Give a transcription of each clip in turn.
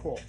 Cool.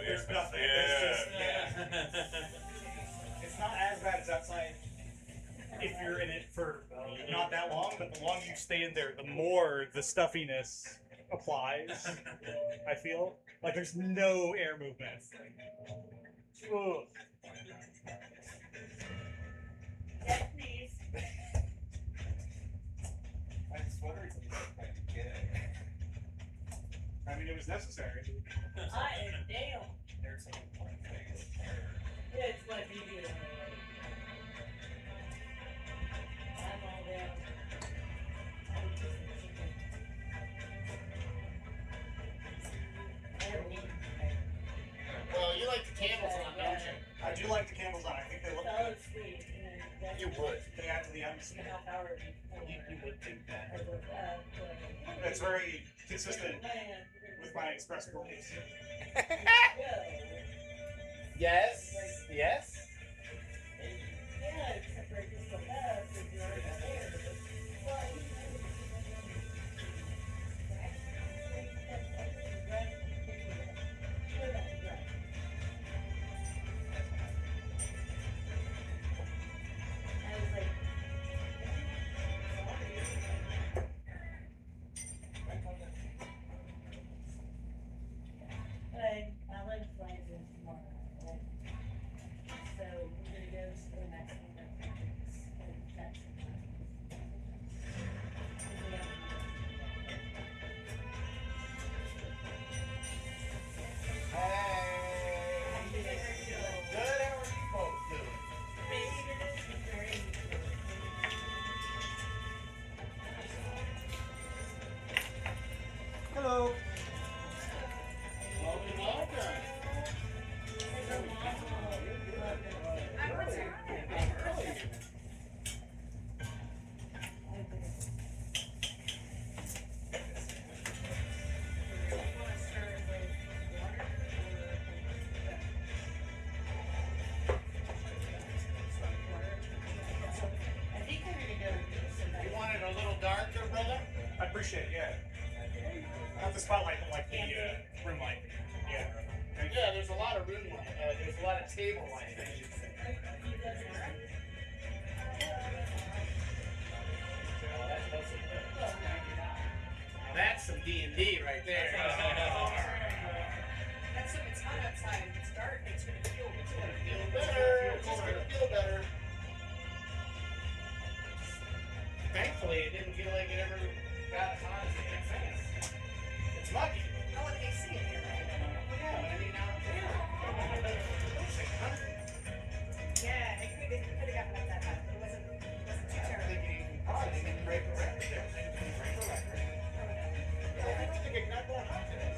There's nothing. It's not as bad as outside if you're in it for not that long, but the longer you stay in there, the more the stuffiness applies. I feel like there's no air movement. Ugh. Yes, please. I'm sweating something like it was necessary. I am damn. It's my video. I'm all down. Well, you like the candles on, don't you? I do like the candles on. I think they look So good. sweet. You would. They add to the atmosphere. You would think that. It's very consistent with my express beliefs. Yes. Yes. Yeah, except for just like us, if you're already there. I was like, Hey, I like flies in tomorrow. So we're gonna go to the next one. Hey. Good. How are you folks doing? Hello. Welcome. I think we're gonna go do some. You want it a little darker, brother? I appreciate it, yeah. Not the spotlight, but like the room light. Yeah. Thank you. Yeah, there's a lot of room. There's a lot of table light. That's some D&D right there. That's if it's hot outside. If it's dark, it's gonna feel Feel better. It's gonna feel better. Thankfully, it didn't feel like it ever got as hot as it gets. It's lucky. No one AC in here, right? Yeah, but I mean, now. Yeah, it could have gotten up that hot, but it wasn't too terrible. Thinking, oh, they didn't break the record. They didn't break the record. I don't think it got that hot today.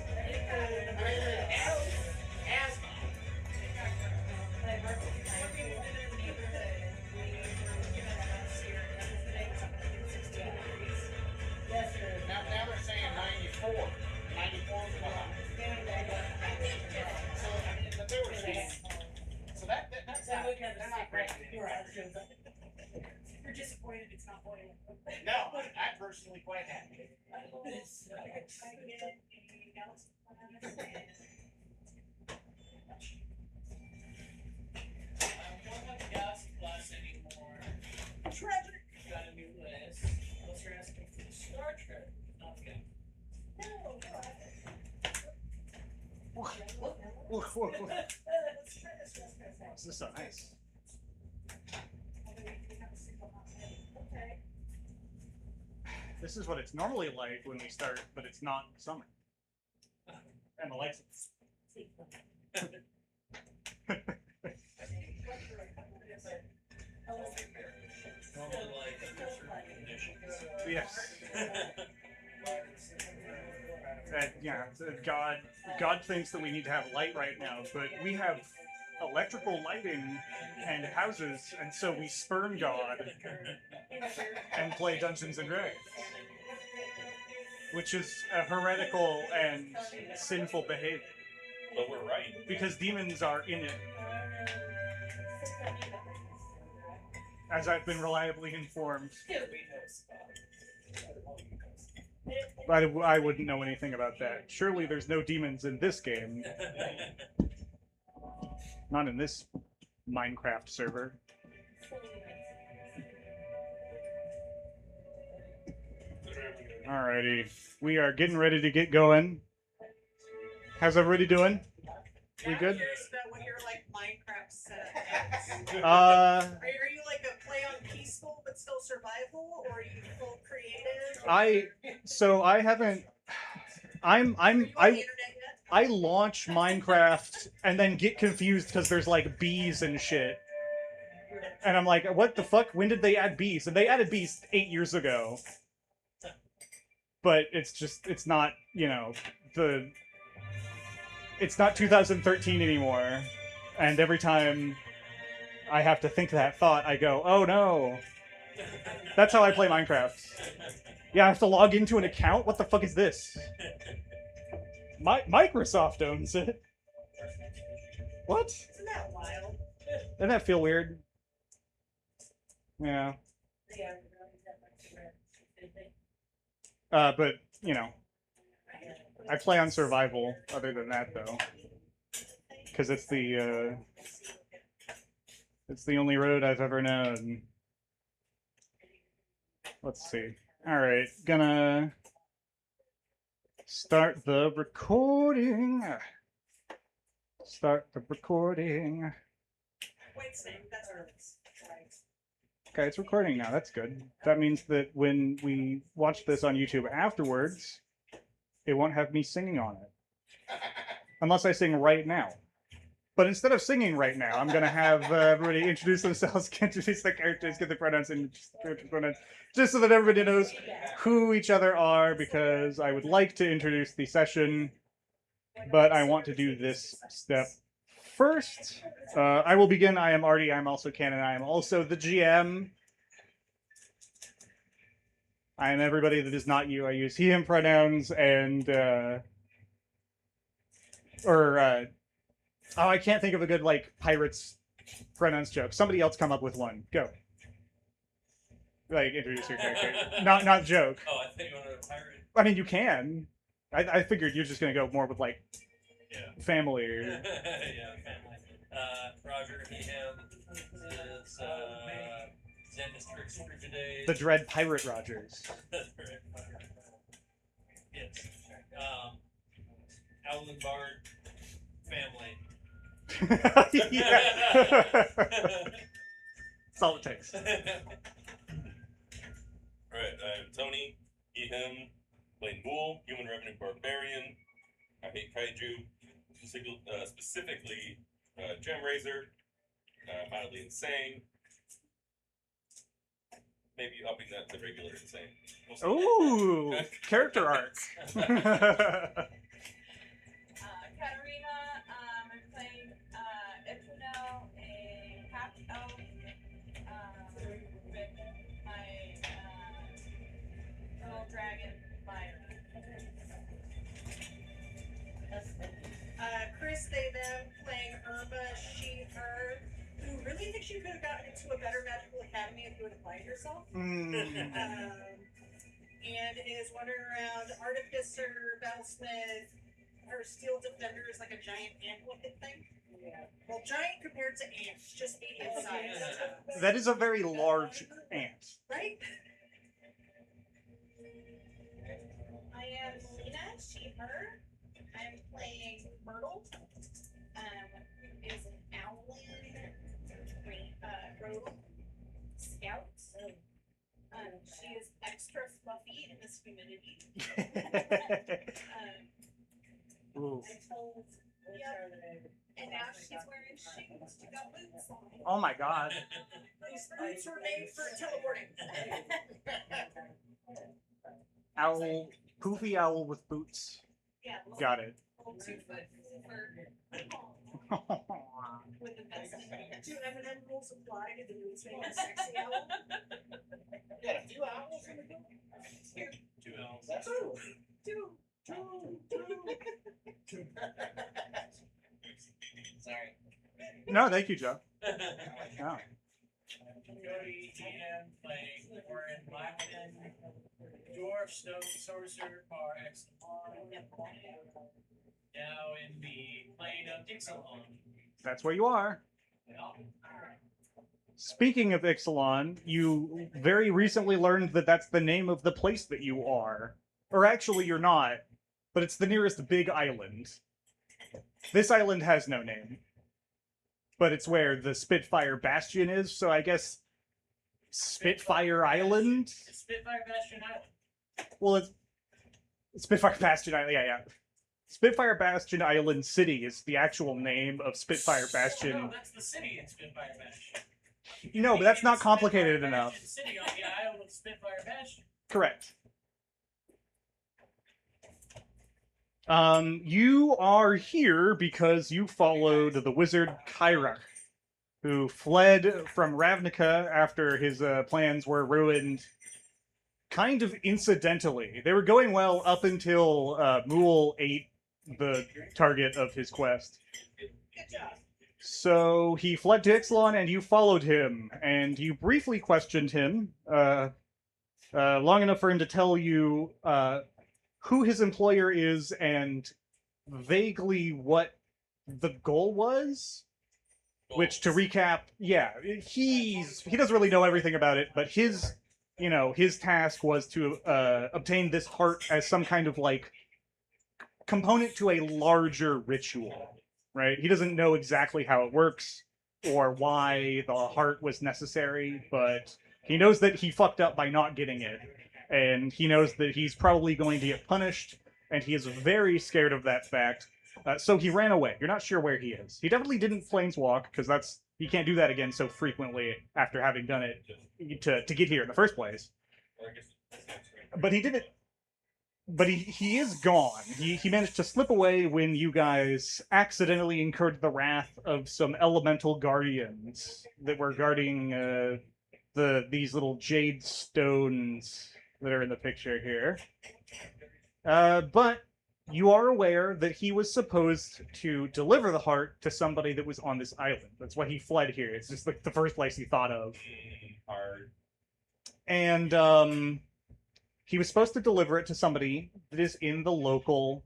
I mean, asthma. Now they're saying 94. 94 is the hot. So, I mean, but they were saying. So that's not, they're not breaking any records. You're disappointed it's not boiling. No, I'm personally quite happy. I won't have gas plus anymore. Tragic. Got a new list. Unless you're asking for the Star Trek. Okay. This is so nice. This is what it's normally like when we start, but it's not summer. And the lights. Normally like under certain conditions. Yes. Yeah, God thinks that we need to have light right now, but we have electrical lighting and houses, and so we spurn God and play Dungeons and Dragons, which is a heretical and sinful behavior. But we're right. Because demons are in it, as I've been reliably informed. I wouldn't know anything about that. Surely there's no demons in this game. Not in this Minecraft server. Alrighty. We are getting ready to get going. How's everybody doing? We good? I'm curious about what your like Minecraft setup is. Uh, Are you like a play on peaceful but still survival, or are you full creative? I haven't. Are you on the internet yet? I launch Minecraft and then get confused because there's like bees and shit. And I'm like, what the fuck? When did they add bees? And they added bees 8 years ago. But it's not, it's not 2013 anymore. And every time I have to think that thought, I go, oh no. That's how I play Minecraft. Yeah, I have to log into an account? What the fuck is this? Microsoft owns it. What? Isn't that wild? Doesn't that feel weird? Yeah. Yeah, we don't need that much rent. Did they? But, I play on survival other than that, though. Because it's the only road I've ever known. Let's see. Alright, gonna start the recording. Start the recording. Wait, Sam, that's early. Right. Okay, it's recording now. That's good. That means that when we watch this on YouTube afterwards, it won't have me singing on it. Unless I sing right now. But instead of singing right now, I'm going to have everybody introduce themselves, introduce their characters, get their pronouns, and pronouns, just so that everybody knows who each other are, because I would like to introduce the session, but I want to do this step first. I will begin. I am Artie. I'm also Canon. I am also the GM. I am everybody that is not you. I use he, him pronouns, and, oh, I can't think of a good, pirates pronouns joke. Somebody else come up with one. Go. Introduce your character. Not joke. Oh, I think you wanted a pirate. I mean, you can. I figured you're just gonna go more with, Yeah. family or... Yeah, family. Roger, he, him, is, Xanastrix Frigidae. The Dread Pirate Rogers. That's correct. Yes. Owlin Bard, family. Yeah. That's all it takes. Alright, I'm Tony, he, him, Blaine Bull, Human Revenue Barbarian. I hate Kaiju, specifically Gem Razor, mildly insane. Maybe upping that to regular insane. We'll see. Ooh! Character arc. Katarina, I'm playing Epuno, a half elf, with my little dragon Myra. Chris, they, them, playing Irma, she, her, who really thinks you could have gotten into a better magical academy if you would have applied yourself. Mm. And is wandering around Artificer, Battlesmith, her Steel Defender is like a giant ant-looking thing. Yeah. Well, giant compared to ants, just medium size. That is a very large ant. Right? I am Lena, she, her. I'm playing Myrtle, who is an owlin rogue scout. She is extra fluffy in this humidity. Ooh. I told And now she's wearing shoes. She got boots on. Oh my god. These boots were made for teleporting. Owl. Poofy owl with boots. Yeah, Got it. little 2 foot with the vest. Do M&M rules apply to the boots made of sexy owl? You got a few owls in the group? Two owls. That's Two. Sorry. No, thank you, Joe. Right. No. Cody, TM, playing Warren Blackton, Dwarf, Snow, Sorcerer, Par, Exelon. Now in the plane of Ixalan. That's where you are. Speaking of Ixalan, you very recently learned that that's the name of the place that you are. Or actually, you're not. But it's the nearest big island. This island has no name. But it's where the Spitfire Bastion is, so I guess Spitfire Island? Spitfire Bastion Island. Well, it's Spitfire Bastion Island. Yeah, yeah. Spitfire Bastion Island City is the actual name of Spitfire Bastion. No, that's the city in Spitfire Bastion. You know, but that's not Spitfire complicated Bastion enough. City on the Isle of Spitfire Bastion. Correct. You are here because you followed the wizard Kyrach, who fled from Ravnica after his plans were ruined kind of incidentally. They were going well up until Mool ate the target of his quest. Good job. So he fled to Ixalan, and you followed him, and you briefly questioned him, long enough for him to tell you who his employer is and vaguely what the goal was. Which, to recap, yeah, he doesn't really know everything about it, but his task was to obtain this heart as some kind of like component to a larger ritual. Right? He doesn't know exactly how it works or why the heart was necessary, but he knows that he fucked up by not getting it, and he knows that he's probably going to get punished, and he is very scared of that fact. So he ran away. You're not sure where he is. He definitely didn't planeswalk, because he can't do that again so frequently after having done it to get here in the first place. But he did it. But he is gone. He managed to slip away when you guys accidentally incurred the wrath of some elemental guardians that were guarding these little jade stones that are in the picture here. But you are aware that he was supposed to deliver the heart to somebody that was on this island. That's why he fled here. It's just like the first place he thought of. Hard. And he was supposed to deliver it to somebody that is in the local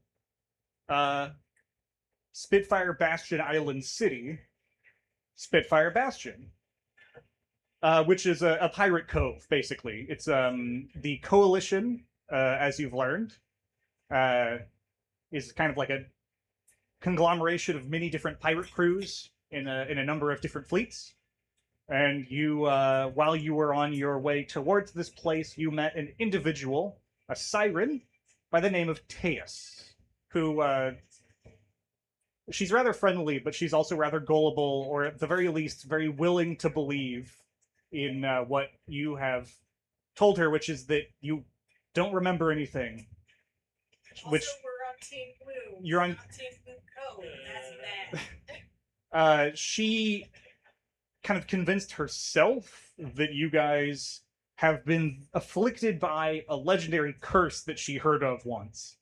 Spitfire Bastion Island city, Spitfire Bastion, which is a pirate cove, basically. It's the Coalition, as you've learned, is kind of like a conglomeration of many different pirate crews in a number of different fleets. And you, while you were on your way towards this place, you met an individual, a siren, by the name of Teus, who, she's rather friendly, but she's also rather gullible, or at the very least, very willing to believe in what you have told her, which is that you don't remember anything. Also, Which we're on Team Blue. you're on. Not Team Blue Code. That's that. She kind of convinced herself that you guys have been afflicted by a legendary curse that she heard of once.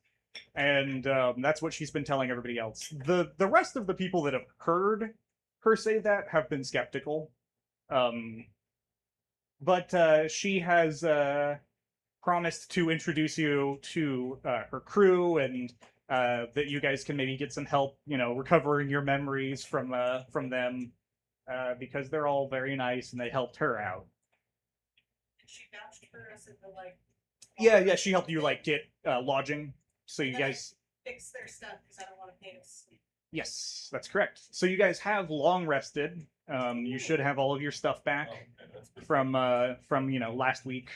And that's what she's been telling everybody else. The rest of the people that have heard her say that have been skeptical. But she has promised to introduce you to her crew, and that you guys can maybe get some help, recovering your memories from them. Because they're all very nice and they helped her out. She vouched for us in the Yeah, she helped you get lodging, so you And then guys. fix their stuff because I don't want to pay us. Yes, that's correct. So you guys have long rested. You should have all of your stuff back Oh, okay, that's good. from last week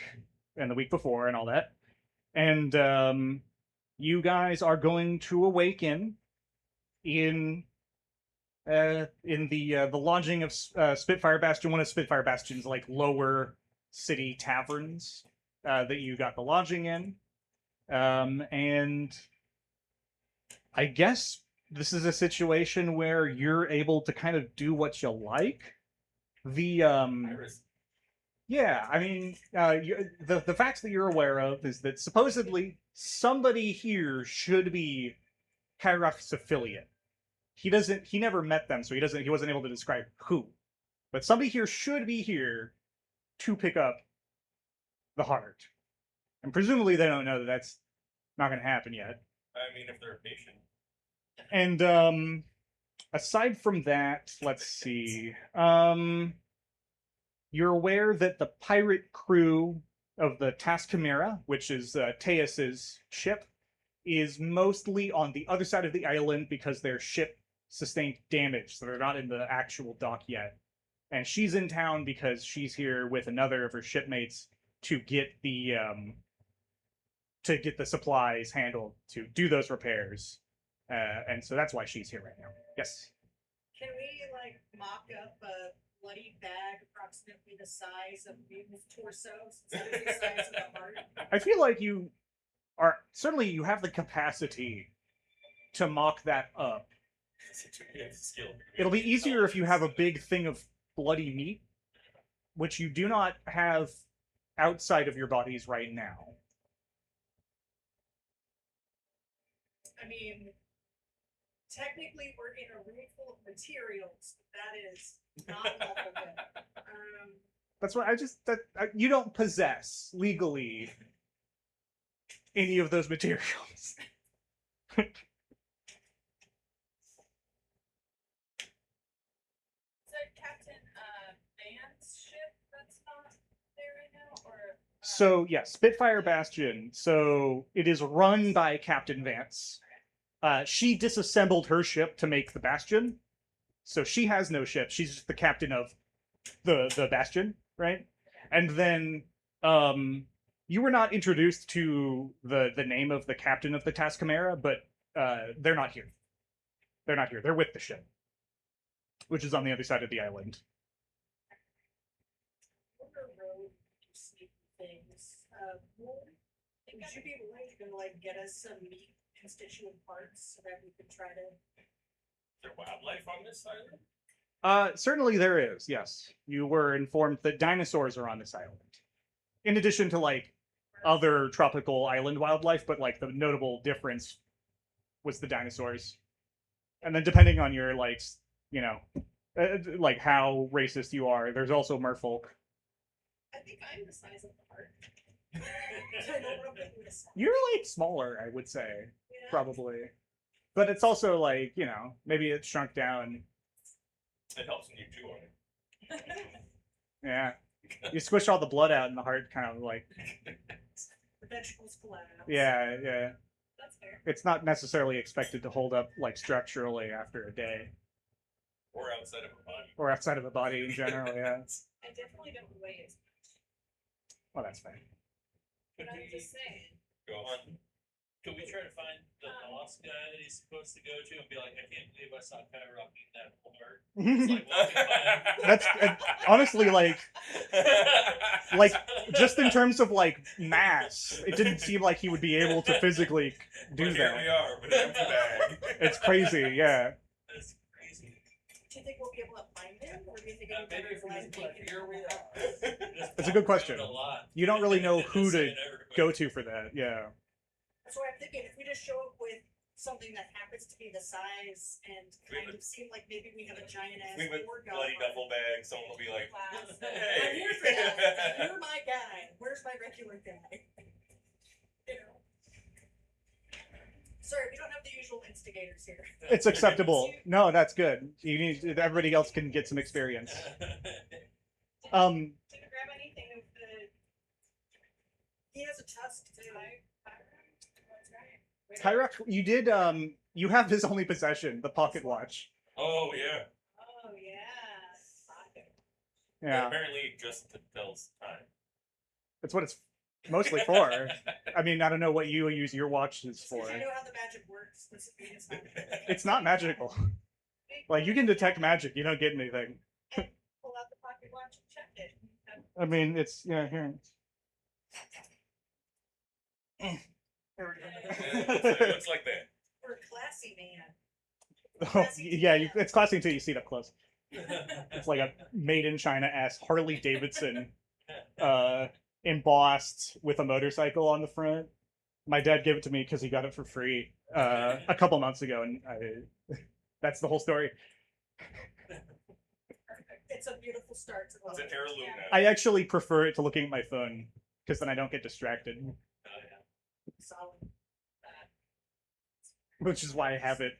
and the week before and all that. And you guys are going to awaken in the lodging of Spitfire Bastion, one of Spitfire Bastion's lower city taverns that you got the lodging in, and I guess this is a situation where you're able to kind of do what you like. Iris. Yeah, I mean, the facts that you're aware of is that supposedly somebody here should be Kyrach's affiliate. He never met them, so he wasn't able to describe who. But somebody here should be here to pick up the heart. And presumably they don't know that that's not going to happen yet. I mean, if they're patient. And aside from that, let's see. You're aware that the pirate crew of the Task Chimera, which is Teus's ship, is mostly on the other side of the island because their ship sustained damage, so they're not in the actual dock yet. And she's in town because she's here with another of her shipmates to get the to get the supplies handled to do those repairs. And so that's why she's here right now. Yes. Can we like mock up a bloody bag approximately the size of Mutant's torso instead of the size of the heart? I feel like you have the capacity to mock that up. Skill. It'll be easier if you have a big thing of bloody meat, which you do not have outside of your bodies right now. I mean, technically we're in a room full of materials. That is not lawful good. That's what you don't possess legally any of those materials. Is that Captain Van's ship that's not there right now, or? So yeah, Spitfire Bastion. So it is run by Captain Vance. She disassembled her ship to make the Bastion, so she has no ship. She's just the captain of the Bastion, right? And then you were not introduced to the name of the captain of the Tascamera, but they're not here. They're not here. They're with the ship, which is on the other side of the island. We're road sneaky things. Would you be willing to like get us some meat constituent parts so that we could try to? Is there wildlife on this island? Certainly there is, yes. You were informed that dinosaurs are on this island. In addition to, like, other tropical island wildlife, but, like, the notable difference was the dinosaurs. And then depending on your, like, you know, like, how racist you are, there's also merfolk. I think I'm the size of the heart. I don't want to put you to size. You're, like, smaller, I would say, Yeah. probably. But it's also, like, you know, maybe it's shrunk down. It helps when you chew on it. Yeah. You squish all the blood out and the heart kind of, like, The vegetables pull out. yeah, yeah. That's fair. It's not necessarily expected to hold up, like, structurally after a day. Or outside of a body. Or outside of the body in general, yeah. I definitely don't weigh as much, Well, that's fine. but I'm just saying. Go on. Could we try to find the lost guy that he's supposed to go to and be like, I can't believe I saw Kyrock eat that heart. It's like, well, That's honestly, like, just in terms of, like, mass, it didn't seem like he would be able to physically do But here we that. are with an empty bag. It's crazy, yeah. that's crazy. Do you think we'll be able to find him, or do you think it'll be Maybe better if if we I just take like, it? here we are. It's a good question. A lot. You don't really know who to Just saying go everybody. to for that, yeah. That's what I'm thinking. If we just show up with something that happens to be the size and kind of seem like maybe we have a giant ass We would war bloody gun. duffel bag. Someone will be like, I'm hey. here for that. You're my guy. Where's my regular guy? You know. Sorry, we don't have the usual instigators here. It's acceptable. No, that's good. You need everybody else can get some experience. Didn't grab anything of the. He has a tusk too. Tyrock, you did, you have his only possession, the pocket watch. Oh, yeah. Oh yeah. Yeah, Apparently just to tell time. that's what it's mostly for. I mean, I don't know what you use your watches for. Because I know how the magic works. This is not. It's not magical. Like, you can detect magic, you don't get anything. Pull out the pocket watch and check it. I mean, it's, yeah, here. There we It go. looks like that. We're a classy man. Oh, yeah, it's classy until you see it up close. It's like a made in China ass Harley Davidson, embossed with a motorcycle on the front. My dad gave it to me because he got it for free a couple months ago, and that's the whole story. It's a beautiful start to the It's an life. heirloom now. I actually prefer it to looking at my phone because then I don't get distracted, Solid. which is why I have it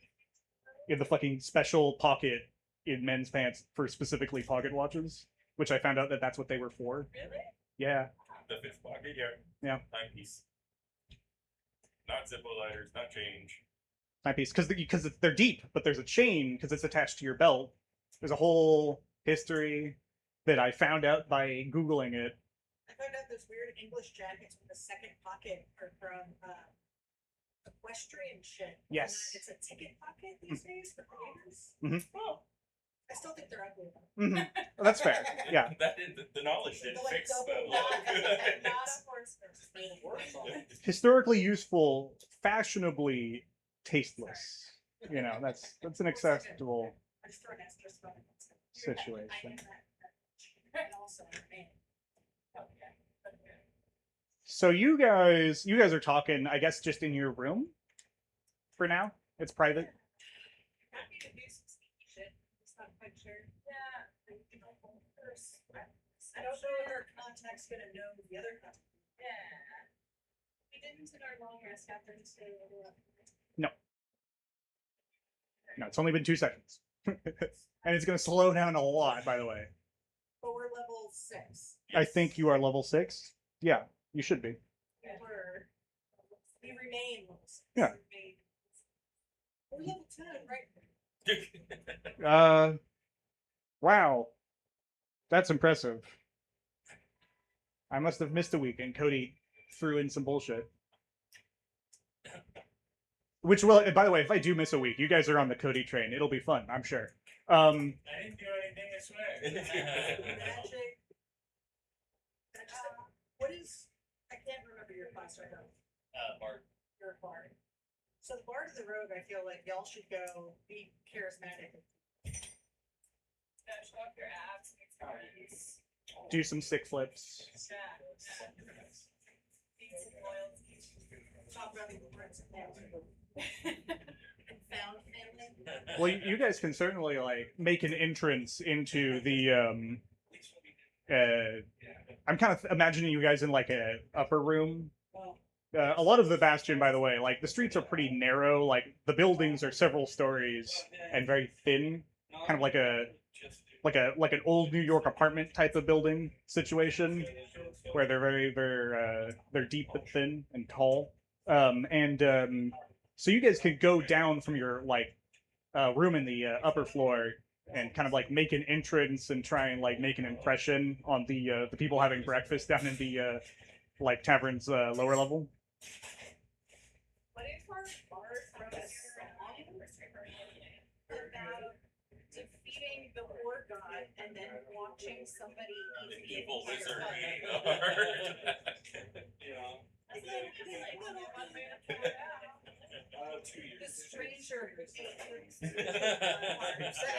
in the fucking special pocket in men's pants for specifically pocket watches, which I found out that that's what they were for. Really? Yeah. The fifth pocket, yeah. Yeah. Timepiece. Not Zippo lighters, not change. Timepiece, because they're deep, but there's a chain because it's attached to your belt. There's a whole history that I found out by Googling it I found out those weird English jackets with a second pocket are from equestrian shit. Yes. And it's a ticket pocket these days for players. Mhm. Oh, I still think they're ugly though. Mhm. That's fair. Yeah. That did, the knowledge didn't Like fix double that. knock Good. and not a horse nurse. Historically useful, fashionably tasteless. You know, that's an acceptable I just throw an asterisk on it. situation. I am that. And also, man. So you guys are talking, I guess, just in your room for now. It's private. Happy to do some sneaky shit. Just not quite sure. Yeah. I don't know if our contact's gonna know the other contact. Yeah. We didn't in our long rest after we stayed a little up. No, it's only been 2 seconds. And it's going to slow down a lot, by the way. But we're level 6. I think you are level 6. Yeah, you should be. We remain level 6. Yeah. We're level 10, right? Wow. That's impressive. I must have missed a week and Cody threw in some bullshit. Which will, by the way, if I do miss a week, you guys are on the Cody train. It'll be fun, I'm sure. I didn't do anything, I swear. Magic. What is? I can't remember your class right now. Bart. You're a bard. So the bard is the rogue. I feel like y'all should go be charismatic. Show off your abs and expertise. Do some sick flips. Talk about the friends and found family. Well, you guys can certainly like make an entrance into the I'm kind of imagining you guys in like a upper room. A lot of the Bastion, by the way, like the streets are pretty narrow. Like the buildings are several stories and very thin, kind of like an old New York apartment type of building situation, where they're they're deep but thin and tall. So you guys could go down from your like room in the upper floor and kind of like make an entrance and try and like make an impression on the people having breakfast down in the like tavern's lower level. What if our bard wrote a song about defeating the war god and then watching somebody An eat evil the wizard god? eating a heart. The stranger ate the Definitely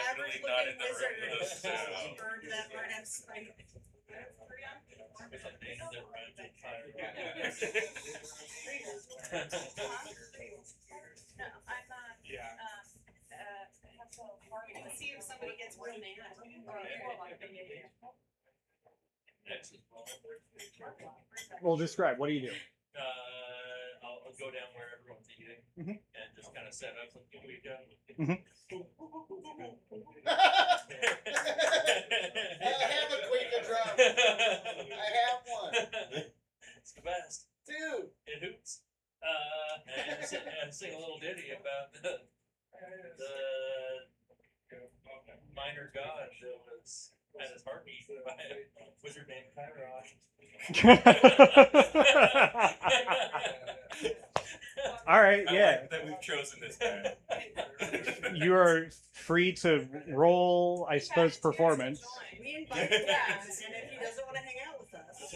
average not in looking the wizard room with us. burned that bird and spite. No, I'm not. Yeah. Have to let's see if somebody gets real mad. Well, describe. What do you do? I'll go down where everyone's eating Mhm. and just kind of set up something we go. I have a Quaker drum. I have one. It's the best. Dude. It hoots. And sing a little ditty about the minor god that was had his heart eaten by a wizard named Kairos. All right, I yeah. like that we've chosen this guy. You are free to roll, I suppose, performance. We invite him, and if he doesn't want to hang out with us,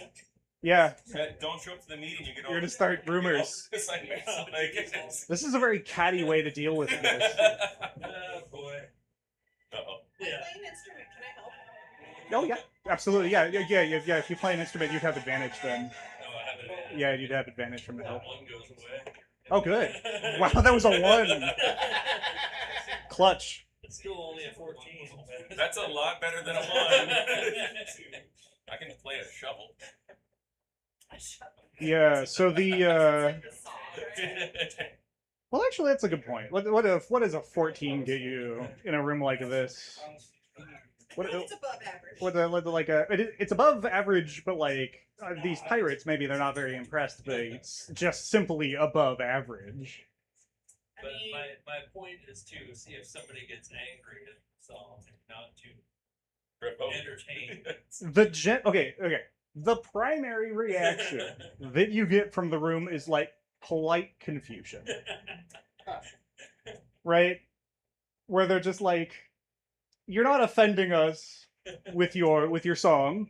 Yeah, Don't show up to the meeting. You get all you're gonna the- start you get all rumors. the assignments. Like, it's- This is a very catty way to deal with this. Oh boy. Uh-oh. I Yeah. play an instrument. Can I help? Oh yeah, absolutely. Yeah. If you play an instrument, you'd have advantage then. No, I haven't. Yeah, you'd have advantage from the help. One goes away. Oh, good. Wow, that was a 1. Clutch. It's still only a 14. but- That's a lot better than a 1. I can play a shovel. Yeah. So the well, actually, that's a good point. What does a 14 get you in a room like this? It's above average. It's above average, but like these pirates, maybe they're not very impressed, but it's just simply above average. I But mean, my point is to see if somebody gets angry at the song, not to Provoke. entertain. Okay. the primary reaction that you get from the room is like polite confusion, right? Where they're just like, "You're not offending us with your song.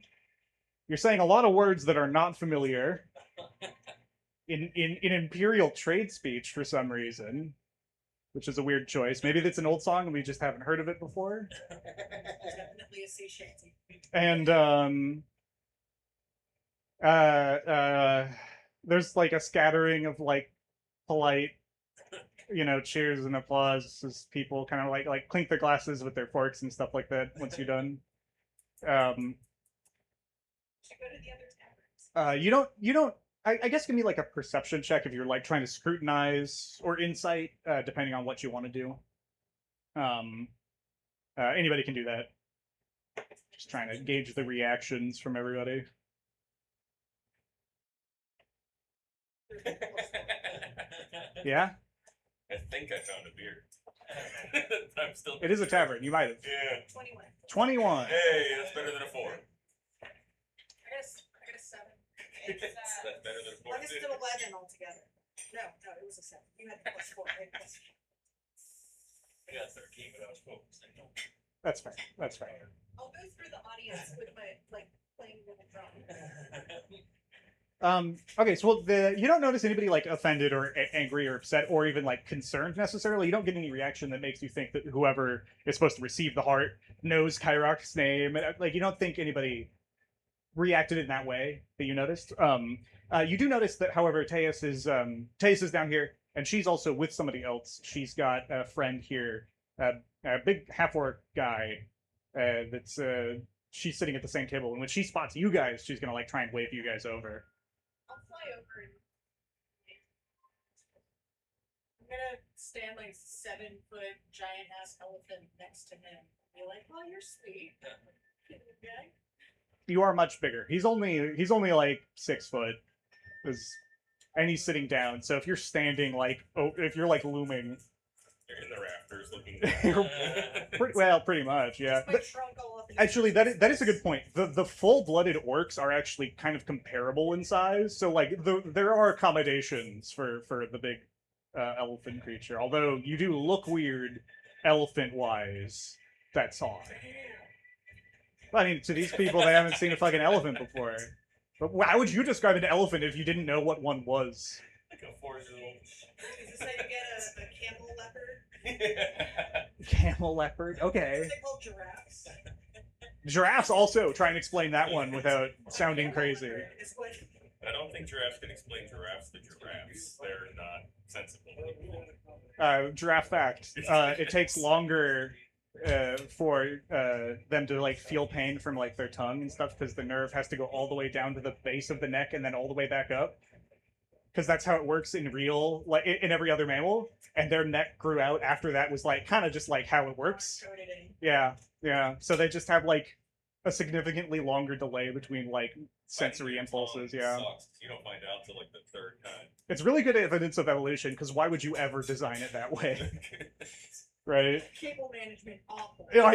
You're saying a lot of words that are not familiar in imperial trade speech for some reason." Which is a weird choice. Maybe that's an old song and we just haven't heard of it before. Definitely a sea shanty. And there's like a scattering of like polite, cheers and applause as people kind of like clink their glasses with their forks and stuff like that once you're done. Should go to the other taverns. You don't. I guess give me like a perception check if you're like trying to scrutinize or insight, depending on what you want to do. Anybody can do that. Just trying to gauge the reactions from everybody. Yeah, I think I found a beer. I'm still. it is a tavern. You might have. Yeah. 21. 21. Hey, that's better than a 4. I got a 7. That's better than a 4. I guess it's 11 altogether. No, it was a 7. You had the +4. I had +4. I got 13, but I was focusing on. That's fair. That's fair. I'll go through the audience with my, playing with a drum. Okay, so you don't notice anybody like offended or angry or upset or even like concerned necessarily. You don't get any reaction that makes you think that whoever is supposed to receive the heart knows Kyrock's name. Like, you don't think anybody reacted in that way that you noticed. You do notice that, however, Teus is down here, and she's also with somebody else. She's got a friend here, a big half-orc guy. That's she's sitting at the same table, and when she spots you guys, she's gonna like try and wave you guys over. I'll fly over and I'm gonna stand like 7-foot giant ass elephant next to him. Be like, "Oh, you're sweet." Okay. You are much bigger. He's only like 6 foot, and he's sitting down. So if you're standing if you're like looming, You're in the rafters looking. pretty much, yeah. My trunk all up in Actually, his- that is a good point. The full-blooded orcs are actually kind of comparable in size. So like there are accommodations for the big elephant creature. Although you do look weird, elephant-wise. That's all. I mean, to these people, they haven't seen a fucking elephant before. But how would you describe an elephant if you didn't know what one was? Like a 4-year-old. Is this how you get a camel leopard? Camel leopard? Okay. Are they called giraffes? Giraffes also. Try and explain that one without sounding crazy. It's what I don't think giraffes can explain giraffes to giraffes. They're not sensible. Giraffe fact. It takes longer for them to like feel pain from like their tongue and stuff because the nerve has to go all the way down to the base of the neck and then all the way back up. Because that's how it works in real, like in every other mammal. And their neck grew out after that was like kind of just like how it works. coded in. Yeah. So they just have like a significantly longer delay between like sensory impulses. Yeah. Sucks. You don't find out till like the 3rd time. It's really good evidence of evolution because why would you ever design it that way? Right? Cable management awful. Yeah,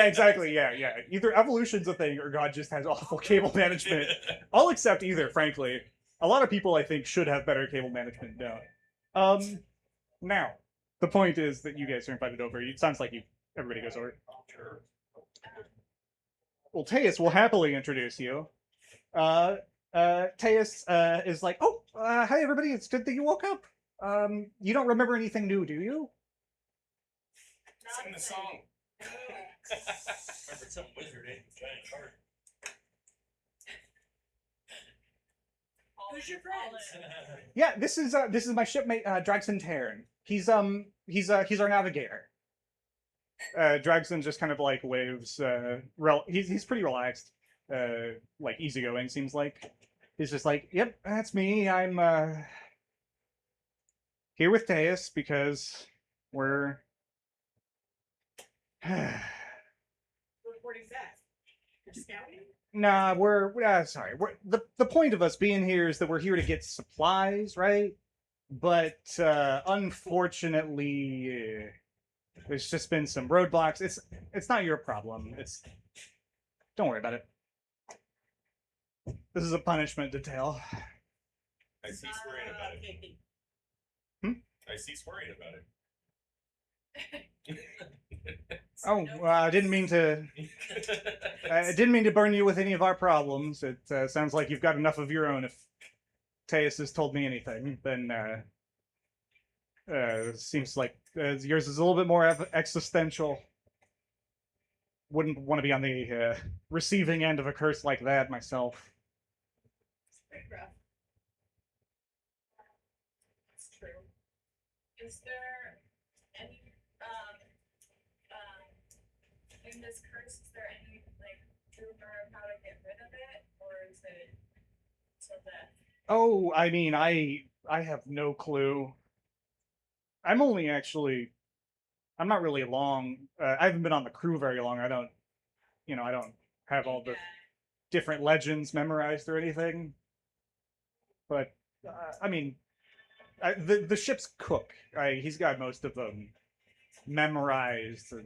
exactly. Yeah. Either evolution's a thing or God just has awful cable management. I'll accept either, frankly. A lot of people, I think, should have better cable management than don't. Now, the point is that you guys are invited over. It sounds like everybody goes over. Sure. Well, Teus will happily introduce you. Teus is like, "Oh, hi everybody. It's good that you woke up. You don't remember anything new, do you?" Sing the song. Remember some wizard ate the giant heart. Who's your friend? Yeah, this is my shipmate Dragson Tarn. He's our navigator. Dragson just kind of like waves. He's pretty relaxed, like easygoing. Seems like he's just like, "Yep, that's me. I'm here with Teus because we're." What is that? You're scouting? Nah, we're sorry. The point of us being here is that we're here to get supplies, right? But unfortunately, there's just been some roadblocks. It's not your problem. Don't worry about it. This is a punishment detail. I cease worrying about it. Katie. I cease worrying about it. Oh, I didn't mean to. I didn't mean to burn you with any of our problems. It sounds like you've got enough of your own. If Teus has told me anything, then seems like yours is a little bit more existential. Wouldn't want to be on the receiving end of a curse like that myself. It's pretty rough. It's true. Is there any, in this curse, is there any, like, rumor of how to get rid of it, or is it till death? Oh, I mean, I have no clue. I'm only actually, I'm not really long. I haven't been on the crew very long. I don't have all the different legends memorized or anything. But I mean, the ship's cook. He's got most of them memorized, and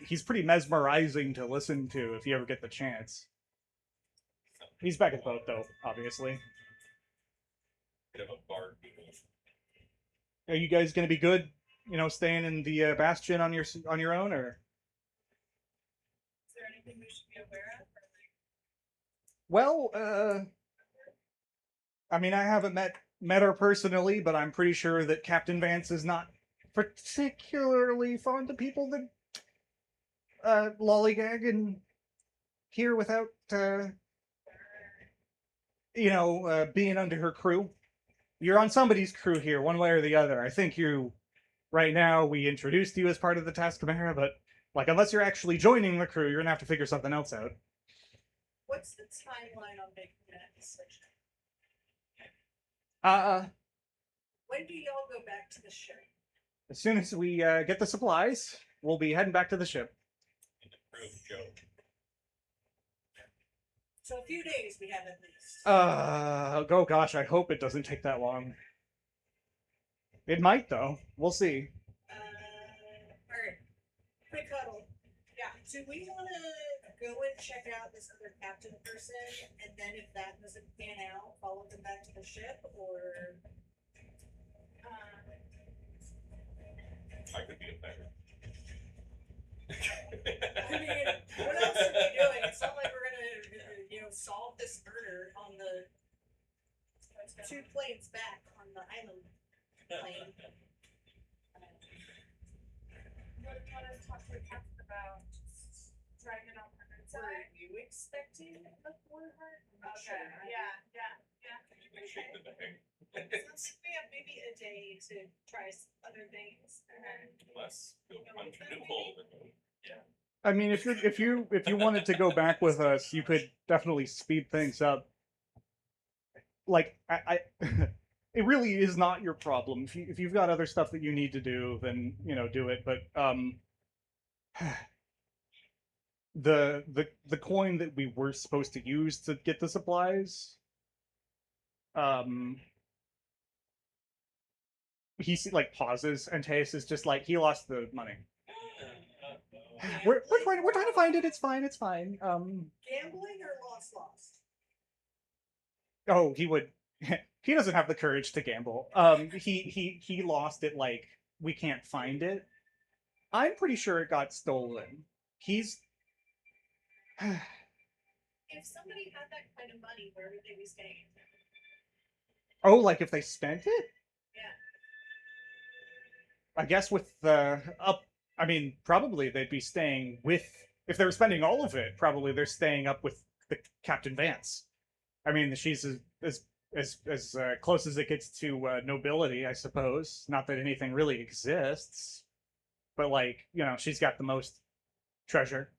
he's pretty mesmerizing to listen to if you ever get the chance. He's back at the boat, though, obviously. Bit of a bard. Are you guys gonna be good? Staying in the bastion on your own, or? Is there anything we should be aware of? Or like, Well, I mean, I haven't met her personally, but I'm pretty sure that Captain Vance is not particularly fond of people that lollygag and here without being under her crew. You're on somebody's crew here, one way or the other. I think right now, we introduced you as part of the Task Chimera, but, unless you're actually joining the crew, you're gonna have to figure something else out. What's the timeline on making that decision? When do y'all go back to the ship? As soon as we get the supplies, we'll be heading back to the ship. Joe. So a few days we have at least. Oh gosh, I hope it doesn't take that long. It might, though. We'll see. Alright. Quick huddle. Yeah. Do we want to go and check out this other captain person, and then if that doesn't pan out, follow them back to the ship, or? I could be a better. I mean, what else are we doing? It's not like we're gonna, solve this murder on the 2 planes back on the island plane. what do you want to talk to the captain about? Just driving on her Were side? you expecting a 400? Okay, yeah. Shake the bag. So we have maybe a day to try other things, and then Less feel uncontrollable. I mean, if you wanted to go back with us, you could definitely speed things up. It really is not your problem. If you've got other stuff that you need to do, then do it. But the coin that we were supposed to use to get the supplies, he pauses, and Teus is just like, he lost the money. We're trying to find it. It's fine. Gambling or lost? Oh, he would. He doesn't have the courage to gamble. He lost it. We can't find it. I'm pretty sure it got stolen. He's. if somebody had that kind of money, where would they be staying? Oh, if they spent it? Yeah. I guess with the up. I mean, probably they'd be staying with. If they were spending all of it, probably they're staying up with the Captain Vance. I mean, she's as close as it gets to nobility, I suppose. Not that anything really exists, but she's got the most treasure.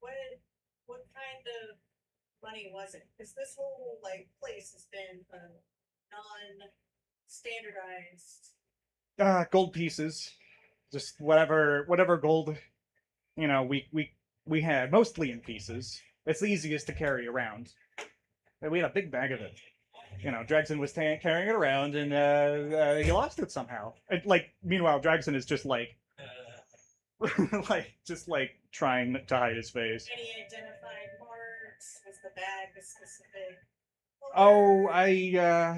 What kind of money was it? Because this whole place has been non-standardized. Gold pieces, just whatever gold, we had, mostly in pieces. It's the easiest to carry around. And we had a big bag of it. Dragson was carrying it around, and he lost it somehow. Meanwhile, Dragson is just trying to hide his face. Any identified marks? Was the bag a specific. Oh, I You might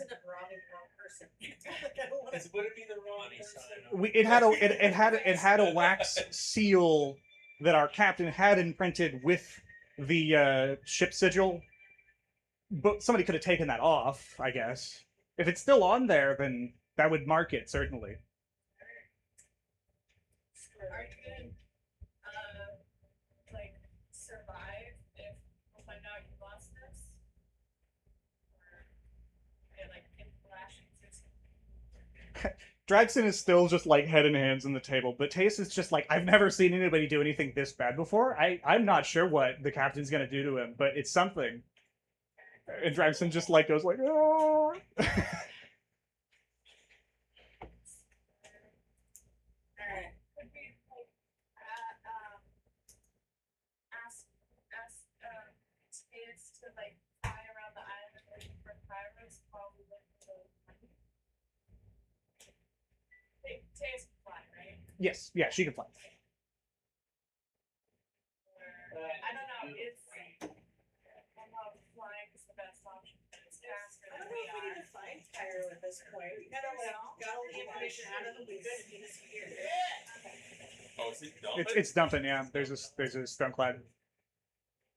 end up robbing the wrong person. I don't wanna- Would it be the wrong Money person? sign. it had a wax seal that our captain had imprinted with the ship sigil, but somebody could have taken that off, I guess. If it's still on there, then that would mark it certainly. Are you gonna, like, survive if we find out you lost this? Or, yeah, like, in flashing system? Dragson is still just like head and hands on the table, but Tace is just like, I've never seen anybody do anything this bad before. I'm not sure what the captain's gonna do to him, but it's something. And Dragson just like goes like, oh. Alright. Could we, like, ask, Tiz to, like, fly around the island looking for pirates while we look for the money? Tiz can fly, right? Yes, yeah, she can fly. Or, I don't know, it's, I don't know if flying is the best option, but it's faster I than don't know we if we need are. to find Tyro at this point. We kind of like got all the information out of him. We could if he disappeared. Oh, is it dumb? It's dumping, yeah. There's a Stoneclad.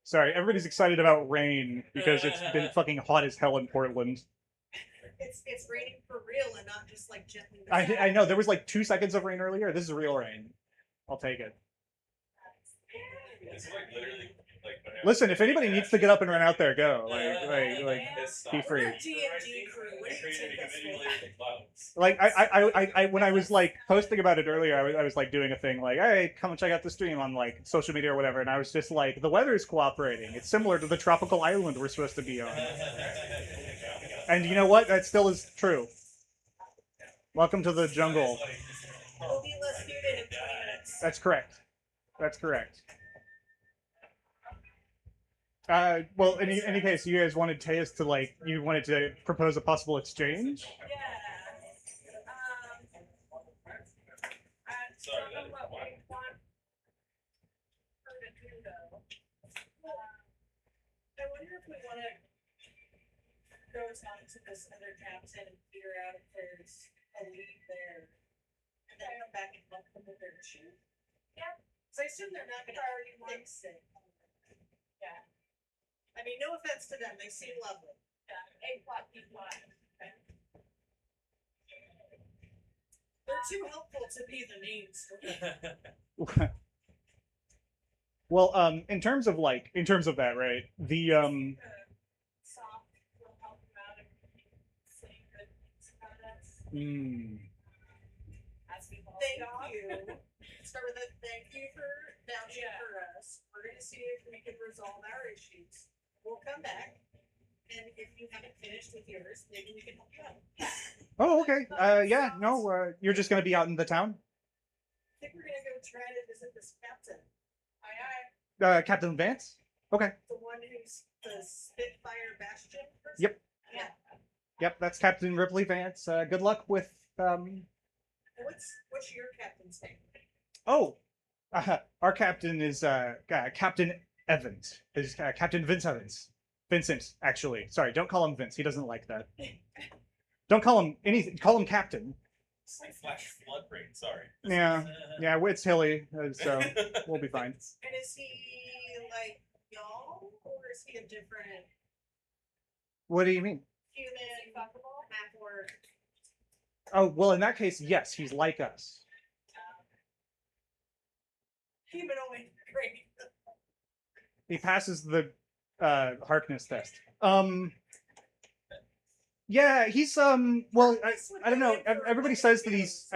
Sorry, everybody's excited about rain because it's been fucking hot as hell in Portland. It's raining for real and not just like gently. I know there was like 2 seconds of rain earlier. This is real rain. I'll take it. It's like literally like. Listen, if anybody needs to get up and run out there, go. Like be free. We're a D&D crew. What do you Created take a us community for? layer of the clouds. Like I when I was like posting about it earlier, I was like doing a thing like, hey, come and check out the stream on like social media or whatever, and I was just like, the weather is cooperating. It's similar to the tropical island we're supposed to be on. And you know what? That still is true. Welcome to the jungle. We'll be less muted in 20 minutes. That's correct. That's correct. Well, in any case, you guys wanted Teus to like, you wanted to propose a possible exchange. Yeah. I don't know what we want her to do though. I wonder if we want to go talk to this other captain and figure out if there's a lead there, and then come back and help them with their issue. Yeah. So I assume they're not going to fix it. Yeah. I mean, no offense to them, they seem lovely. Yeah. A plot, B plot. Okay. They're too helpful to be the main story. Well, in terms of that, right? The Soft will help him out and saying good things about us. As we all Thank talk. you. Start with a thank you for vouching Yeah. for us. We're going to see if we can resolve our issues. We'll come back, and if you haven't finished with yours, maybe we can help you out. Oh, okay. Yeah, no, you're just gonna be out in the town. I think we're gonna go try to visit this captain. Aye, aye. Captain Vance. Okay. The one who's the Spitfire Bastion person? Yep. Yeah. Yep, that's Captain Ripley Vance. Good luck with What's your captain's name? Oh, our captain is Captain Evans. Is Captain Vince Evans. Vincent, actually. Sorry, don't call him Vince. He doesn't like that. Don't call him anything. Call him Captain. It's like flash flood rain. Sorry. Yeah, yeah. It's hilly, so we'll be fine. And is he like y'all, or is he a different What do you mean? human half orc? Oh, well, in that case, yes, he's like us. Humanoid, great. He passes the Harkness test. Yeah, he's well, I don't know. Everybody says that he's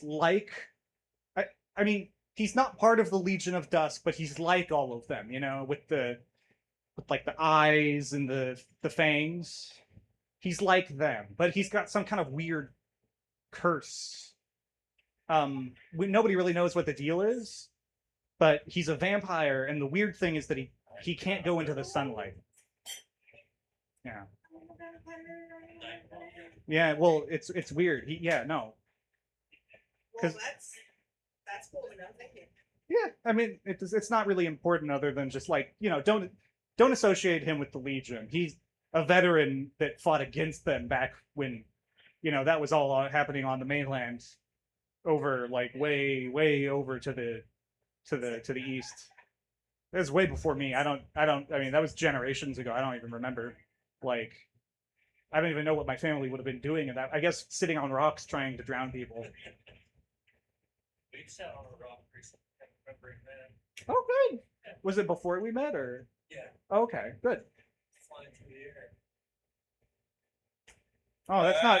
like I mean, he's not part of the Legion of Dusk, but he's like all of them, you know, with like the eyes and the fangs. He's like them, but he's got some kind of weird curse. Nobody really knows what the deal is, but he's a vampire, and the weird thing is that he can't go into the sunlight. Yeah. Yeah, well, it's weird. No. Well, that's cool enough. Thank you. Yeah, I mean, it's not really important other than just like, you know, don't don't associate him with the Legion. He's a veteran that fought against them back when, that was all happening on the mainland, over like way over to the east. It was way before me. I mean, that was generations ago. I don't even remember. Like, I don't even know what my family would have been doing in that. I guess sitting on rocks trying to drown people. We sat on a rock recently. I remember that. Oh, good. Was it before we met, or? Yeah, Okay, good. flying through the air. Oh, that's not.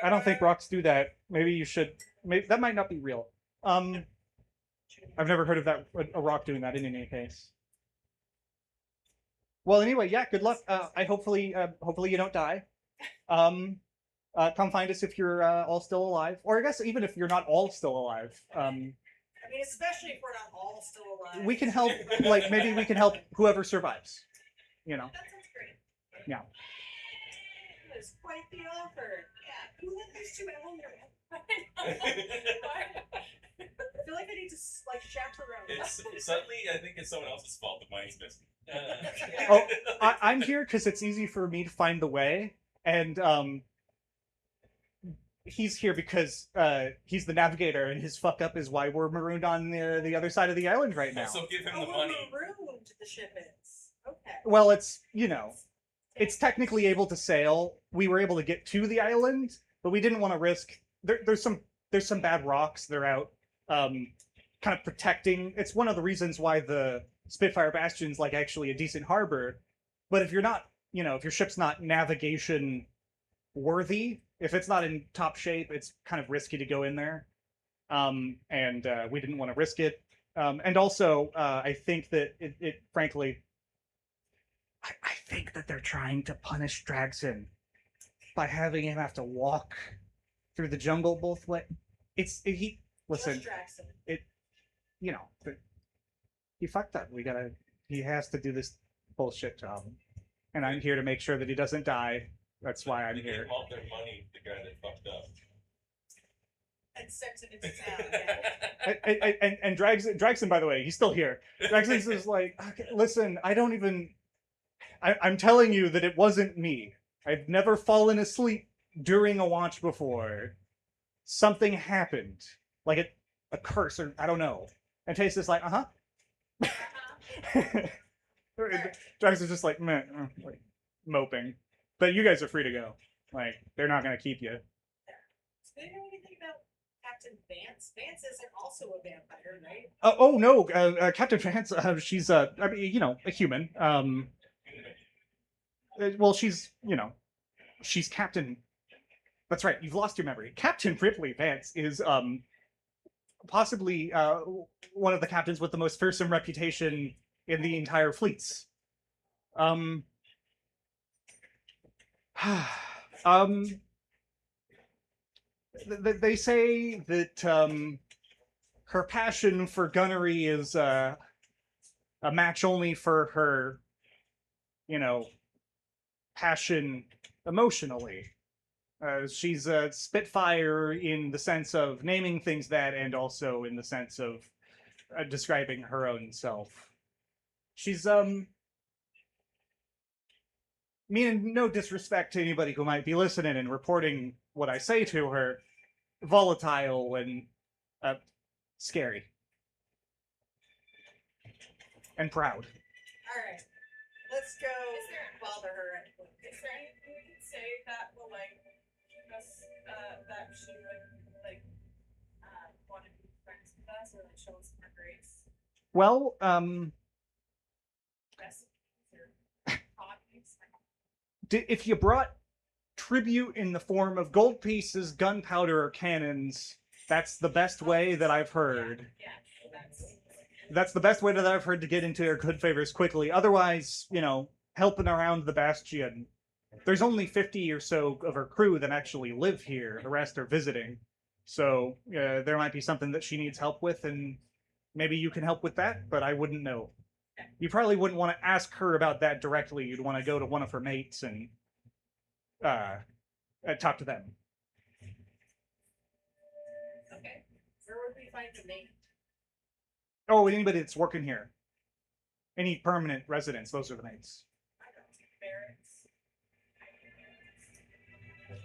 I don't think rocks do that. Maybe you should. Maybe that might not be real. I've never heard of that, a rock doing that in any case. Well, anyway, yeah. Good luck. Hopefully you don't die. Come find us if you're all still alive, or I guess even if you're not all still alive. I mean, especially if we're not all still alive. We can help. Like maybe we can help whoever survives. That sounds great. Yeah. That is quite the offer. Yeah. Who let these two elder? I feel like I need to chaperone. It's suddenly I think it's someone else's fault that money's missing. Oh, I'm here because it's easy for me to find the way, and he's here because he's the navigator, and his fuck up is why we're marooned on the other side of the island right now. So give him Oh, the money. marooned the ship is. Okay. Well, it's it's technically able to sail. We were able to get to the island, but we didn't want to risk. There's some bad rocks. They're out, kind of protecting. It's one of the reasons why the Spitfire Bastion's like actually a decent harbor. But if you're not, if your ship's not navigation worthy, if it's not in top shape, it's kind of risky to go in there. And we didn't want to risk it. And also, I think that it frankly, I think that they're trying to punish Dragson by having him have to walk through the jungle both ways. Listen, Just Draxon. he fucked up. He has to do this bullshit job. And I'm here to make sure that he doesn't die. That's why I'm They here. gave all their money to the guy that fucked up. And sent him into town. Yeah. And Dragson, by the way, he's still here. Dragson's is like, okay, listen, I'm telling you that it wasn't me. I've never fallen asleep during a watch before. Something happened. Like a curse, or I don't know. And Taste is like, Dragson's just like, meh, like, moping. But you guys are free to go. Like, they're not going to keep you. Do they know anything about Captain Vance? Vance isn't also a vampire, right? Oh no, Captain Vance. She's a human. Well, she's Captain. That's right. You've lost your memory. Captain Ripley Vance is possibly one of the captains with the most fearsome reputation in the entire fleets. They say that her passion for gunnery is a match only for her, passion emotionally. She's a Spitfire in the sense of naming things that, and also in the sense of describing her own self. She's meaning no disrespect to anybody who might be listening and reporting what I say to her, volatile and scary and proud. All right. Let's go Is there- bother her. Is there anything we can say that will keep us that she would want to be friends with us or show us more grace? Well, Recipes or hobbies? if you brought tribute in the form of gold pieces, gunpowder, or cannons, that's the best way that I've heard. Yeah, that's That's the best way that I've heard to get into her good favors quickly. Otherwise, helping around the Bastion. There's only 50 or so of her crew that actually live here. The rest are visiting. So there might be something that she needs help with, and maybe you can help with that, but I wouldn't know. You probably wouldn't want to ask her about that directly. You'd want to go to one of her mates and talk to them. Okay. Where would we find the mate? Oh, anybody that's working here. Any permanent residents, those are the mates. Barracks.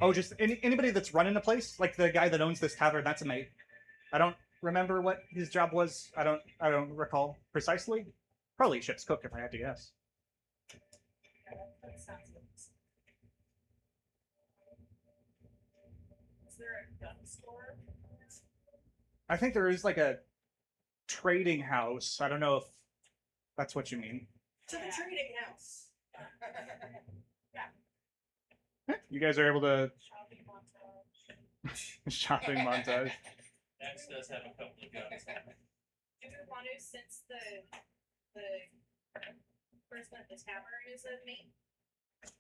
Oh, just anybody that's running a place, like the guy that owns this tavern, that's a mate. I don't remember what his job was. I don't recall precisely. Probably ship's cook if I had to guess. Yeah, that sounds good. Is there a gun store? I think there is like a trading house. I don't know if that's what you mean. To the trading house. You guys are able to Shopping montage. shopping montage. Max does have a couple of guns. Do we want to, since the person at the tavern is a mate?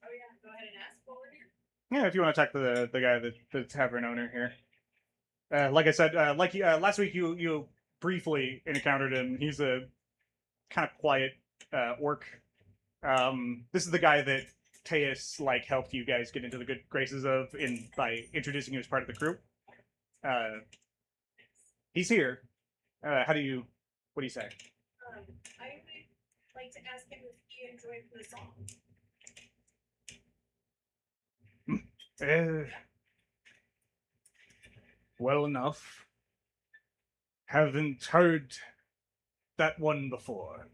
Oh yeah, go ahead and ask while we're here. Yeah, if you want to talk to the guy, the tavern owner here. Like I said, last week you briefly encountered him. He's a kind of quiet orc. This is the guy that Teus like helped you guys get into the good graces of by introducing you as part of the crew. He's here. What do you say? I would like to ask him if he enjoyed the song. Well enough. Haven't heard that one before.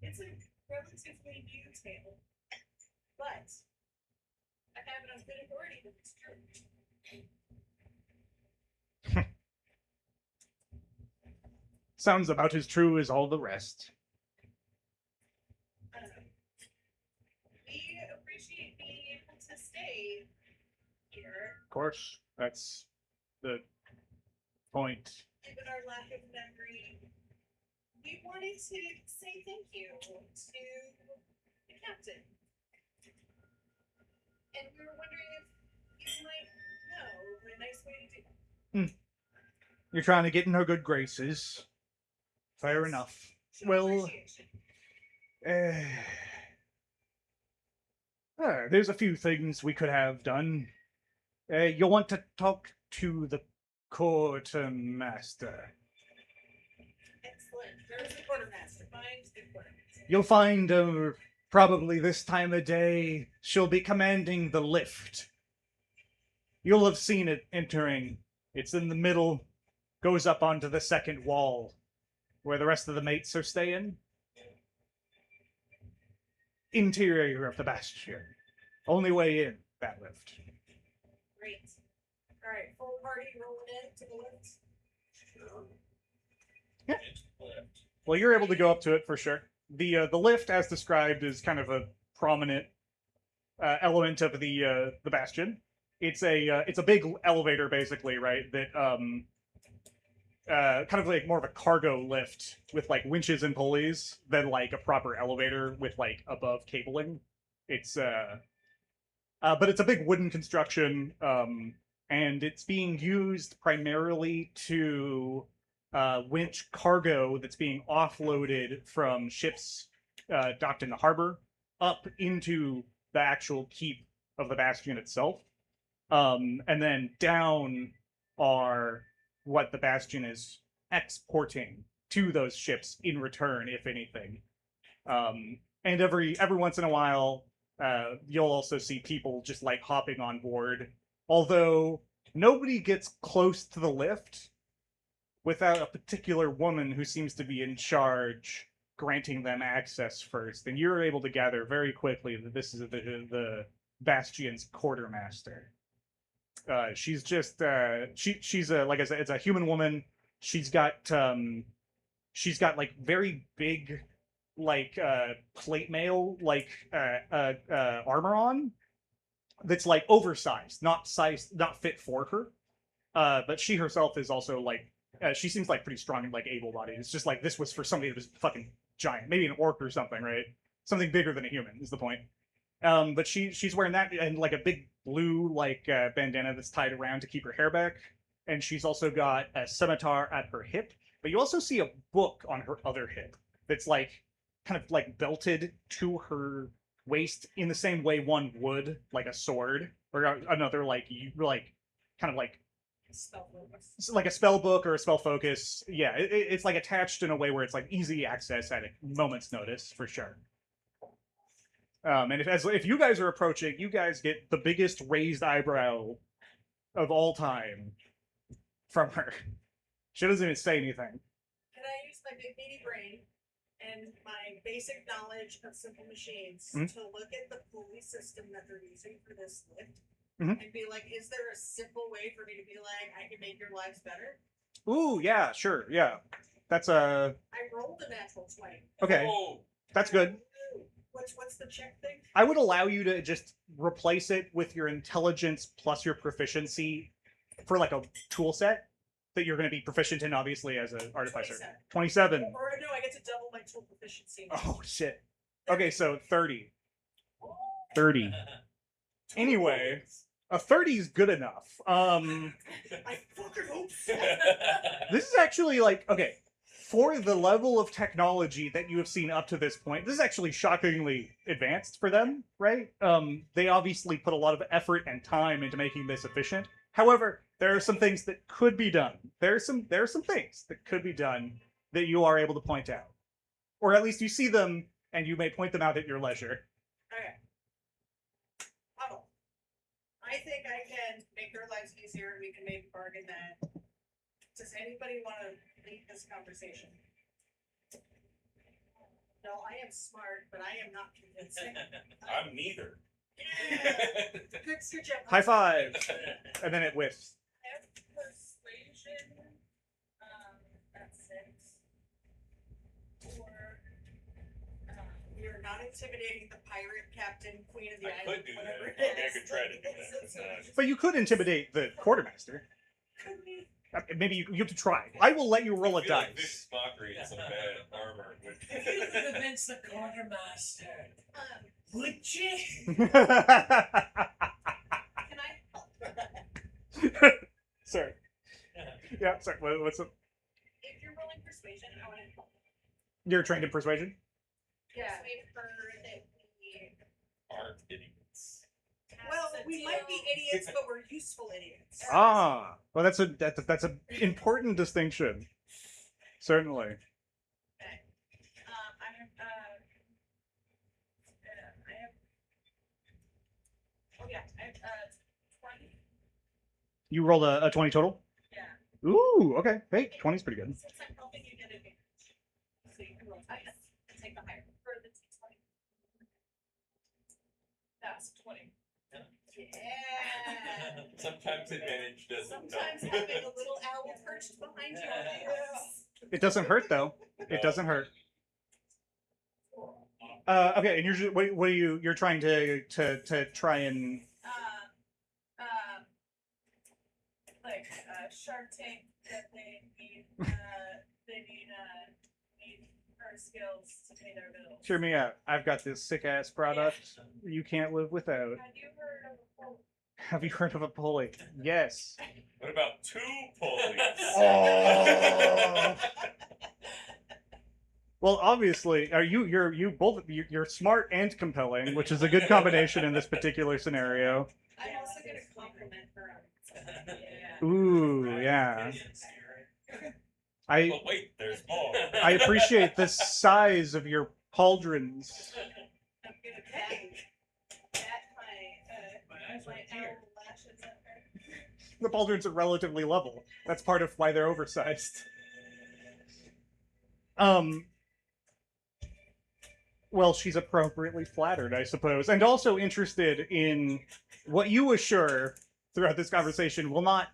It's a relatively new tale, but I have it on good authority that it's true. Sounds about as true as all the rest. We appreciate being able to stay here, Of course, that's the point. given our lack of memory. We wanted to say thank you to the captain. And we were wondering if you might know a nice way to do that. You're trying to get in her good graces. Fair enough. Show Well, appreciation. There's a few things we could have done. You'll want to talk to the quartermaster. Excellent. There's the quartermaster. Find the quartermaster. You'll find probably this time of day she'll be commanding the lift. You'll have seen it entering. It's in the middle, goes up onto the second wall, where the rest of the mates are staying. Interior of the bastion. Only way in, that lift. Great. All right, full party rolling in to the lift. Well, you're able to go up to it for sure. The lift, as described, is kind of a prominent element of the bastion. It's a big elevator, basically, right? That kind of like more of a cargo lift with like winches and pulleys than like a proper elevator with like above cabling. It's but it's a big wooden construction, and it's being used primarily to winch cargo that's being offloaded from ships docked in the harbor up into the actual keep of the bastion itself. And then down are what the bastion is exporting to those ships in return, if anything. And every once in a while, you'll also see people just like hopping on board. Although nobody gets close to the lift without a particular woman who seems to be in charge granting them access first. And you're able to gather very quickly that this is the bastion's quartermaster. She's just she's a, like I said, it's a human woman. She's got like very big like plate mail like armor on that's like oversized, not fit for her. But she herself is also like she seems like pretty strong and like able-bodied. It's just like this was for somebody that was fucking giant, maybe an orc or something, right? Something bigger than a human is the point. But she's wearing that and like a big blue like bandana that's tied around to keep her hair back, and she's also got a scimitar at her hip. But you also see a book on her other hip that's like kind of like belted to her waist in the same way one would like a sword or another like kind of like Spell focus. It's like a spell book or a spell focus. Yeah, it's like attached in a way where it's like easy access at a moment's notice for sure. And if you guys are approaching, you guys get the biggest raised eyebrow of all time from her. She doesn't even say anything. Can I use my big meaty brain and my basic knowledge of simple machines Mhm. to look at the pulley system that they're using for this lift Mhm. and be like, is there a simple way for me to be like, I can make your lives better? Ooh, yeah, sure, yeah. That's a I rolled a natural 20. okay. Oh, That's good. What's the check thing? I would allow you to just replace it with your intelligence plus your proficiency for like a tool set that you're going to be proficient in, obviously, as an artificer. 27. Or no, I get to double my tool proficiency. Oh, shit. Okay, so 30. 30. Anyway, a 30 is good enough. I fucking hope so. This is actually like, okay, for the level of technology that you have seen up to this point, this is actually shockingly advanced for them, right? They obviously put a lot of effort and time into making this efficient. However, there are some things that could be done. There are some things that could be done that you are able to point out. Or at least you see them and you may point them out at your leisure. Okay. Huddle. I think I can make their lives easier and we can maybe bargain that. Does anybody want to lead this conversation? No, I am smart, but I am not convincing. I'm neither. Yeah. Good job. High five! And then it whiffs. I have persuasion, that's 6. Or, You're not intimidating the pirate captain, queen of the I island, could do whatever that. it I mean, I is. could try to do that. But you could intimidate the quartermaster. Could we? Maybe you have to try. I will let you roll a I feel like dice. Vicious Mockery and some bad armor would. If you could convince the quartermaster, would you? can I, Sorry. Yeah, sorry. What's up? if you're rolling persuasion, I want to You're trained in persuasion? persuade her that we Aren't idiots. have Well, to we might be deal- idiots, but we're useful idiots. Ah, well, that's a important distinction. Certainly. I have 20. You rolled a 20 total? Yeah. Ooh, okay. Hey, 20's pretty good. Since I'm helping you get advantage. So you can roll dice and take the higher for the T20. That's 20. Yeah. Sometimes advantage doesn't. Sometimes having a little owl perched behind you helps. It doesn't hurt though. It doesn't hurt. Okay, and what are you're trying to try and Like Shark Tank that they need need her skills to pay their bills. hear me out. I've got this sick ass product you can't live without. Have you heard of a quote? Have you heard of a pulley? Yes. What about 2 pulleys? Oh. Well, obviously, you're smart and compelling, which is a good combination in this particular scenario. I'm also gonna compliment her on yeah. Ooh, yeah. I But wait, there's more. I appreciate the size of your pauldrons. I'm gonna pat my owl lashes at her. The pauldrons are relatively level. That's part of why they're oversized. Well, she's appropriately flattered, I suppose, and also interested in what you assure throughout this conversation will not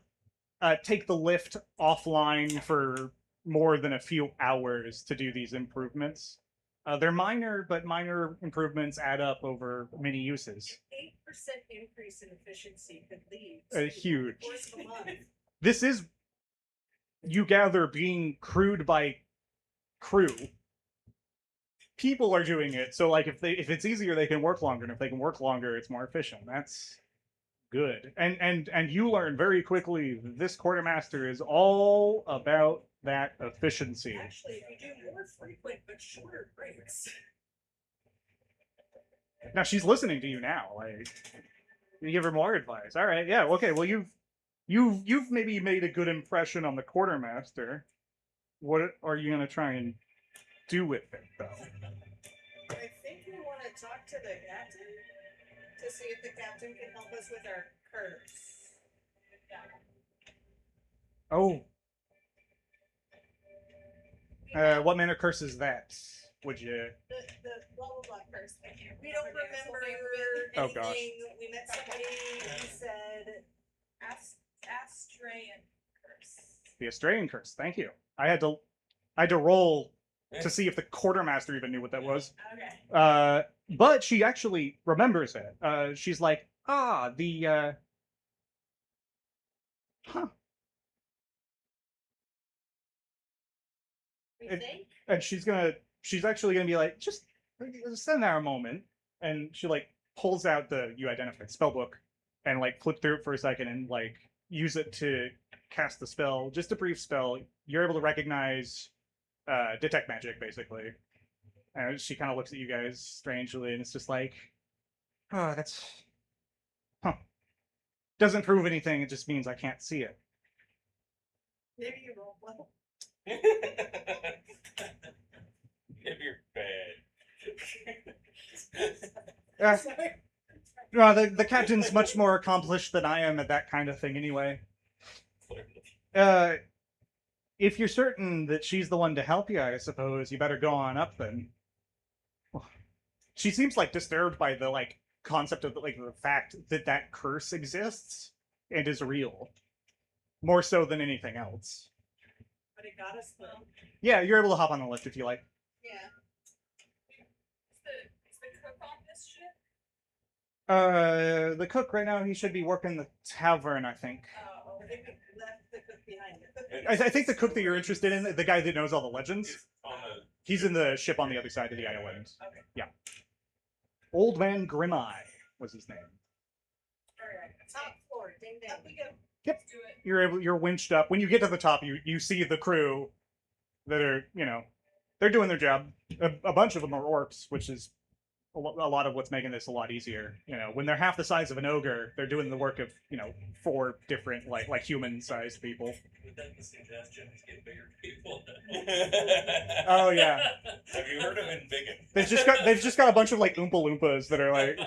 take the lift offline for more than a few hours to do these improvements. They're minor, but minor improvements add up over many uses. 8% increase in efficiency could lead Huge. the course of a month. This is, you gather, being crewed by crew. People are doing it, so like if it's easier, they can work longer, and if they can work longer, it's more efficient. That's good. And you learn very quickly this quartermaster is all about that efficiency. Actually, if you do more frequent but shorter breaks. Now she's listening to you now. Like, you give her more advice. All right, yeah, okay. Well, you've you've maybe made a good impression on the quartermaster. What are you gonna try and do with it, though? I think we want to talk to the captain to see if the captain can help us with our curse. Oh, what manner curse is that? Would you? The blah blah blah curse. We don't remember Oh, gosh. anything. We met somebody who said Astraean curse. The Australian curse. Thank you. I had to roll to see if the quartermaster even knew what that was. Okay. But she actually remembers it. She's like, huh. we It- think. And she's actually gonna be like, just send there a moment. And she like pulls out the you identify spell book and like flip through it for a second and like use it to cast the spell. Just a brief spell. You're able to recognize detect magic, basically. And she kind of looks at you guys strangely, and it's just like, oh, that's, huh. Doesn't prove anything. It just means I can't see it. Maybe you roll well. If you're bad. Uh, Sorry. no, the captain's much more accomplished than I am at that kind of thing, anyway. If you're certain that she's the one to help you, I suppose you better go on up then. She seems like disturbed by the like concept of like the fact that that curse exists and is real, more so than anything else. But it got us though. Yeah, you're able to hop on the lift if you like. Yeah. Is the cook on this ship? The cook right now, he should be working the tavern, I think. I think we left the cook behind. I think the cook that you're interested in, the guy that knows all the legends, On the he's in the ship on the other side of the island. Okay. Yeah. Old Man Grimeye was his name. Alright. Top floor. Ding ding. Up we go. Yep. Do it. You're winched up. When you get to the top, you see the crew that are, they're doing their job. A bunch of them are orcs, which is a lot of what's making this a lot easier. When they're half the size of an ogre, they're doing the work of 4 different like human-sized people. But then the suggestion is get bigger people. Oh yeah, Have you heard of Invigan? they've just got a bunch of like Oompa Loompas that are like,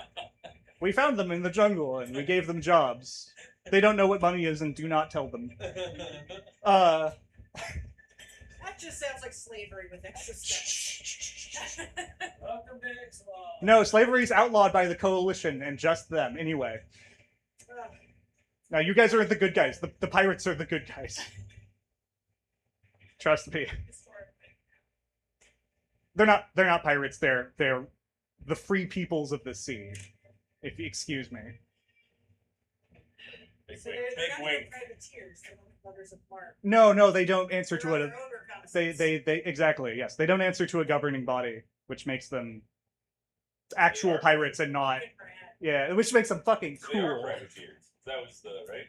we found them in the jungle and we gave them jobs. They don't know what money is and do not tell them. That just sounds like slavery with extra steps. Welcome to Ixalan. No, slavery's outlawed by the coalition and just them anyway. Ugh. Now you guys are the good guys. The pirates are the good guys. Trust me. They're not pirates. They're the free peoples of the sea. If you excuse me. Big So wing. they're Big not wing. privateers. They're letters of mark. No, they don't answer to They're it. on their own They reconnaissance. exactly, yes. They don't answer to a governing body, which makes them actual pirates and not which makes them fucking They are cool. privateers. That was the right.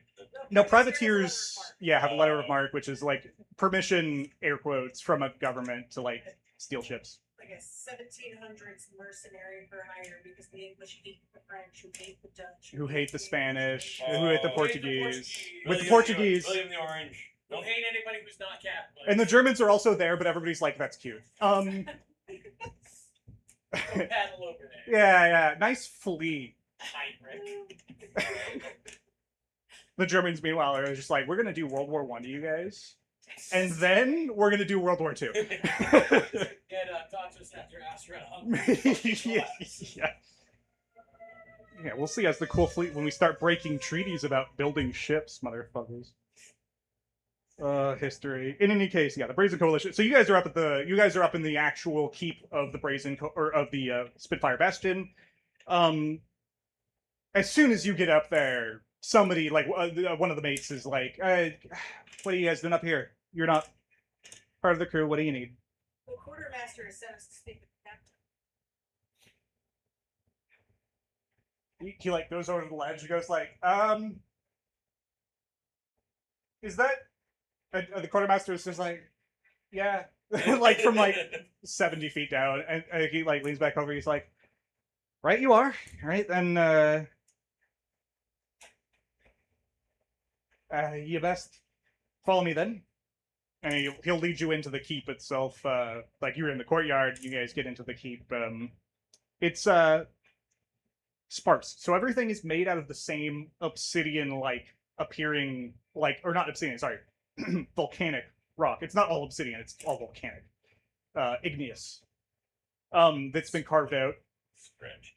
No, Privateers privateers have have a letter of mark, which is like permission, air quotes, from a government to like steal ships. like a 1700s mercenary for hire because the English hate the French, who hate the Dutch, Who hate the Spanish, Oh, who hate the hate the Portuguese. With the William Portugues. William the Orange. Don't hate anybody who's not Catholic. And the Germans are also there, but everybody's like, that's cute. Paddle over there. Yeah. Nice flea. Heinrich. The Germans, meanwhile, are just like, we're gonna do World War One to you guys, and then we're gonna do World War Two. Get talk to us after yeah. Yeah, we'll see as the cool fleet when we start breaking treaties about building ships, motherfuckers. History. In any case, yeah, the Brazen Coalition. So you guys are up in the actual keep of the of the Spitfire Bastion. As soon as you get up there, somebody like one of the mates is like, "What are you guys doing up here? You're not part of the crew. What do you need?" The quartermaster has sent us to speak with the captain. He like goes over to the ledge and goes like, is that the quartermaster is just like, yeah, like from like 70 feet down, and he like leans back over. He's like, right, you are right. Then You best follow me then. And he'll lead you into the keep itself. Like you're in the courtyard, you guys get into the keep. It's sparse. So everything is made out of the same obsidian-like appearing, like, or not obsidian, sorry, volcanic rock. It's not all obsidian, it's all volcanic. Igneous. That's been carved out. Scratch.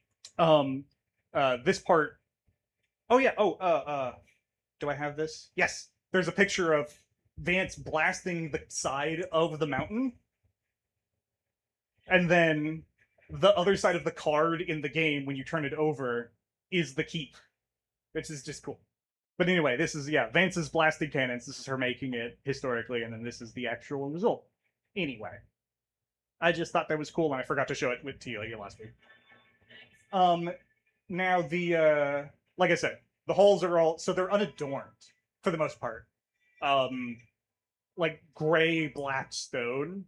This part. Oh yeah. Do I have this? Yes. There's a picture of Vance blasting the side of the mountain, and then the other side of the card in the game, when you turn it over, is the keep, which is just cool. But anyway, this is Vance's blasting cannons. This is her making it historically, and then this is the actual result. Anyway, I just thought that was cool, and I forgot to show it to you last week. Now the like I said, the halls are all they're unadorned for the most part. Like gray black stone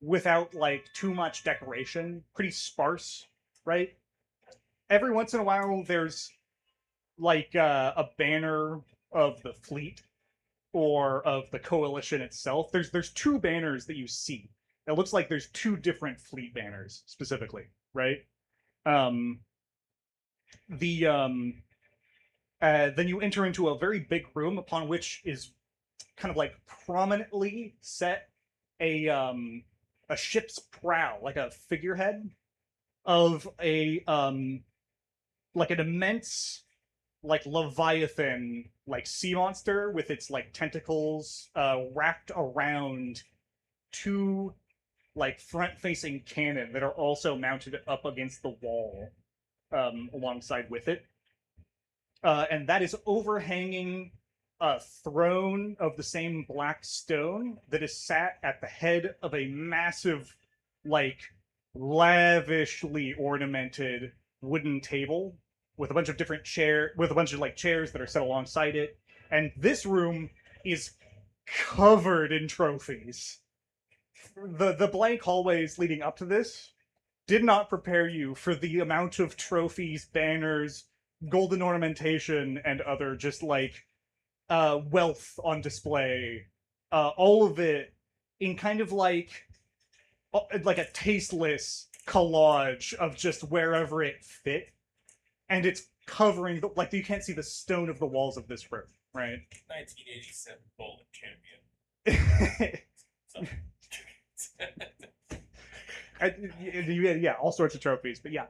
without like too much decoration, pretty sparse, right? Every once in a while there's like a banner of the fleet or of the coalition itself. There's two banners that you see. It looks like there's two different fleet banners specifically, right? Then you enter into a very big room upon which is kind of like prominently set a ship's prow, like a figurehead of a like an immense like leviathan like sea monster with its like tentacles wrapped around two like front-facing cannon that are also mounted up against the wall alongside with it. And that is overhanging a throne of the same black stone that is sat at the head of a massive, like, lavishly ornamented wooden table with a bunch of different chairs that are set alongside it. And this room is covered in trophies. The blank hallways leading up to this did not prepare you for the amount of trophies, banners, golden ornamentation, and other just like wealth on display. All of it in kind of like a tasteless collage of just wherever it fit, and it's covering the, like you can't see the stone of the walls of this room, right? 1987 bowling champion. Yeah, all sorts of trophies, but yeah.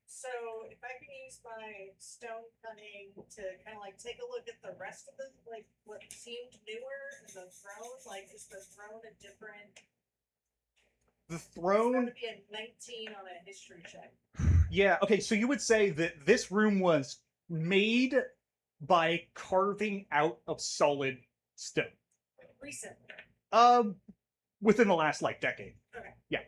So if I can use my stone cunning to kind of like take a look at the rest of the like what seemed newer in the throne, like is the throne a different? The It's throne. going to be a 19 on a history check. Yeah. Okay. So you would say that this room was made by carving out of solid stone. Recently. Within the last like decade. Okay. Yeah.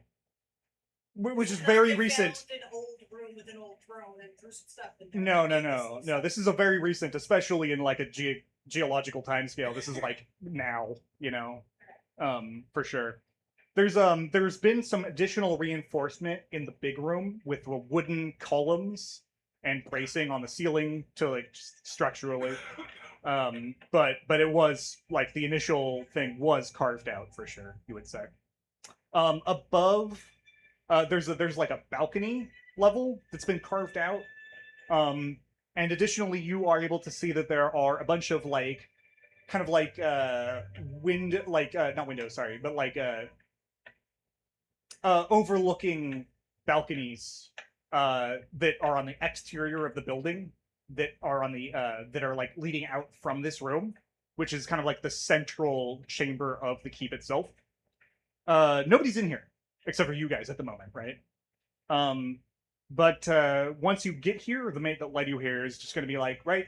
Which is Not very they recent. found an old room with an old throne and threw some stuff in there. No. This is a very recent, especially in like a geological timescale. This is like now, for sure. There's been some additional reinforcement in the big room with wooden columns and bracing on the ceiling to like structurally. But it was like the initial thing was carved out for sure, you would say. Above, there's like a balcony level that's been carved out. And additionally, you are able to see that there are a bunch of like, kind of like not windows, sorry, but like overlooking balconies that are on the exterior of the building that are on the that are like leading out from this room, which is kind of like the central chamber of the keep itself. Nobody's in here except for you guys at the moment, right? But once you get here, the mate that led you here is just going to be like, right,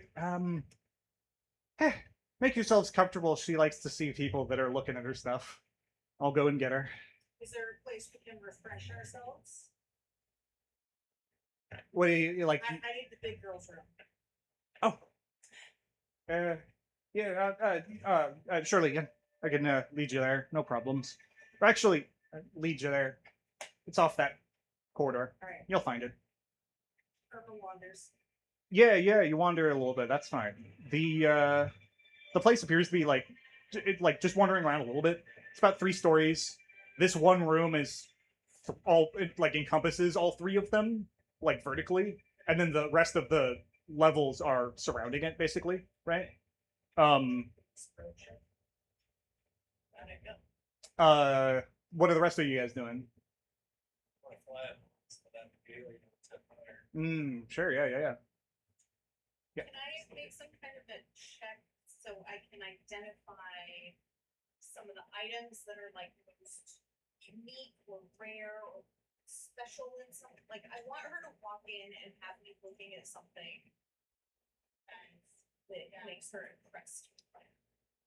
make yourselves comfortable. She likes to see people that are looking at her stuff. I'll go and get her. Is there a place we can refresh ourselves? What do you like? I need the big girl's room. Oh. Surely I can lead you there. No problems. Or actually, lead you there. It's off that corridor. All right. You'll find it. Urban Wanders. Yeah, you wander a little bit. That's fine. The the place appears to be like just wandering around a little bit. It's about 3 stories. This one room is it like encompasses all 3 of them, like vertically, and then the rest of the levels are surrounding it, basically, right? What are the rest of you guys doing? Sure, yeah. Can I make some kind of a check so I can identify some of the items that are like most unique or rare or special in something? Like, I want her to walk in and have me looking at something that makes her impressed.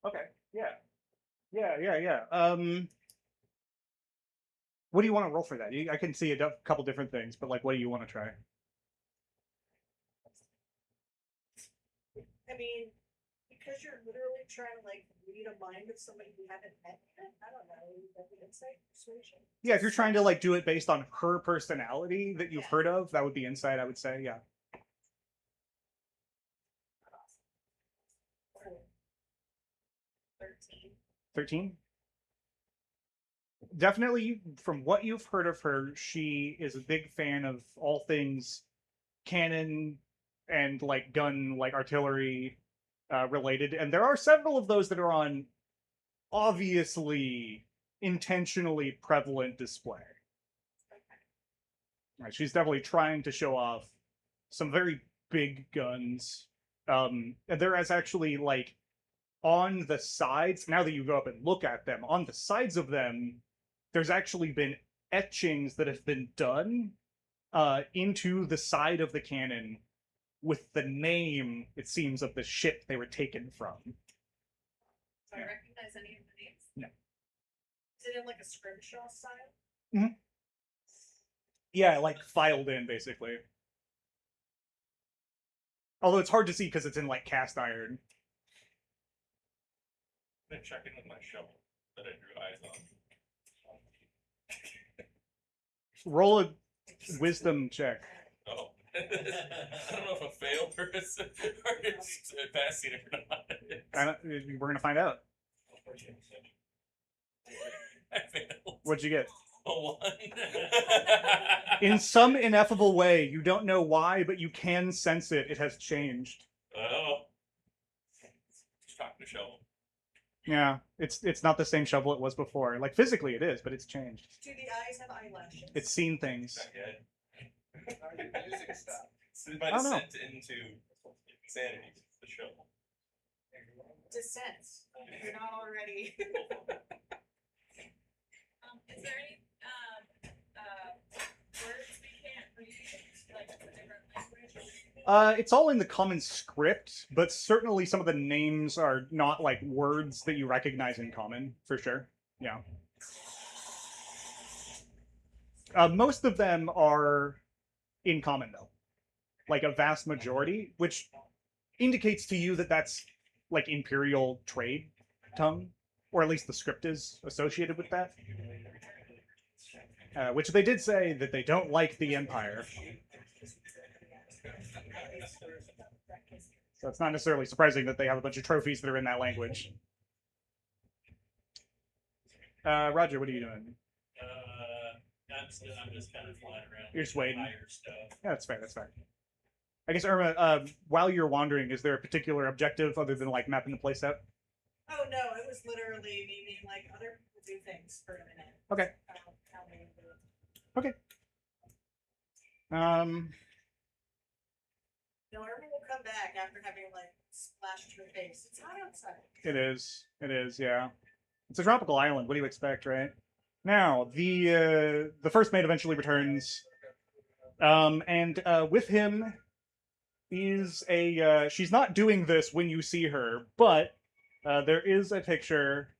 Okay, yeah. What do you want to roll for that? I can see a couple different things, but like, what do you want to try? I mean, because you're literally trying to like read a mind of somebody you haven't met yet. I don't know. That would insight, persuasion. Yeah, if you're trying to like do it based on her personality that you've heard of, that would be insight, I would say. Yeah. 13. Definitely, from what you've heard of her, she is a big fan of all things cannon and like gun, like artillery related. And there are several of those that are on obviously intentionally prevalent display. Right, she's definitely trying to show off some very big guns. And there is actually like on the sides, now that you go up and look at them, on the sides of them, there's actually been etchings that have been done into the side of the cannon with the name, it seems, of the ship they were taken from. Do I recognize any of the names? No. Is it in like a scrimshaw style? Mm-hmm. Yeah, like filed in, basically. Although it's hard to see because it's in like cast iron. Been checking with my shovel that I drew eyes on. Roll a wisdom check. Oh. I don't know if a fail or it's passing or not. We're gonna find out. I failed. What'd you get? A 1. In some ineffable way, you don't know why, but you can sense it. It has changed. Oh. Just talking to shovel. Yeah, it's not the same shovel it was before. Like physically, it is, but it's changed. Do the eyes have eyelashes? It's seen things. Not yet. Music stuff. It might I have don't know. sent into insanity, the shovel. Descent. You're not already. Is there any words we can't read, like a different language? It's all in the common script, but certainly some of the names are not like words that you recognize in common, for sure. Yeah. Most of them are in common, though. Like a vast majority, which indicates to you that that's like imperial trade tongue, or at least the script is associated with that. Which they did say that they don't like the Empire. So it's not necessarily surprising that they have a bunch of trophies that are in that language. Roger, what are you doing? I'm just kind of flying around. You're just waiting. Higher stuff. Yeah, that's fair, that's fair. I guess, Irma, while you're wandering, is there a particular objective other than, like, mapping the place out? Oh no, it was literally me being like, other people do things for a minute. Okay. How they do it. No, Irma will come back after having like splashed her face. It's hot outside. It is, yeah. It's a tropical island, what do you expect, right? Now, the first mate eventually returns, and with him is a, she's not doing this when you see her, but there is a picture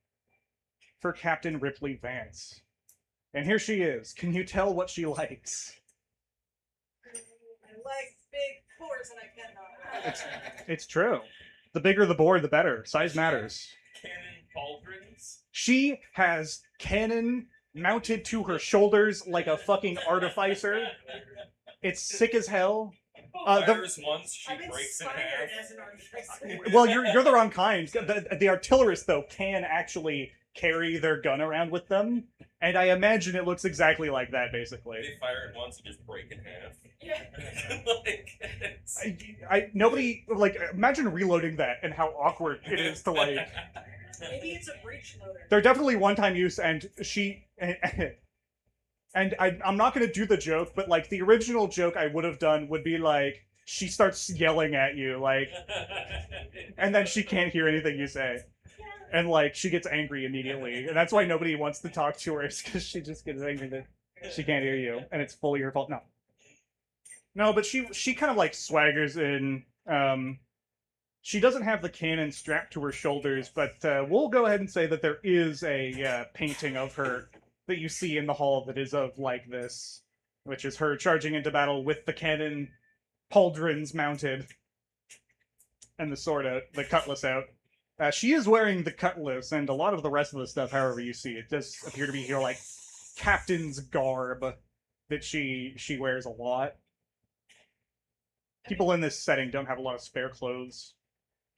for Captain Ripley Vance. And here she is. Can you tell what she likes? I like big pores and I cannot. It's true. The bigger the board, the better. Size matters. Cannon pauldrons. She has cannon mounted to her shoulders like a fucking artificer. It's sick as hell. Fires once, she I'm breaks in inspired half. as an archer. Well, you're the wrong kind. The artillerists though can actually carry their gun around with them, and I imagine it looks exactly like that, basically. They fire it once and just break in half. Yeah. Like, it's... Nobody like imagine reloading that and how awkward it is to like. Maybe it's a breech loader. They're definitely one-time use, and she and I'm not gonna do the joke, but like the original joke I would have done would be like she starts yelling at you, like, and then she can't hear anything you say, and like she gets angry immediately, and that's why nobody wants to talk to her, is because she just gets angry that she can't hear you, and it's fully her fault. No, but she kind of like swaggers in. She doesn't have the cannon strapped to her shoulders, but we'll go ahead and say that there is a painting of her that you see in the hall that is of like this, which is her charging into battle with the cannon pauldrons mounted and the sword out, the cutlass out. She is wearing the cutlass, and a lot of the rest of the stuff, however you see, it does appear to be here like captain's garb that she wears a lot. People in this setting don't have a lot of spare clothes.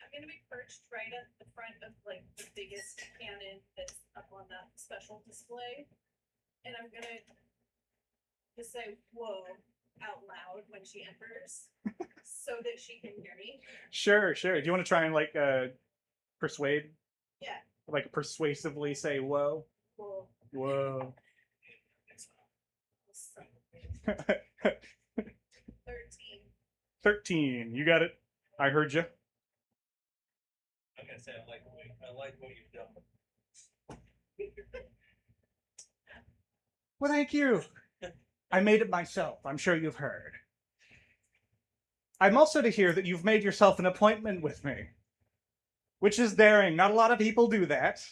I'm gonna be perched right at the front of like the biggest cannon that's up on that special display. And I'm gonna just say whoa out loud when she enters so that she can hear me. Sure. Do you want to try and like persuade? Yeah. Like persuasively say whoa. Whoa. Whoa. 13. 13. You got it. I heard you. I'm gonna say I like what you've done. Well, thank you. I made it myself. I'm sure you've heard. I'm also to hear that you've made yourself an appointment with me, which is daring. Not a lot of people do that.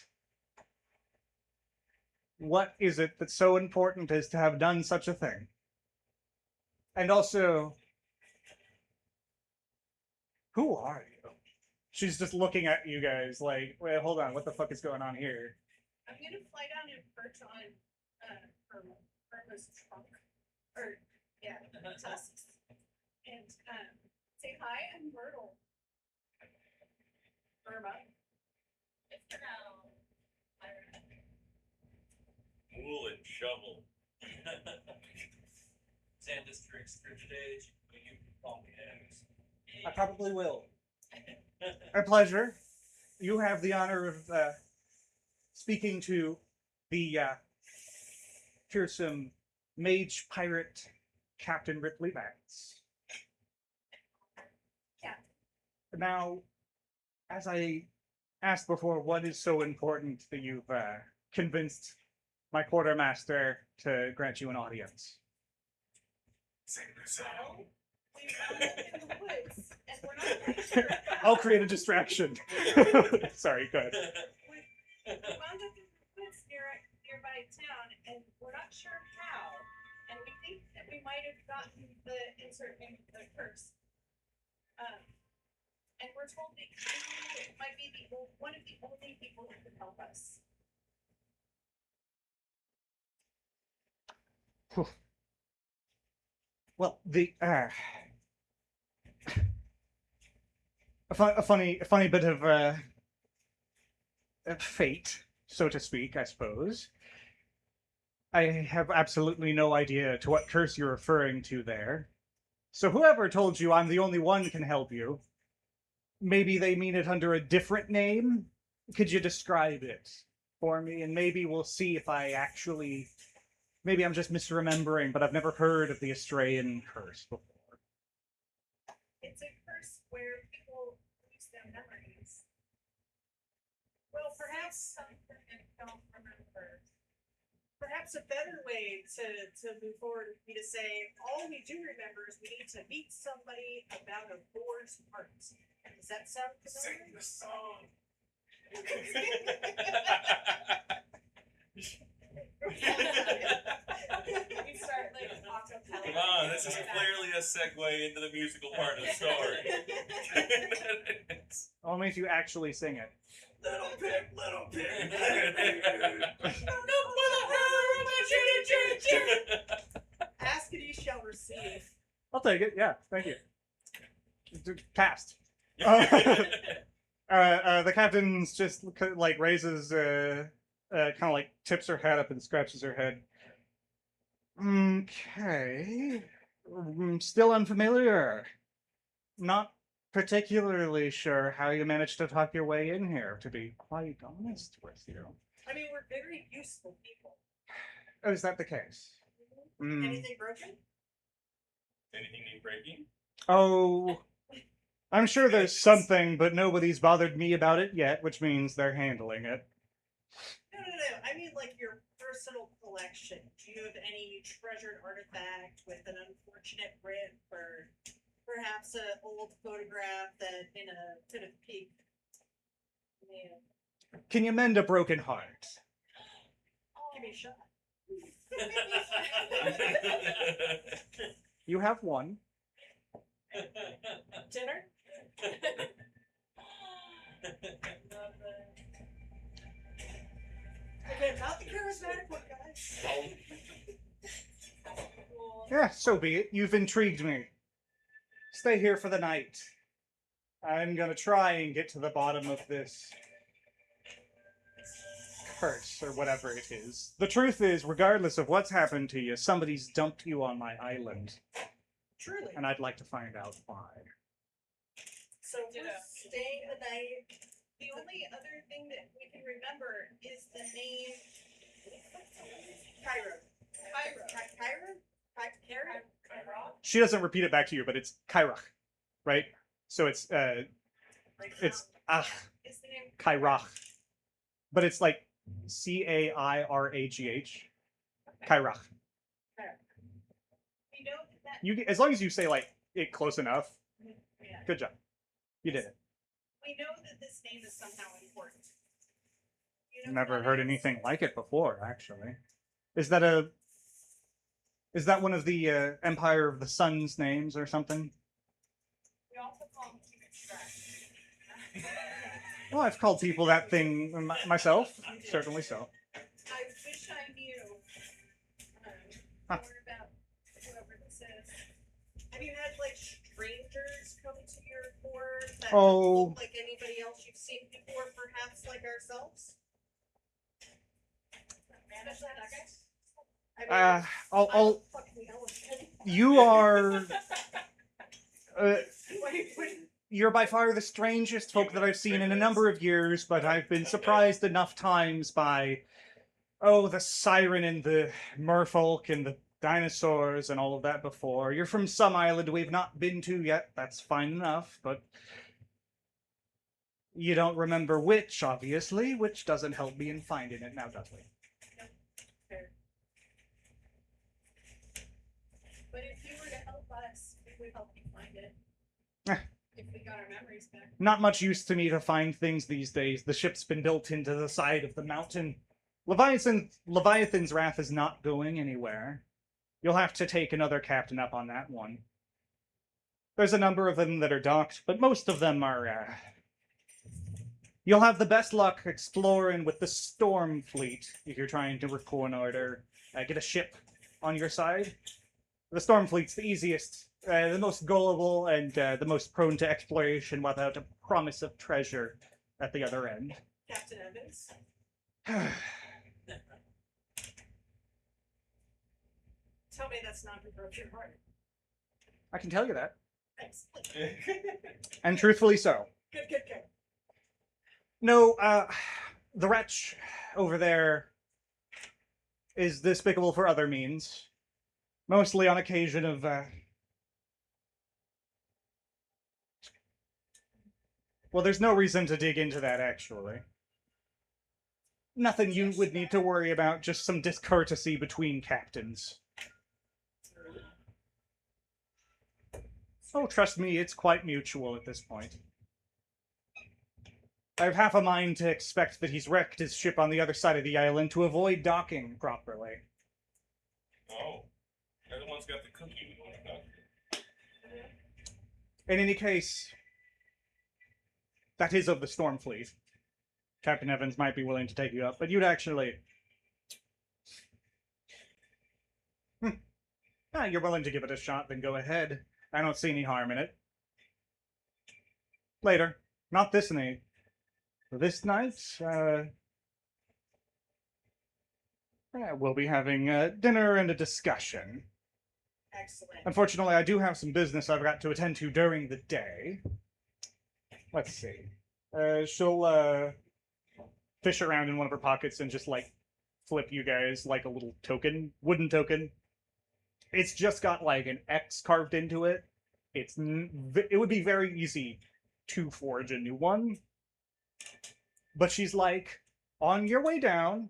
What is it that's so important as to have done such a thing? And also, who are you? She's just looking at you guys like, wait, hold on, what the fuck is going on here? I'm gonna fly down and perch on Irma's trunk. Or yeah, tusks. And say hi, I'm Myrtle. Irma. It's Wool and shovel. Sandus drinks frigid age, but you can call me X. I probably will. A pleasure. You have the honor of speaking to the fearsome mage pirate Captain Ripley Vance. Yeah. Now, as I asked before, what is so important that you've convinced my quartermaster to grant you an audience? Well, we wound up in the woods, and we're not quite sure how. I'll create a distraction. Sorry, go ahead. We wound up in the woods nearby town, and we're not sure how. And we think that we might have gotten the insert into the curse. And we're told that you might be one of the only people who can help us. Well, a funny bit of fate, so to speak, I suppose. I have absolutely no idea to what curse you're referring to there. So whoever told you I'm the only one can help you, maybe they mean it under a different name? Could you describe it for me? And maybe we'll see if I actually... Maybe I'm just misremembering, but I've never heard of the Astraean curse before. It's a curse where people lose their memories. Well, perhaps some don't remember. Perhaps a better way to move forward would be to say, all we do remember is we need to meet somebody about a boar's heart. Does that sound familiar? Sing the song. We start like acapella. Come on, this is clearly a segue into the musical part of the story. Only if you actually sing it. Little pig, little pig. Ask and ye shall receive. I'll take it, yeah, thank you. Cast. The captain's just like raises, kind of like tips her head up and scratches her head. Okay. Still unfamiliar. Not particularly sure how you managed to talk your way in here, to be quite honest with you. I mean, we're very useful people. Oh, is that the case? Anything broken? Anything need breaking? Oh, I'm sure there's something, but nobody's bothered me about it yet, which means they're handling it. No. I mean, like your personal collection. Do you have any treasured artifact with an unfortunate rip, or perhaps an old photograph that in a bit of peak? Man, Can you mend a broken heart? give me a shot. You have one. Dinner? Again, not the charismatic one, guys. Yeah, so be it. You've intrigued me. Stay here for the night. I'm gonna try and get to the bottom of this curse, or whatever it is. The truth is, regardless of what's happened to you, somebody's dumped you on my island, Truly. and I'd like to find out why. So we're staying the night. The only other thing that we can remember is the name Cairo. Cairo. Cairo? She doesn't repeat it back to you, but it's Kairach, right? So it's Is the name Kairach, but it's like Cairagh. Kairach. We know that You, as long as you say like it close enough, yeah. good job. You did it. We know that this name is somehow important. You know Never what heard it is? anything like it before, actually. Is that one of the Empire of the Sun's names or something? We also call him Human Trash. Well, I've called people that thing myself. Certainly so. I wish I knew Huh. more about whoever this is. Have you had like strangers come to your court that Oh. don't look like anybody else you've seen before, perhaps like ourselves? Especially that guy. I mean, I'll. fucking elephant. You are. Wait. You're by far the strangest folk that I've seen in a number of years, but I've been surprised enough times by, the siren and the merfolk and the dinosaurs and all of that before. You're from some island we've not been to yet. That's fine enough, but you don't remember which, obviously, which doesn't help me in finding it now, does it? But if you were to help us, we would help you find it. Eh. If we got our memories back. Not much use to me to find things these days. The ship's been built into the side of the mountain. Leviathan's Wrath is not going anywhere. You'll have to take another captain up on that one. There's a number of them that are docked, but most of them are, You'll have the best luck exploring with the Storm Fleet if you're trying to reconnoiter, get a ship on your side. The Storm Fleet's the easiest, the most gullible, and the most prone to exploration without a promise of treasure at the other end. Captain Evans. Tell me that's not who broke your heart. I can tell you that. Excellent. And truthfully so. Good. No, the wretch over there is despicable for other means. Mostly on occasion of, Well, there's no reason to dig into that, actually. Nothing you would need to worry about, just some discourtesy between captains. Oh, trust me, it's quite mutual at this point. I have half a mind to expect that he's wrecked his ship on the other side of the island to avoid docking properly. Oh. Everyone's got the cookie we want to talk In any case, that is of the Storm Fleet. Captain Evans might be willing to take you up, but you'd actually... You're willing to give it a shot, then go ahead. I don't see any harm in it. later. Not this night. This night, we'll be having dinner and a discussion. Excellent. Unfortunately, I do have some business I've got to attend to during the day. Let's see. She'll fish around in one of her pockets and just like flip you guys like a little token, wooden token. It's just got like an X carved into it. It would be very easy to forge a new one. But she's like, on your way down,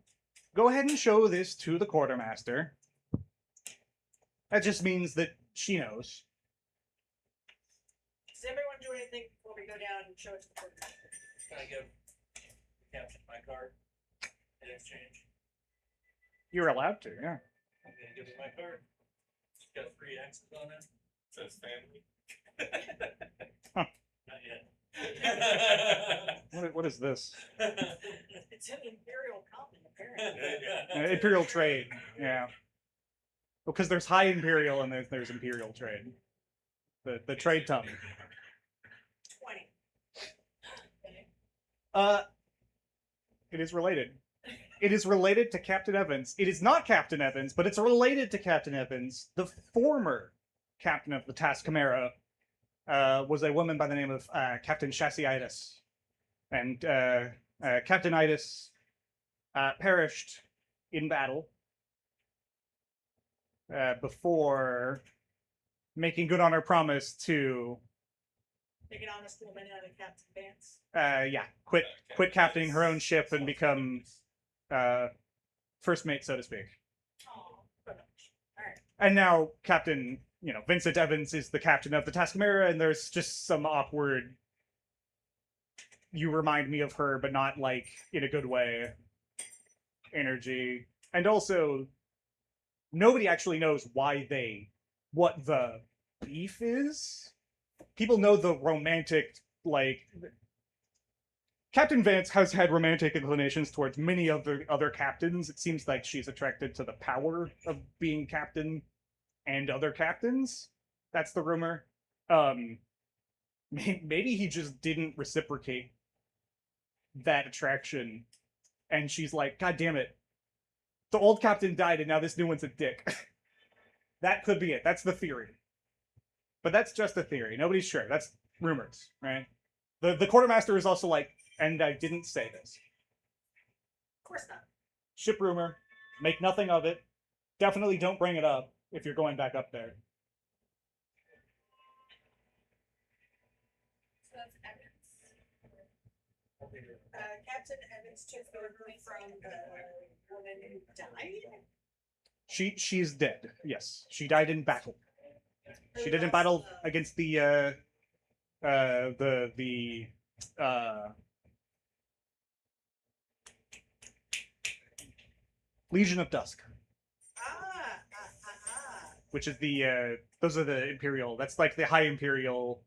go ahead and show this to the quartermaster. That just means that she knows. Does anybody want to do anything before we go down and show it to the quartermaster? Can I give the captain my card in exchange? You're allowed to, yeah. I'm gonna give him my card. It's got 3 X's on it. Says family. Not yet. What is this? It's an imperial common, apparently. Imperial trade, yeah. Because there's high imperial and there's imperial trade. The trade tongue. 20. It is related. It is related to Captain Evans. It is not Captain Evans, but it's related to Captain Evans. The former captain of the Task Chimera was a woman by the name of Captain Chassiitis. And Captain Itis perished in battle before making good on her promise to Take an honest woman out of Captain Vance. quit captaining her own ship and become first mate, so to speak. Oh, alright. And now Captain, Vincent Evans is the captain of the Task Chimera, and there's just some awkward. You remind me of her, but not like in a good way. Energy, and also nobody actually knows what the beef is. People know the romantic, like, Captain Vance has had romantic inclinations towards many other captains. It seems like she's attracted to the power of being captain and other captains. That's the rumor. Maybe he just didn't reciprocate that attraction, and she's like, God damn it. The old captain died and now this new one's a dick. That could be it. That's the theory. But that's just a theory. Nobody's sure. That's rumors, right? The quartermaster is also like, and I didn't say this. Of course not. Ship rumor. Make nothing of it. Definitely don't bring it up if you're going back up there. So that's Evans. Captain Evans took over from the woman who died. She's dead. Yes, she died in battle. She did in That's, battle against the Legion of Dusk, which is those are the Imperial. That's like the High Imperial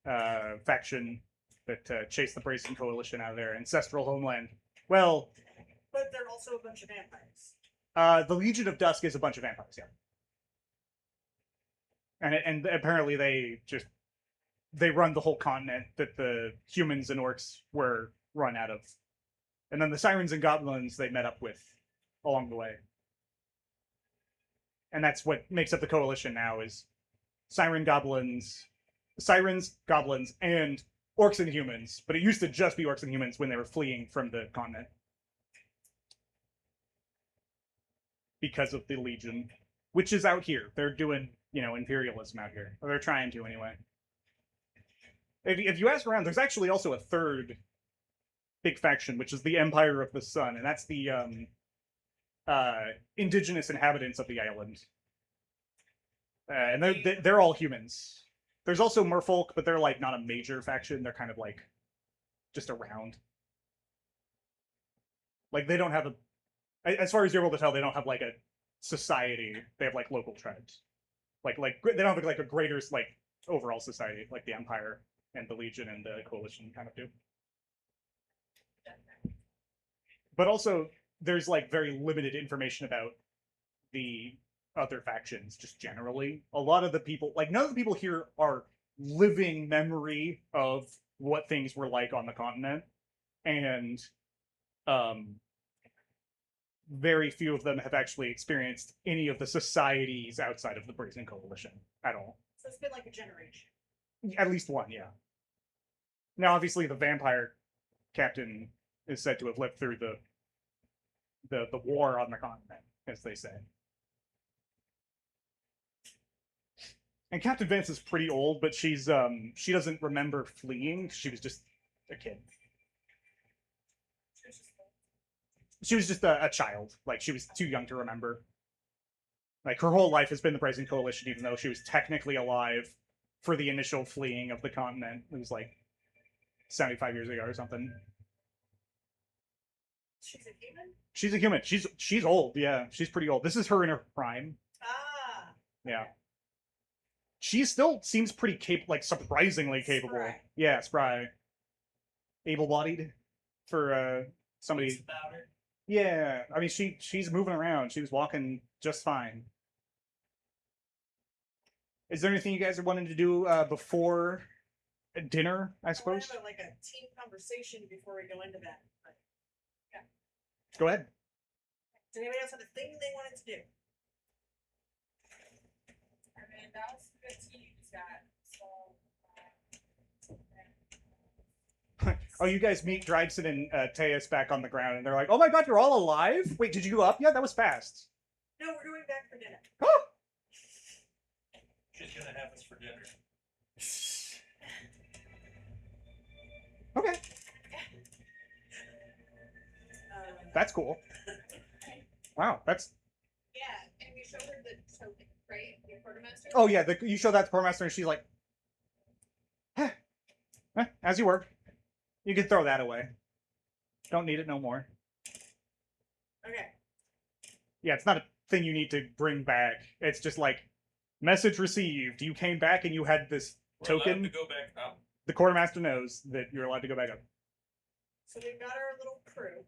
faction that chased the Brazen Coalition out of their ancestral homeland. Well, But they're also a bunch of vampires. the Legion of Dusk is a bunch of vampires, yeah. And apparently they run the whole continent that the humans and orcs were run out of. And then the Sirens and Goblins they met up with along the way. And that's what makes up the coalition now is Sirens, Goblins, and orcs and humans. But it used to just be orcs and humans when they were fleeing from the continent. Because of the Legion, which is out here. They're doing, imperialism out here. Or they're trying to, anyway. If you ask around, there's actually also a third big faction, which is the Empire of the Sun, and that's the indigenous inhabitants of the island. And they're all humans. There's also merfolk, but they're like not a major faction. They're kind of like just around. Like they don't have as far as you're able to tell, they don't have like a society. They have like local tribes. Like they don't have like a greater like overall society like the Empire and the Legion and the Coalition kind of do. But also, there's like very limited information about the other factions just generally. A lot of the people, like none of the people here are living memory of what things were like on the continent, and very few of them have actually experienced any of the societies outside of the Brazen Coalition at all. So it's been like a generation. At least one, yeah. Now, obviously, the vampire captain is said to have lived through the war on the continent, as they say. And Captain Vance is pretty old, but she doesn't remember fleeing. She was just a kid. She was just a child. Like, she was too young to remember. Like, her whole life has been the Brazen Coalition, even though she was technically alive for the initial fleeing of the continent. It was like 75 years ago or something. She's a human? She's a human. She's old, yeah. She's pretty old. This is her in her prime. Ah. Yeah. She still seems pretty like surprisingly capable. Spry. Yeah, spry. Able-bodied for somebody. What's about her? Yeah, I mean she's moving around. She was walking just fine. Is there anything you guys are wanting to do before dinner? I I want suppose. to have like a team conversation before we go into that. But Go ahead. does anybody else have a thing they wanted to do? I mean, that was a good team you got, so. Oh, you guys meet Dryson and Teus back on the ground, and they're like, "Oh my god, you're all alive! Wait, did you go up yet? That was fast." No, we're going back for dinner. Oh! She's gonna have us for dinner. Okay, that's cool. Wow, that's. Yeah, and we showed her the token, right? The quartermaster. Oh yeah, you show that to Poormaster, and she's like, as you were. You can throw that away. Don't need it no more. Okay. Yeah, it's not a thing you need to bring back. It's just like, message received. You came back and you had this We're allowed token. to go back up. The quartermaster knows that you're allowed to go back up. So we've got our little crew.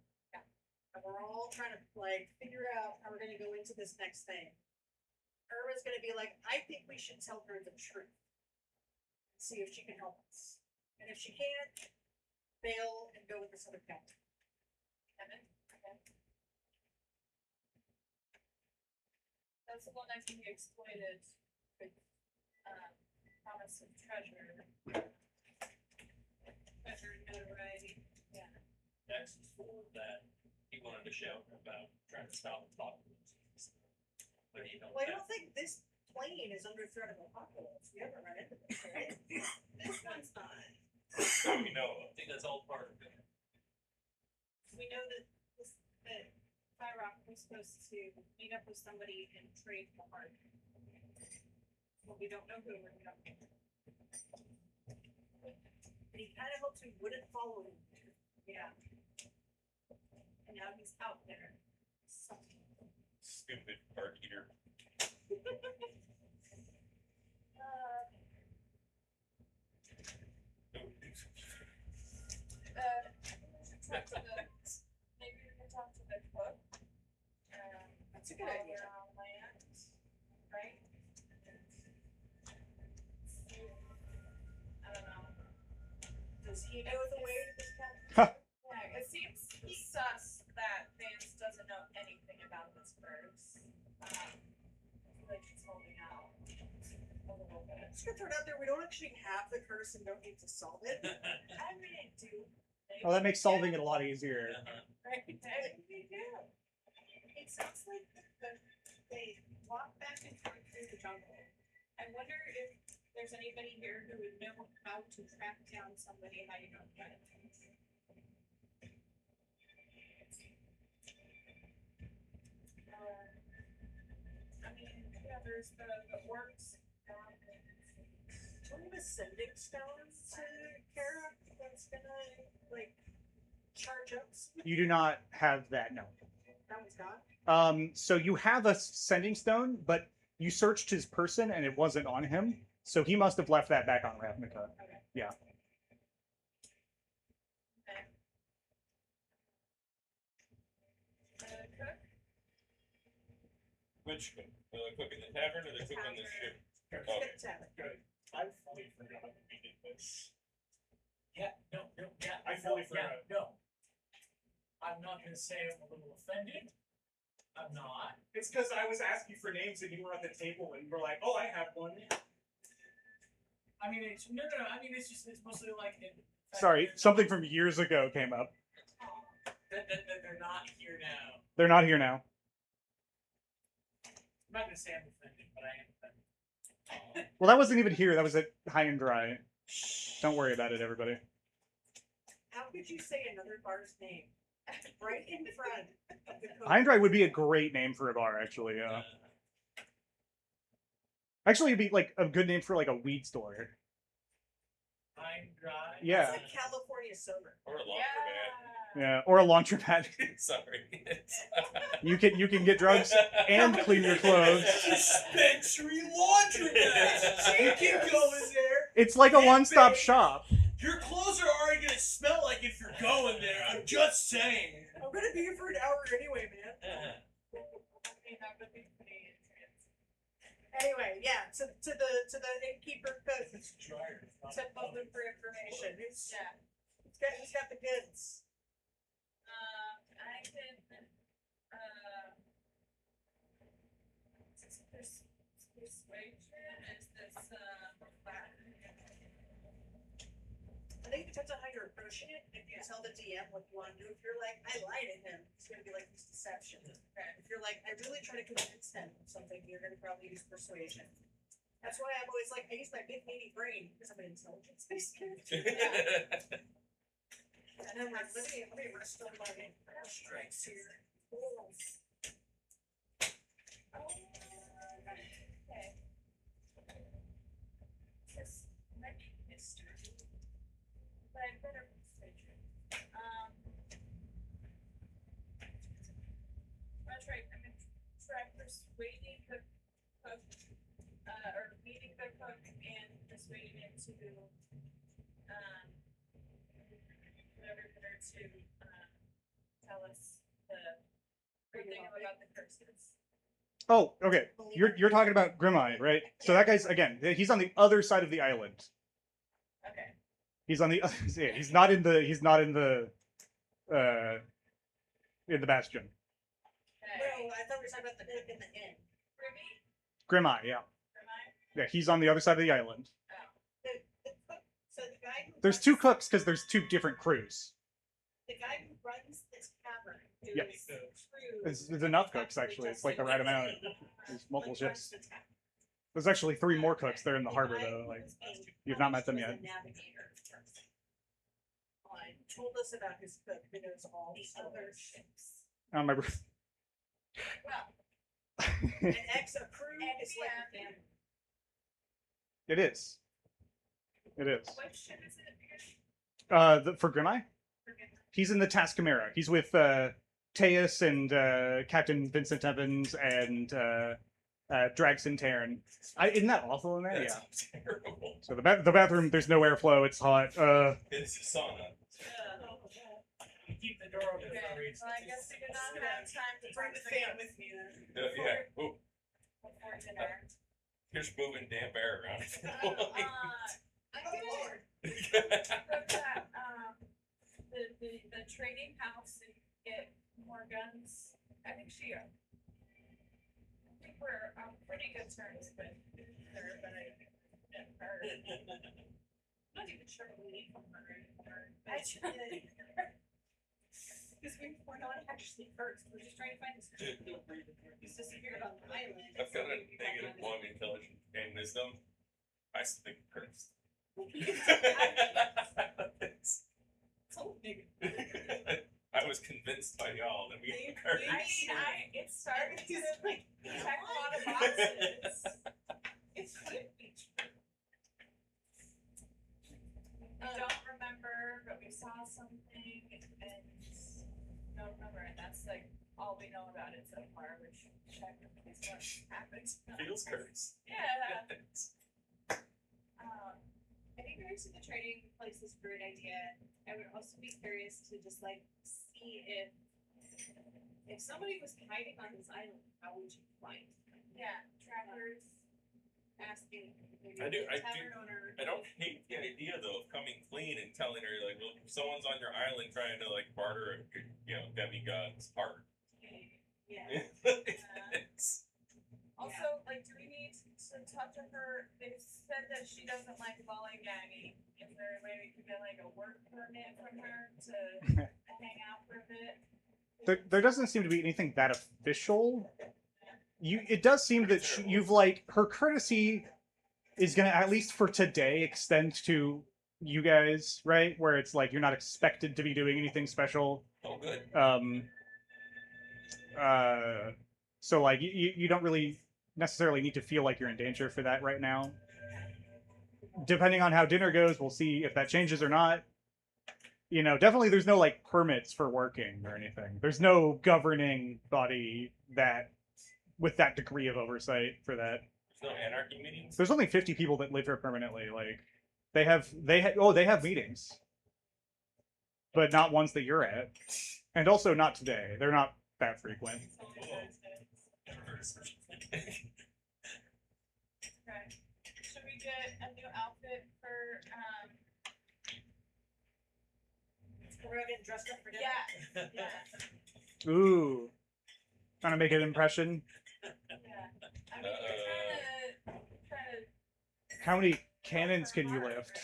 And we're all trying to like figure out how we're gonna go into this next thing. Irma's gonna be like, I think we should tell her the truth. See if she can help us. And if she can't, bail and go with this other captain. Kevin, okay. That's the one I think you exploited with, promise of treasure. Treasure and notoriety, yeah. Dex is full of that. He wanted to shout about trying to stop apocalypse. But he don't Well, I have. don't think this plane is under threat of apocalypse. We haven't run into this, right? This one's not. We know I think that's all part of it. We know that this, that Fyrock was supposed to meet up with somebody and trade the heart. But we don't know who we're gonna. And he kind of hopes we wouldn't follow him. Yeah. And now he's out there. So, stupid card eater. talk to the, maybe we can talk to the cook. That's a good while idea. we're on land, right? See, I don't know. Does he know the way to this captain? Yeah, it seems sus that Vance doesn't know anything about this curse. I feel like she's holding out a little bit. Just gonna throw it out there. We don't actually have the curse and don't need to solve it. I mean, I do. Well, that makes solving it a lot easier. Right, maybe we do. It sounds like they walk back and forth through the jungle. I wonder if there's anybody here who would know how to track down somebody how you don't get it. I mean, yeah, there's the orcs. Do we have a sending stone to Kara that's gonna like charge up? You do not have that, no. That one's gone. So you have a sending stone, but you searched his person and it wasn't on him. So he must have left that back on Ravnica. Yeah. Cook? Which cook? The cook in the tavern or the cook on the ship? Just Okay. get to have it. Good. I fully forgot we did this. Yeah, no, yeah. I fully no, yeah, forgot. no. I'm not gonna say I'm a little offended. I'm not. It's because I was asking for names and you were at the table and you were like, "Oh, I have one." I mean, it's no. I mean, it's mostly like. Sorry, something from years ago came up. That they're not here now. They're not here now. I'm not gonna say I'm offended, but I am offended. Well, that wasn't even here. That was at High and Dry. Don't worry about it, everybody. How could you say another bar's name? Right in front of the code. High and Dry would be a great name for a bar, actually. Yeah. Actually, it'd be like a good name for like a weed store. I'm dry. Yeah. It's like California sober. Or a laundromat. Yeah, or a laundromat. Sorry. You can get drugs and clean your clothes. Dispensary laundromat. So you can go in there. It's like a one-stop shop. Your clothes are already gonna smell like if you're going there. I'm just saying. I'm gonna be here for an hour anyway, man. Anyway, yeah, to the innkeeper cook. It's drier. Tip of them for information. Who's Yeah. who's got the goods? I can, persuasion is this, I think it depends on how you're approaching it. If you tell the DM what you want to do, if you're like, I lied to him, it's gonna be like this deception. If you're like, I really try to convince him of something, you're gonna probably use persuasion. That's why I'm always like, I use my big meaty brain because I'm an intelligence-based character. And I'm like, let me rest on my strengths here. okay. This might be history, but I better persuasion. I'll try, I'm gonna try persuading the cook, or meeting the cook and persuading him to, whatever better to, tell us the thing about the curses. Oh, okay. You're talking about Grimeye, right? So that guy's again. He's on the other side of the island. Okay. He's on the. Yeah, he's not in the. He's not in the. In the bastion. Okay. No, I thought we were talking about the cook in the inn. Ruby, Grimeye, yeah, am I? yeah. He's on the other side of the island. The cook, so the guy who There's runs- two cooks because there's two different crews. The guy who runs this tavern. Who's Yeah. crew There's enough cooks actually. It's like the right amount. There's multiple ships. There's actually 3 more cooks. They're in the harbor though. Like you've not met them yet. Told us about his cook who knows all the other ships. I don't remember. Well, An crew is like a family. It is. It is. what ship is it again? For Grimeye, Forget. he's in the Tascamera. He's with Teus and Captain Vincent Evans and Dragson Taryn. Isn't that awful in there? That Yeah. sounds terrible. So the bathroom, there's no airflow. It's hot. It's a sauna. You keep the door open for a Okay, reason. well, I guess we do not have time to Bring talk the fan with me then. Yeah. Ooh, before dinner. here's moving damp air around. I'm Oh, gonna Lord. put that, the trading house and get more guns. I think we're on pretty good terms with her, but I and her. I'm not even sure what we need from her anymore. Because we're not actually first, we're just trying to find this. He's disappeared on the island. I've got a negative 1 intelligence and wisdom. I still think cursed. So big. I was convinced by y'all that we They- cursed. I mean, it started to check a lot of boxes. It could be true. I don't remember, but we saw something and don't remember, and that's like all we know about it so far, which check is what happened. Feels cursed. Yeah. I think going to the trading place is a great idea. I would also be curious to just like see if somebody was hiding on this island, how would you find? Yeah, trackers. asking maybe I do- the I do- tavern owner. I don't hate the idea though of coming clean and telling her like, well, if someone's on your island trying to like barter a demigod's heart. Yeah. It's- Also, like, do we need to talk to her? They said that she doesn't like lollygagging. Is there a way we could get like a work permit from her to hang out for a bit? There doesn't seem to be anything that official. It does seem that you've like her courtesy is gonna, at least for today, extend to you guys, right? Where it's like you're not expected to be doing anything special. Oh, good. So like you don't really necessarily need to feel like you're in danger for that right now. Depending on how dinner goes, we'll see if that changes or not. You know, definitely there's no like permits for working or anything. There's no governing body that with that degree of oversight for that. There's no anarchy meetings. There's only 50 people that live here permanently. Like they have meetings. But not ones that you're at. And also not today. They're not that frequent. Okay. Should we get a new outfit for We're all getting dressed up for dinner. Yeah. Ooh. Trying to make an impression. Yeah. I mean, we're trying to How many cannons can you lift?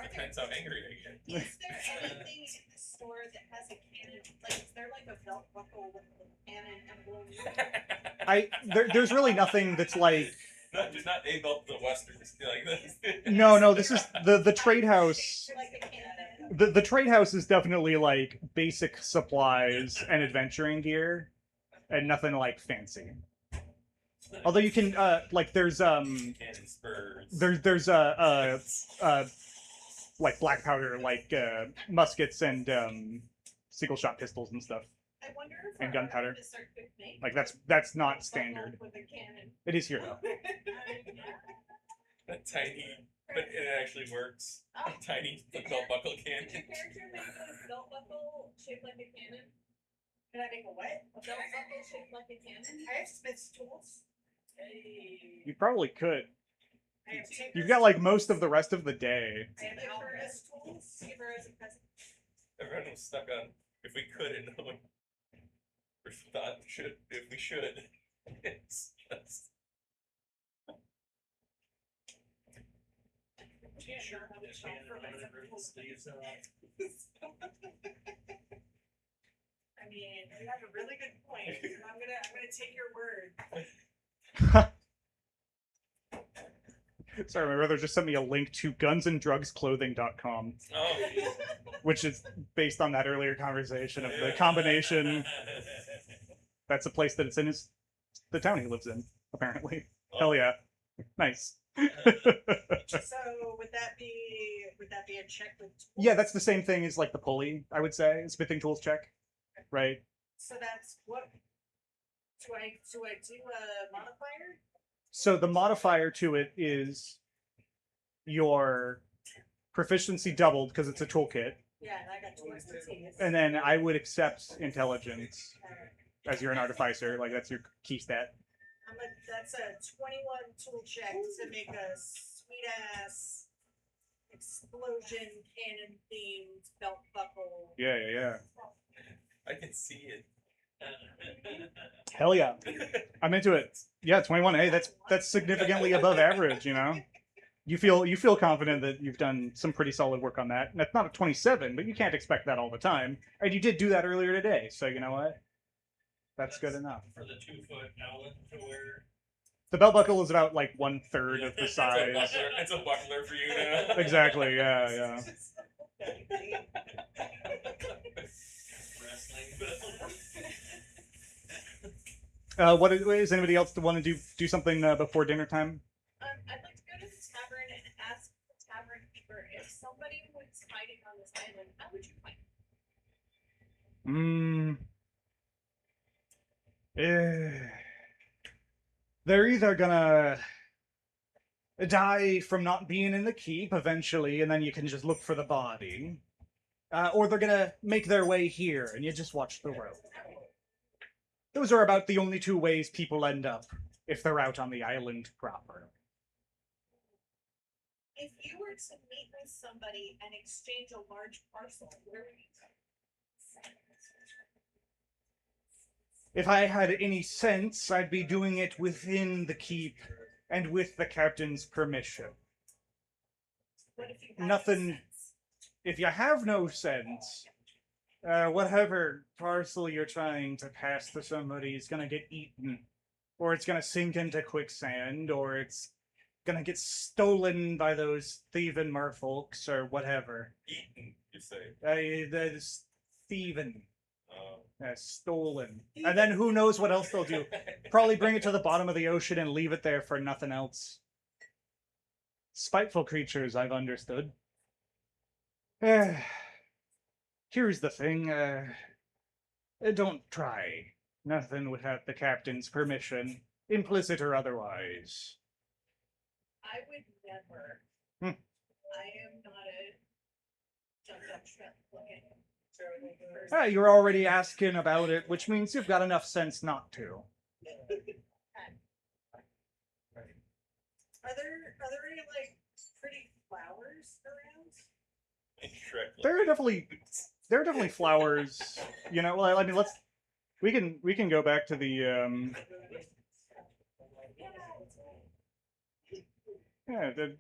Depends how angry I get. Is there anything in the store that has a cannon? Like, is there like a belt buckle with a cannon emblem? There's really nothing that's like Not a belt the westerns like this. no, this is the trade house. Like a cannon. The trade house is definitely like basic supplies and adventuring gear and nothing like fancy. Although you can like there's Cannon spurs. there's like black powder like muskets and single shot pistols and stuff. I wonder if And our gunpowder. artists are quick make Like that's not standard. with a cannon. It is here though. That tiny, but it actually works. Oh. Tiny belt buckle Did cannon. your character make a belt buckle shaped like a cannon? Can I make a what? A belt buckle shaped like a cannon? I have Smith's tools. Hey. You probably could. I have Tinker's You've got like tools. most of the rest of the day. I have Alvarez tools. Give her as a present. Everyone was stuck on if we could and no one thought if we should. It's just T-shirt with a cannon on it, or sleeves up. I mean, you have a really good point. I'm gonna take your word. Sorry, my brother just sent me a link to gunsandrugsclothing.com, oh. which is based on that earlier conversation of the combination. That's a place that it's in the town he lives in, apparently. Hell yeah. Nice. So would that be a check with tools? Yeah, that's the same thing as like the pulley, I would say. Smithing tools check. Right? So that's what do I do a modifier? So the modifier to it is your proficiency doubled because it's a toolkit. Yeah, and I got 2 expertise. And then I would accept intelligence as you're an artificer. Like that's your key stat. That's a 21 tool check to make a sweet ass explosion cannon themed belt buckle. Yeah. I can see it. Hell yeah. I'm into it. Yeah, 21. Hey, that's significantly above average, you know? You feel confident that you've done some pretty solid work on that. And that's not a 27, but you can't expect that all the time. And you did do that earlier today, so you know what? That's good enough. For the 2-foot Allen to wear. The belt buckle is about like 1/3 of the size. It's a buckler for you now. Exactly, yeah. Wrestling. What is anybody else to want to do something before dinner time? I'd like to go to the tavern and ask the tavern keeper if somebody was hiding on this island, how would you find them? They're either gonna die from not being in the keep eventually, and then you can just look for the body, or they're gonna make their way here, and you just watch the road. Those are about the only two ways people end up if they're out on the island proper. If you were to meet with somebody and exchange a large parcel, where would you go? If I had any sense, I'd be doing it within the keep and with the captain's permission. What if you had Nothing- sense? If you have no sense, whatever parcel you're trying to pass to somebody is gonna get eaten, or it's gonna sink into quicksand, or it's gonna get stolen by those thieving merfolks, or whatever. Eaten, you say. That's thieving. Um, Stolen. And then who knows what else they'll do. Probably bring it to the bottom of the ocean and leave it there for nothing else. Spiteful creatures, I've understood. Here's the thing. Don't try. Nothing without the captain's permission, implicit or otherwise. I would never. Hmm. I am not a jumped up shrimp looking person. You're already asking about it, which means you've got enough sense not to. Are there any like pretty flowers around? and Shrek. There are definitely flowers. You know, well, I mean, we can go back to the yeah, I'm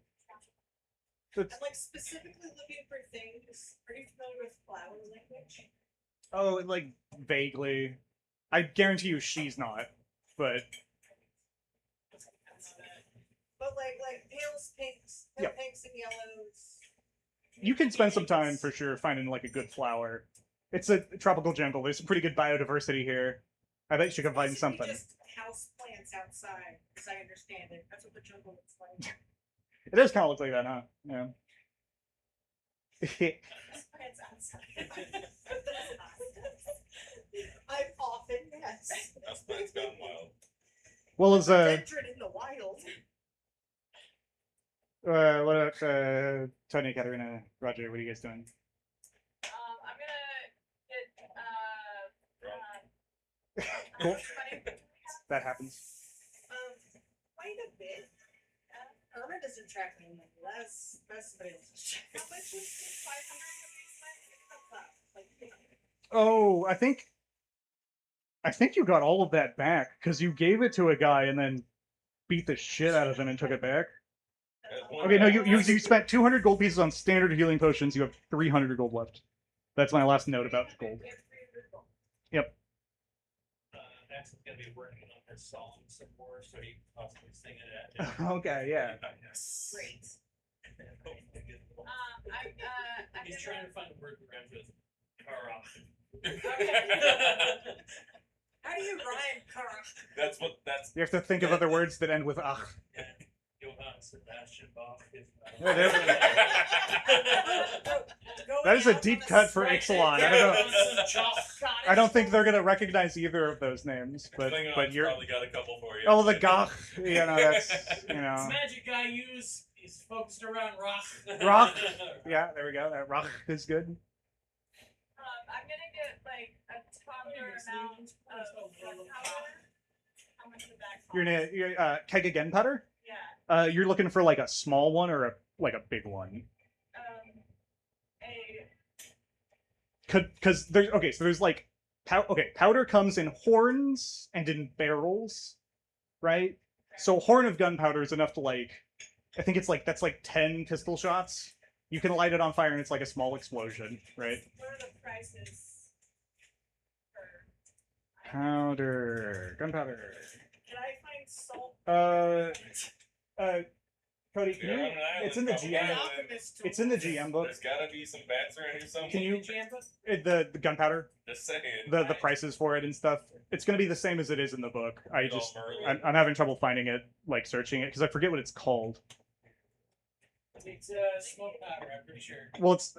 like specifically looking for things. Are you familiar with flower language? oh, like vaguely. I guarantee you she's not, but But like pales, pinks, pale Yep. pinks and yellows. you can spend some time for sure finding like a good flower. It's a tropical jungle. There's some pretty good biodiversity here. I bet you can find Basically something. Just house plants outside, as I understand it. That's what the jungle looks like. It does kind of look like that, huh? Yeah. House plants outside. I've often yes. That's plants gone wild. Well, as Dendron in the wild. what about Tony, Katarina, Roger? What are you guys doing? I'm gonna get, Cool. money. That happens. Quite a bit. Irma doesn't track me unless somebody else is tracking. How much was the 500 that we spent? Like, Oh, I think you got all of that back because you gave it to a guy and then beat the shit out of him and took it back. Okay, no, you spent 200 gold pieces on standard healing potions. You have 300 gold left. That's my last note about the gold. Max is gonna be working on her song some more, so he can possibly sing it at. Okay, yeah. Yes. Great. I'm He's gonna- trying to find a word that rhymes with Kara. how do you rhyme Kara? That's You have to think of other words that end with ach. Johann Sebastian Bach is. Yeah, there we That is a deep cut for Ixalan. I don't think they're gonna recognize either of those names, but Klingon's you're probably got a couple for you. oh the gach, you know that's you know This magic I use is focused around rock. Rock. Yeah, there we go. That rock is good. I'm gonna get like a toddler amount of gunpowder. How much would that cost? You're keg again powder. Yeah, You're looking for like a small one or a big one. Because there's okay, so there's like powder comes in horns and in barrels, right? So horn of gunpowder is enough to like, I think it's like that's like 10 pistol shots. You can light it on fire and it's like a small explosion, right? what are the prices for? Powder, gunpowder. Can I find salt? Cody, can You're you, on an island, it's in the couple GM. islands. Alchemist It's in the tools. GM book. There's gotta be some bats around here somewhere. Can you Champa? the gunpowder, Just saying. the prices for it and stuff? It's gonna be the same as it is in the book. I It's all just Merlin. I'm having trouble finding it, like searching it, because I forget what it's called. It's smoke powder, I'm pretty sure. Well, it's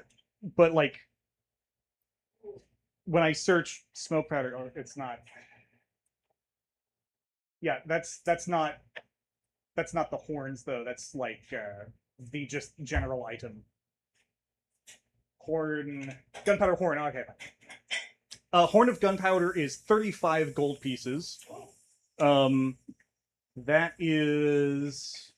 but like when I search smoke powder, oh, it's not. Yeah, that's not the horns though. That's like the just general item. Horn, gunpowder horn. Okay. Horn of Gunpowder is 35 gold pieces. That is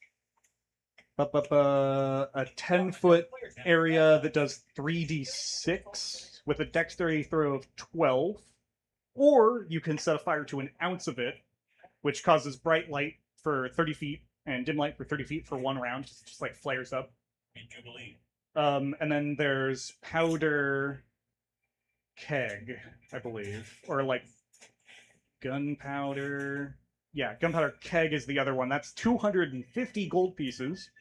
a 10-foot area that does 3d6 with a dexterity throw of 12. Or you can set a fire to an ounce of it, which causes bright light for 30 feet and dim light for 30 feet for 1 round. Just like flares up. Jubilee. And then there's powder keg, I believe, or like gunpowder. Yeah, gunpowder keg is the other one. That's 250 gold pieces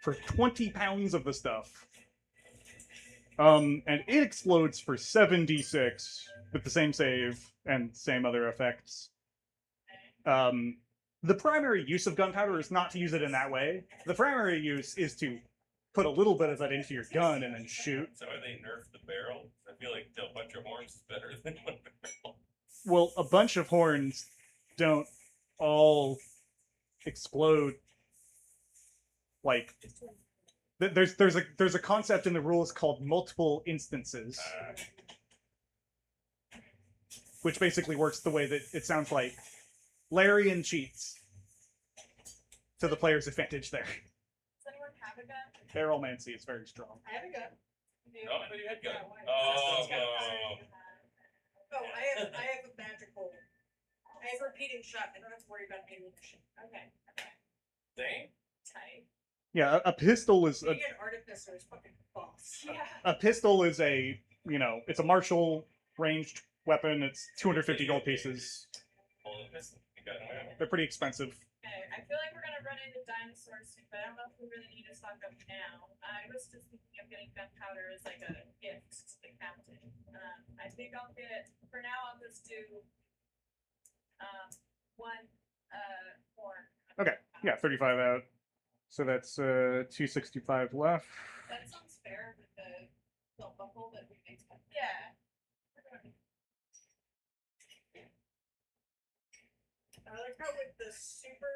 for 20 pounds of the stuff. And it explodes for 7d6 with the same save and same other effects. The primary use of gunpowder is not to use it in that way. The primary use is to put a little bit of that into your gun and then shoot. So are they nerfed the barrel? I feel like a bunch of horns is better than one barrel. Well, a bunch of horns don't all explode. Like, there's a concept in the rules called multiple instances, which basically works the way that it sounds like Larian cheats to the player's advantage there. Does anyone have a gun? Barrelmancy is very strong. I have a gun. Oh, but you had gun. Oh, Oh, I have a magical. I have repeating shot. I don't have to worry about ammunition. Okay, dang. tight. Yeah, a pistol is Being an artificer is fucking boss. Yeah. a pistol is a, you know, it's a martial ranged weapon. It's 250 gold pieces. They're pretty expensive. Okay, I feel like we're gonna run into dinosaurs soon, but I don't know if we really need to stock up now. I was just thinking of getting gunpowder as like a gift to the captain. I think I'll get, for now, I'll just do one horn. Okay, yeah, 35 out. So that's 265 left. That sounds fair with the belt buckle that we made. Yeah. I like how with the super,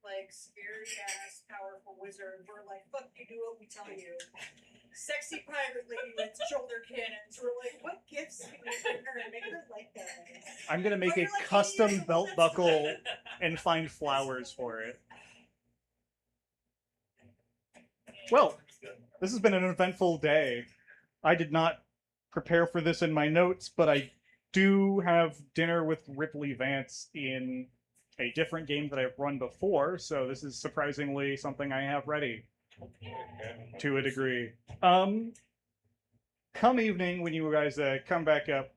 like, scary ass, powerful wizard, we're like, fuck you, do what we tell you. Sexy pirate lady with shoulder cannons, we're like, what gifts can we bring her to make her like that? I'm gonna make But a you're like, custom "Yeah, belt that's buckle good." and find flowers for it. Well, this has been an eventful day. I did not prepare for this in my notes, but I do have dinner with Ripley Vance in a different game that I've run before, so this is surprisingly something I have ready to a degree. Come evening, when you guys come back up,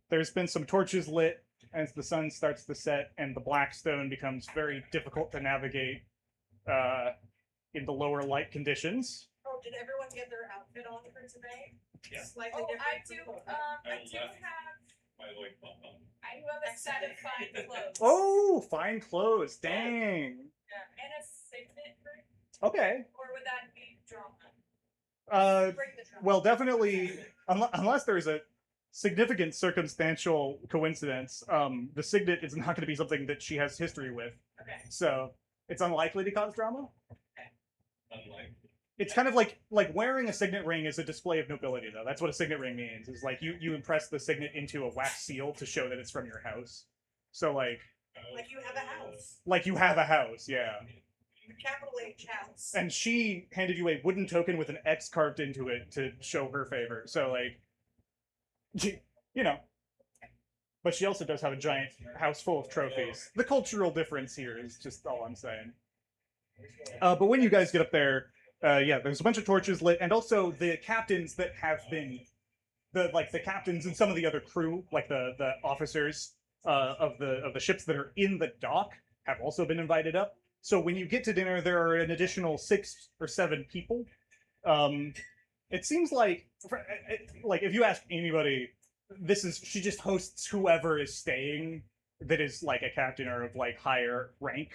there's been some torches lit as the sun starts to set, and the Blackstone becomes very difficult to navigate in the lower light conditions. Oh, did everyone get their outfit on for today? Yeah. Slightly Oh, different. I do, from before. I do left. have, My loincloth on. I do have a set of fine clothes. Oh, fine clothes, dang. Yeah, and a signet ring, Okay. or would that be drama? Bring the drum. Well, definitely, unless there's a significant circumstantial coincidence, the signet is not going to be something that she has history with. Okay. So it's unlikely to cause drama. Unlike. It's kind of like wearing a signet ring is a display of nobility, though. That's what a signet ring means. Is like you impress the signet into a wax seal to show that it's from your house. So like Like you have a house. you have a house, yeah. Capital H house. And she handed you a wooden token with an X carved into it to show her favor. So like, you know. But she also does have a giant house full of trophies. The cultural difference here is just all I'm saying. But when you guys get up there, yeah, there's a bunch of torches lit, and also the captains that have been, the captains and some of the other crew, like the officers of the ships that are in the dock, have also been invited up. So when you get to dinner, there are an additional 6 or 7 people. It seems like if you ask anybody, she just hosts whoever is staying that is like a captain or of like higher rank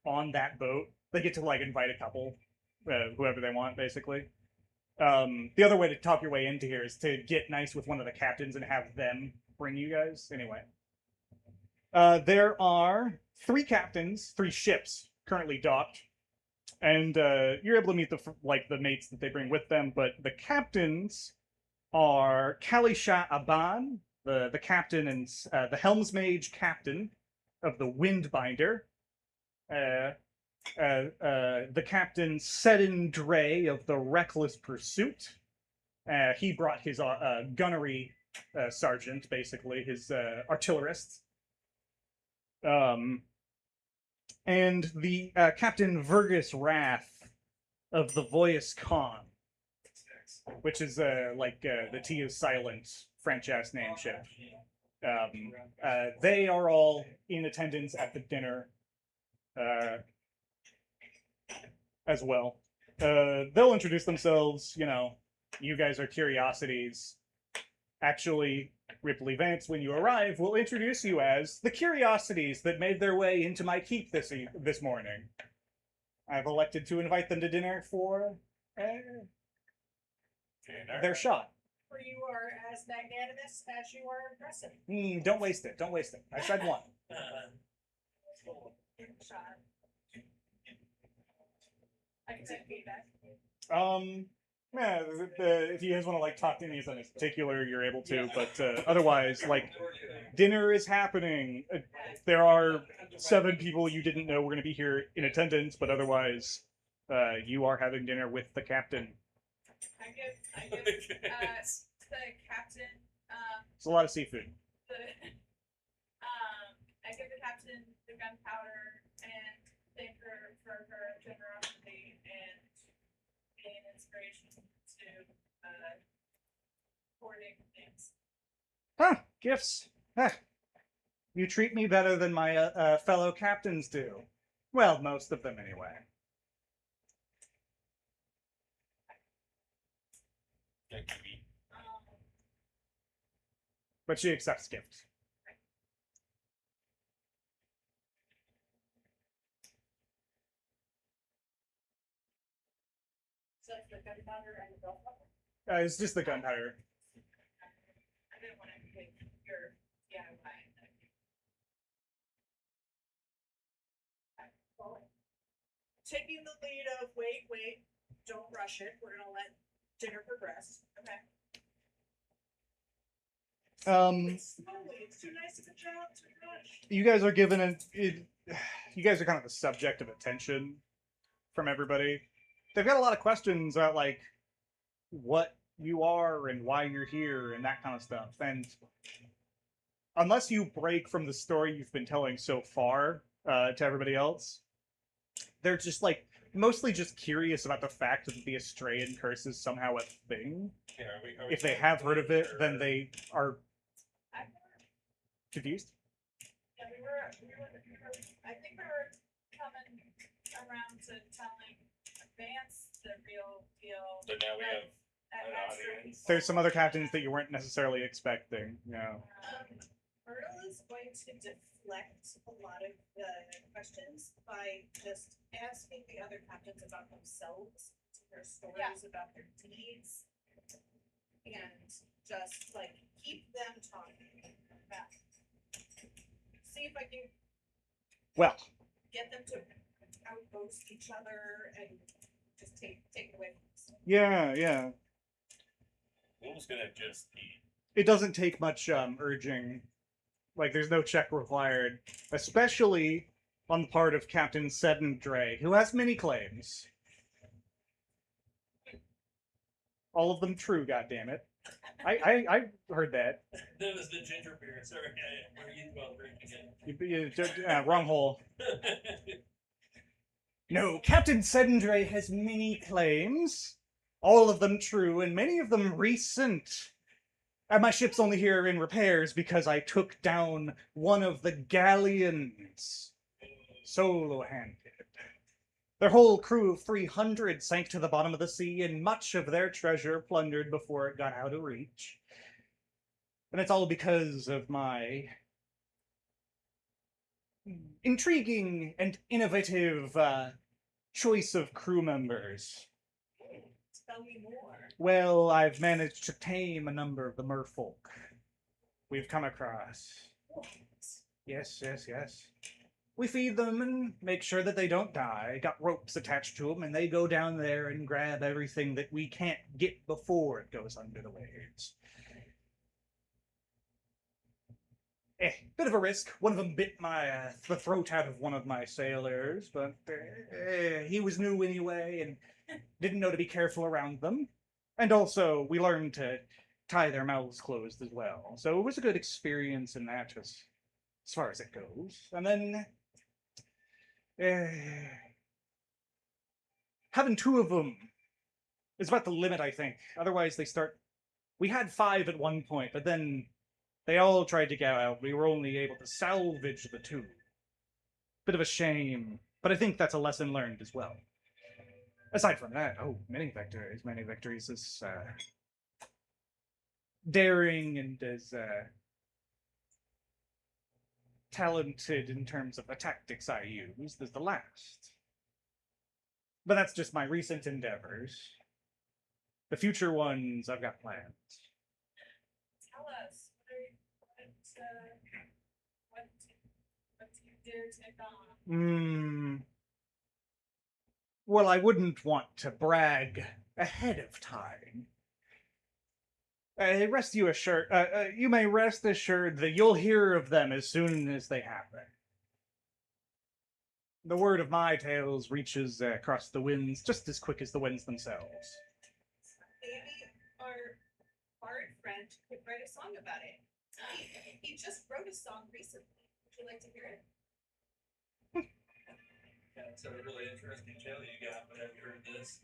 on that boat. They get to like invite a couple, whoever they want, basically. The other way to talk your way into here is to get nice with one of the captains and have them bring you guys. Anyway, there are 3 captains, 3 ships currently docked, and you're able to meet the mates that they bring with them. But the captains are Kalisha Aban the captain and the Helmsmage captain of the Windbinder, the captain Sedin Dre of the Reckless Pursuit. He brought his gunnery sergeant, basically his artillerist, and the Captain Vergus Wrath of the Voyus Khan, which is the T is silent French ass name ship. They are all in attendance at the dinner as well. They'll introduce themselves. You know, you guys are curiosities. Actually, Ripley Vance, when you arrive, will introduce you as the curiosities that made their way into my keep this morning. I've elected to invite them to dinner for their shot. For you are as magnanimous as you are impressive. Don't waste it. Don't waste it. I said one. Shot. I can take feedback. Yeah, if you guys want to like talk to any of them in particular, you're able to. But otherwise, like, dinner is happening. There are 7 people you didn't know were going to be here in attendance, but otherwise, you are having dinner with the captain. I give the captain, It's a lot of seafood. I give the captain the gunpowder and thank her for her generosity and being an inspiration to hoarding things. Huh, gifts. Huh. You treat me better than my fellow captains do. Well, most of them anyway. But she accepts gifts. So it's the gunpowder and the bell pepper. It's just the gunpowder. I didn't want to take your DIY. Taking the lead of wait, don't rush it. We're gonna let dinner progress. Okay. Slowly. It's too nice of a job to rush. You guys are given you guys are kind of the subject of attention from everybody. They've got a lot of questions about like what you are and why you're here and that kind of stuff. And unless you break from the story you've been telling so far to everybody else, they're just like mostly just curious about the fact that the Astraean curse is somehow a thing. Yeah, are we If they have heard of it, then they are I've confused. Yeah, I think we were coming around to telling Vance the real deal. So now we have at an Master. audience. There's some other captains that you weren't necessarily expecting. Yeah. Myrtle is going to deflect a lot of the questions by just asking the other captains about themselves, their stories, about their deeds, and just like keep them talking back. See if I can Well, get them to outboast each other and just take it away from us. yeah. What was gonna just eat? It doesn't take much urging. Like, there's no check required, especially on the part of Captain Sedin Dre, who has many claims. All of them true, goddammit. I heard that. That was the ginger beer. Sorry, we're eating while drinking it. Wrong hole. No, Captain Sedin Dre has many claims. All of them true, and many of them recent. My ship's only here in repairs because I took down one of the galleons. Solo-handed. Their whole crew of 300 sank to the bottom of the sea, and much of their treasure plundered before it got out of reach. And it's all because of my intriguing and innovative choice of crew members. Tell me more. Well, I've managed to tame a number of the merfolk we've come across. Yes. We feed them and make sure that they don't die. Got ropes attached to them, and they go down there and grab everything that we can't get before it goes under the waves. bit of a risk. One of them bit the throat out of one of my sailors, but he was new anyway and didn't know to be careful around them. And also, we learned to tie their mouths closed as well. So it was a good experience in that, as far as it goes. And then, having 2 of them is about the limit, I think. Otherwise, they start. We had 5 at one point, but then they all tried to get out. We were only able to salvage the 2. Bit of a shame, but I think that's a lesson learned as well. Aside from that, many victories. Many victories as daring and as talented in terms of the tactics I used as the last. But that's just my recent endeavors. The future ones, I've got plans. Tell us, what do you dare take on? Well, I wouldn't want to brag ahead of time. You may rest assured that you'll hear of them as soon as they happen. The word of my tales reaches across the winds just as quick as the winds themselves. Maybe our bard friend could write a song about it. He just wrote a song recently. Would you like to hear it? Yeah, it's a really interesting tale you got, but I've heard this.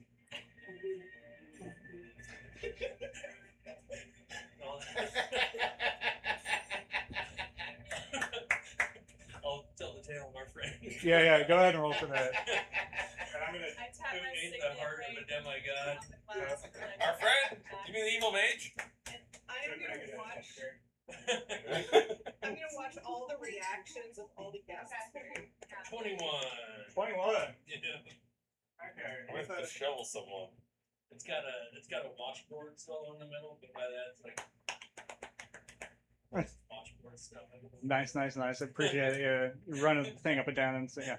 I'll tell the tale of our friend. Yeah, go ahead and roll for that. And I'm gonna. I tap Who my ate signet the heart of ring a demigod? on the glass and I Our put friend? it back. You mean the evil mage? I'm gonna watch. That's I'm gonna watch all the reactions of all the guests. 21. 21. Yeah. Okay. We have to shovel someone. It's got a washboard still in the middle, but by that it's like washboard stuff. Nice. I appreciate you running the thing up and down and yeah,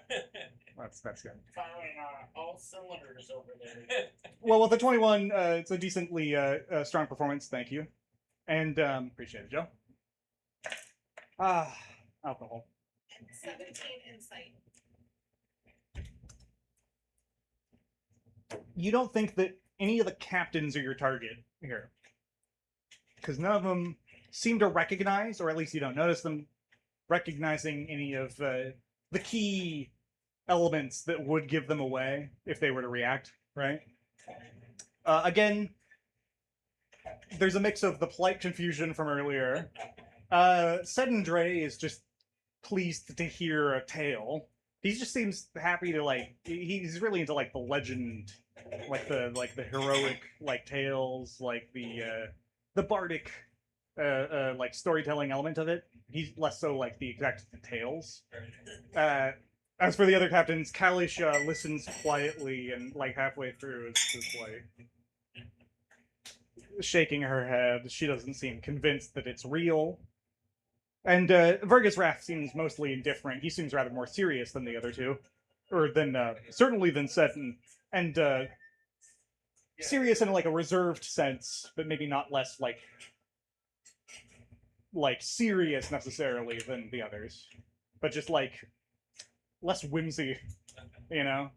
that's good. Firing all cylinders over there. Well, with the 21, it's a decently strong performance. Thank you, and appreciate it, Joe. Alcohol. 17 insight. You don't think that any of the captains are your target here, because none of them seem to recognize, or at least you don't notice them recognizing any of the key elements that would give them away if they were to react, right? Again, there's a mix of the polite confusion from earlier. Sedendray is just pleased to hear a tale. He just seems happy to he's really into the legend, the heroic tales, the bardic storytelling element of it. He's less so the exact details. As for the other captains, Kalisha listens quietly and halfway through is just shaking her head. She doesn't seem convinced that it's real. And Vergus Wrath seems mostly indifferent. He seems rather more serious than the other two, or certainly than Seton, and serious in a reserved sense, but maybe not less serious necessarily than the others, but just less whimsy, you know.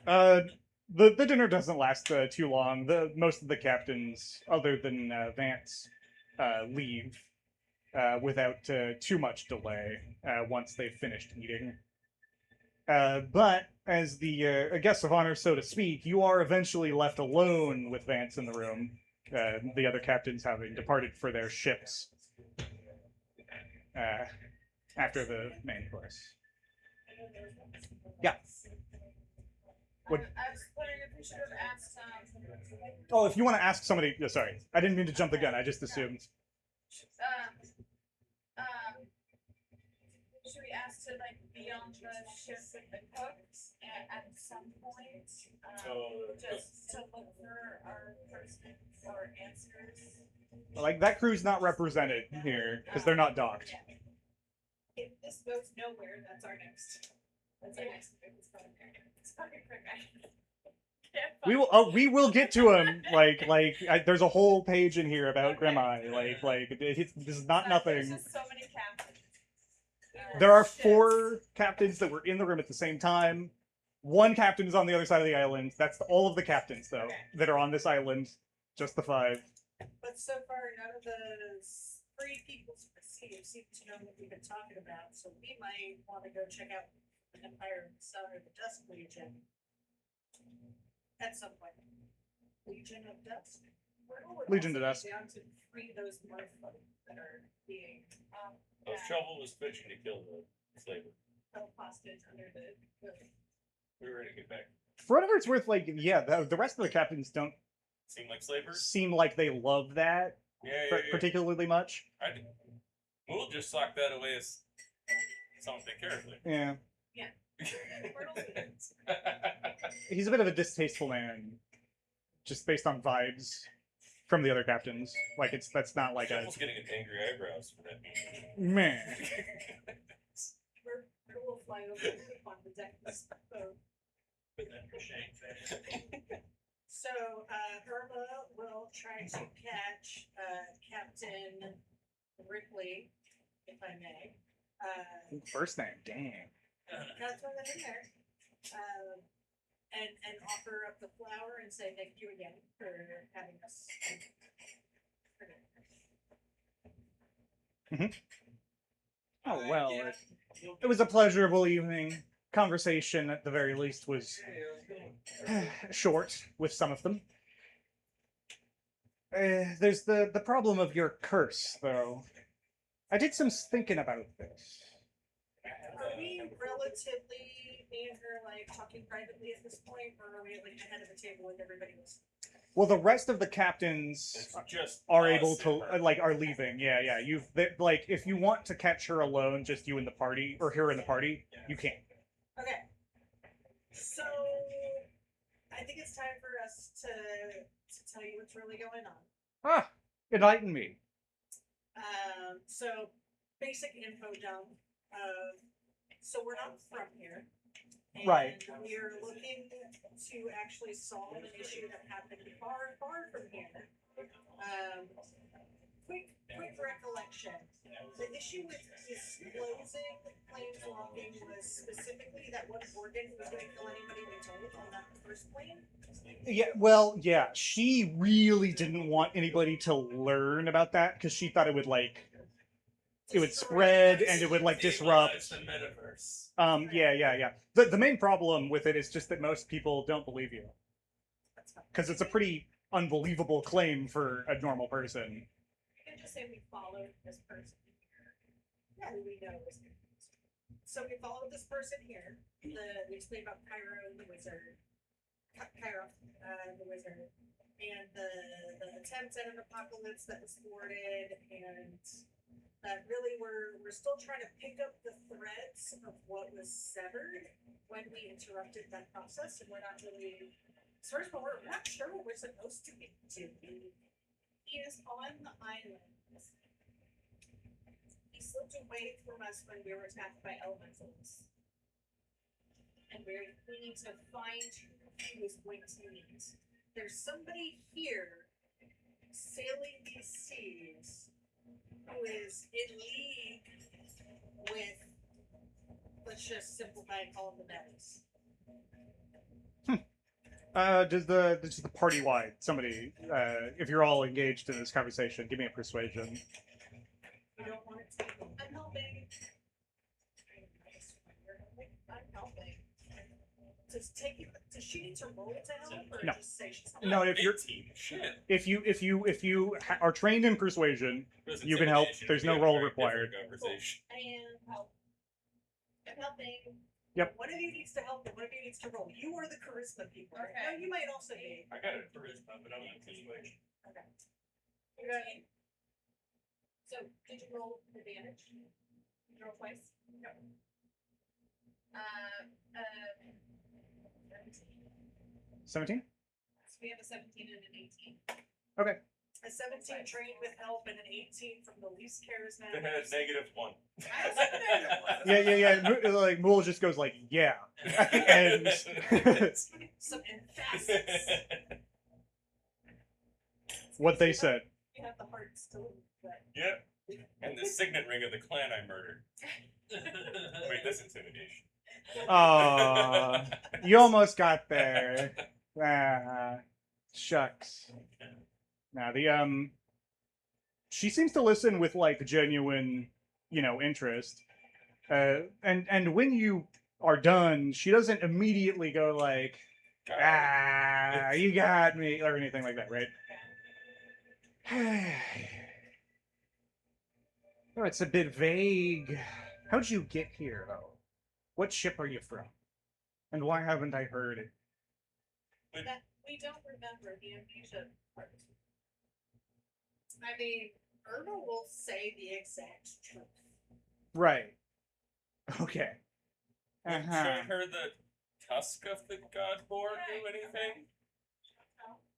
The dinner doesn't last too long. Most of the captains, other than Vance, leave without too much delay once they've finished eating. But as the guest of honor, so to speak, you are eventually left alone with Vance in the room, the other captains having departed for their ships after the main course. Yeah. What? I was wondering if we should have asked. Oh, if you want to ask somebody, sorry, I didn't mean to jump the gun. I just assumed. Should we ask to be on the ship with the cooks at some point? Just to look for our persons or answers. That crew's not represented here because they're not docked. If this goes nowhere, that's our next. That's our next. It's fucking quick. We will get to him. There's a whole page in here about Grimeye. This is not There's nothing. just so many captains. There are Ships. 4 captains that were in the room at the same time. 1 captain is on the other side of the island. That's all of the captains, though, that are on this island. Just the 5. But so far, none of the 3 people's perceived seem to know what we've been talking about, so we might want to go check out the Empire of the Sun or the Dusk Legion. At some point. Legion of Dusk? Legion of Dusk. Down to free those motherfuckers that are being Those trouble was fishing to kill the slaver. held hostage under the. We were gonna get back. For whatever it's worth, the rest of the captains don't Seem like slavers? seem like they love that Yeah. particularly much. I did. We'll just sock that away as someone take care of it. Yeah. Yeah. He's a bit of a distasteful man, just based on vibes from the other captains. That's not like a Almost getting an angry eyebrows for that. man. We'll fly over on the deck of this boat. Put that in Shane. So, Irma will try to catch Captain Ripley, if I may. First name, dang. Gotta throw that in there. And offer up the flower and say thank you again for having us. Oh well, it was a pleasurable evening. Conversation, at the very least, was short with some of them. There's the problem of your curse, though. I did some thinking about this. Are we relatively me and her talking privately at this point, or are we at the head of the table with everybody else? Well, the rest of the captains It's just are us able to and her. are leaving. Yeah. If you want to catch her alone, just you in the party or her in the party, you can. Okay. So I think it's time for us to tell you what's really going on. Ah, enlighten me. So basic info dump. So we're not from here. And Right. We're looking to actually solve an issue that happened far, far from here. Quick recollection. The issue with disclosing claims logging was specifically that one organ was going to kill anybody we told on that first plane. Yeah. She really didn't want anybody to learn about that because she thought it would it would spread and it would disrupt. It's the metaverse. Yeah. The main problem with it is just that most people don't believe you because it's a pretty unbelievable claim for a normal person. You can just say we followed this person here. Yeah, who we know is. So we followed this person here. We explained about Cairo the wizard. Cairo, the wizard. And the attempt at an apocalypse that was thwarted, and that really we're still trying to pick up the threads of what was severed when we interrupted that process, and we're not really. First of all, we're not sure what we're supposed to be doing. He is on the island. He slipped away from us when we were attacked by elementals. And we need to find who he was going to meet. There's somebody here sailing these seas who is in league with, let's just simplify and call them the Nets. Does the party wide somebody, if you're all engaged in this conversation, give me a persuasion. We don't want it to be. I'm helping. I'm helping. Does she need to roll to help, or No. just say she's helping? No, if you're 18. Shit. if you are trained in persuasion, Because You can help. intimidation There's would no be a roll very required. different Conversation. I am help. I'm helping. One of you needs to help, and one of you needs to roll. You are the charisma people. Okay. No, you might also be. I got a charisma, but I'm in a situation. Okay. So, did you roll with advantage? Did you roll twice? No. 17. 17. So we have a 17 and an 18. I A 17 trained with help and an 18 from the least charismatic. They had -1. I was in there. Yeah. Like Mool just goes like, yeah, and Some emphasis. what they said. You have the heart still, but Yep. And the signet ring of the clan I murdered. Wait, that's intimidation. You almost got there. Shucks. Now she seems to listen with like genuine, interest. And when you are done, she doesn't immediately go like, you got me, or anything like that, right? Oh, it's a bit vague. How'd you get here, though? What ship are you from? And why haven't I heard it? That we don't remember the amnesia part. I mean, Irma will say the exact truth. Right. Okay. Showed her the tusk of the Godborn do anything?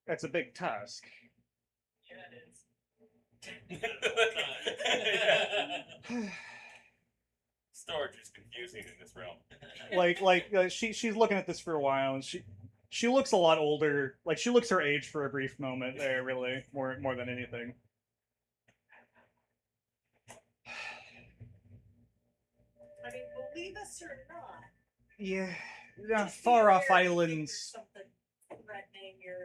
That's a big tusk. Yeah, it is. Storage is confusing in this realm. She's looking at this for a while, and she looks a lot older. Like she looks her age for a brief moment there, really, more than anything. I mean, believe us or not. Yeah, just be far off aware if islands. there's something threatening your.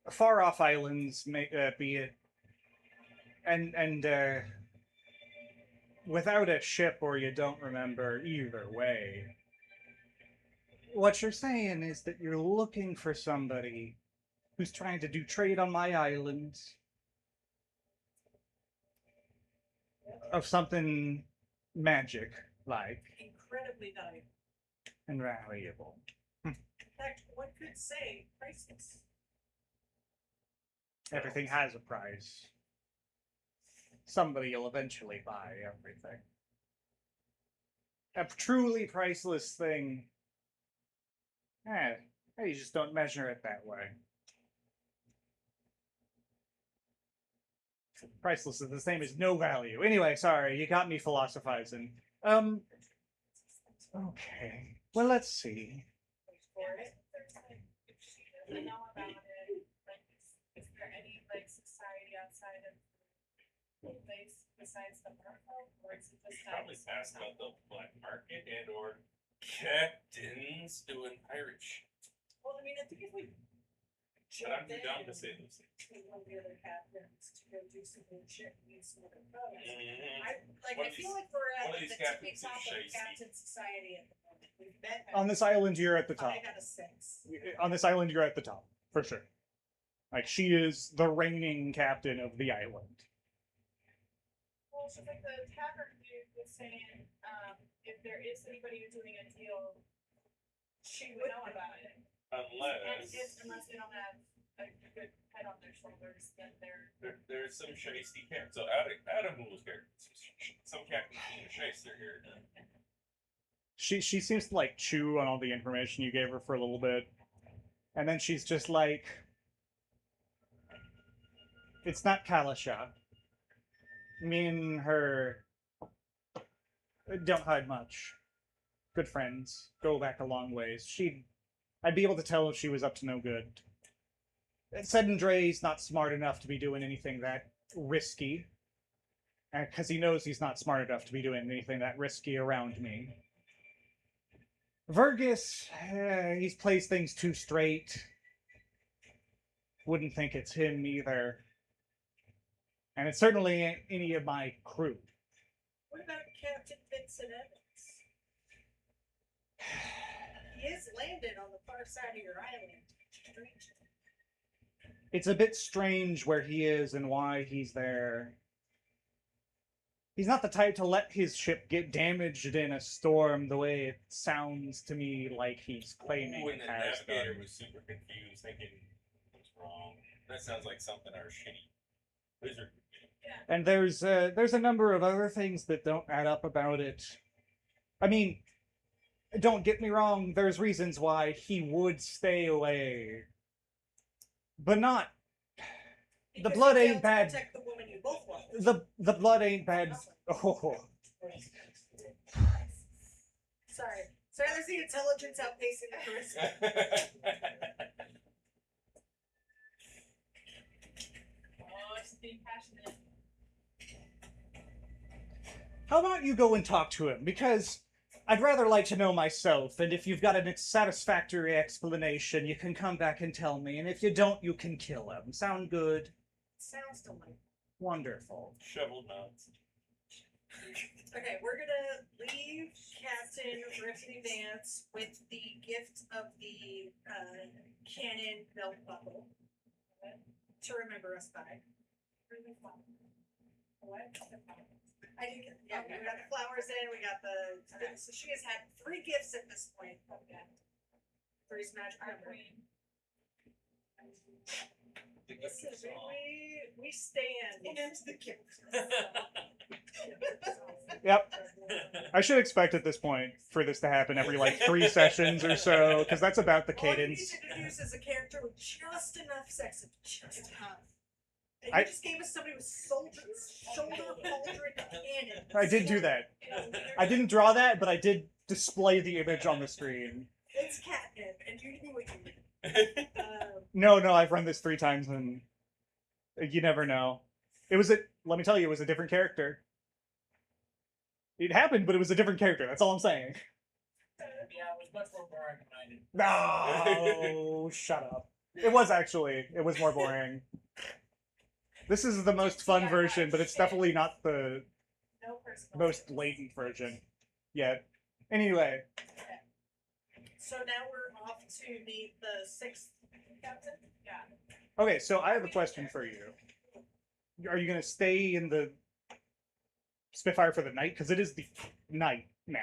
Far off islands, may be it, and without a ship, or you don't remember either way. What you're saying is that you're looking for somebody who's trying to do trade on my island of something magic like Incredibly valuable. and valuable. In fact, one could say priceless. Everything has a price. Somebody will eventually buy everything. A truly priceless thing. You just don't measure it that way. Priceless is the same as no value. Anyway, sorry, you got me philosophizing. Okay. Well, let's see. For it. There's like, if she doesn't know about it, like, is there any like society outside of the place besides the Merfolk, or is it just Probably asked about the black market and or captains doing pirate shit. Well, I mean, I think if we But I'm jumped too down in to say those things. with one of the other captains to go do some good shit and meet some other folks. Mhm. I One of feel these- like we're one at of these the tippy captains is top of shady. Captain Society at the moment. We've met On this island, you're at the top. I got a 6. On this island, you're at the top, for sure. Like, she is the reigning captain of the island. Well, so like the tavern dude was saying, if there is anybody doing a deal, she would know about it. And unless they don't have a good head on their shoulders, then they're. There's some shisty captains. So Adam was here. Some captains being a shyster here. She seems to, like, chew on all the information you gave her for a little bit. And then she's just like... It's not Kalasha. Me and her don't hide much. Good friends. Go back a long ways. I'd be able to tell if she was up to no good. Sedendre's not smart enough to be doing anything that risky. Because he knows he's not smart enough to be doing anything that risky around me. Vergis, he plays things too straight. Wouldn't think it's him either. And it certainly ain't any of my crew. What about Captain Vincent Evans? He is landed on the far side of your island. Strange. It's a bit strange where he is and why he's there. He's not the type to let his ship get damaged in a storm the way it sounds to me like he's claiming When it the has navigator done. was super confused, thinking what's wrong. That sounds like something our shitty wizard would do. And there's a number of other things that don't add up about it. I mean, don't get me wrong, there's reasons why he would stay away. But not Because blood you ain't failed to bad. Protect the woman you both love. The blood ain't bad. Oh, Sorry. Sorry, there's the intelligence outpacing the charisma. Oh, it's being passionate. how about you go and talk to him? Because I'd rather like to know myself, and if you've got a satisfactory explanation, you can come back and tell me, and if you don't, you can kill him. Sound good? Sounds delightful. Wonderful. Shovel nuts. Okay, we're gonna leave Captain Ripley Vance with the gift of the cannon belt buckle to remember us by. What? I didn't get, yeah, we got the flowers in, we got the, so she has had 3 gifts at this point. Okay. 3's magic number. Listen, we stand into the gift. Yep. I should expect at this point for this to happen every like 3 sessions or so, because that's about the All you need cadence. to introduce is a character with just enough sex, just enough. And I- you just gave us somebody with shoulder pauldron cannon. I did do that. I didn't draw that, but I did display the image on the screen. It's catnip, and you knew what you did. No, I've run this 3 times, and you never know. Let me tell you, it was a different character. It happened, but it was a different character. That's all I'm saying. Yeah, it was much more boring than I did. No, shut up. It was more boring. This is the most fun version, but it's definitely not the No personal. most latent version yet. Anyway, So now we're off to meet the 6th captain. Yeah. okay, so I have a question for you. Are you going to stay in the Spitfire for the night? Because it is the night now.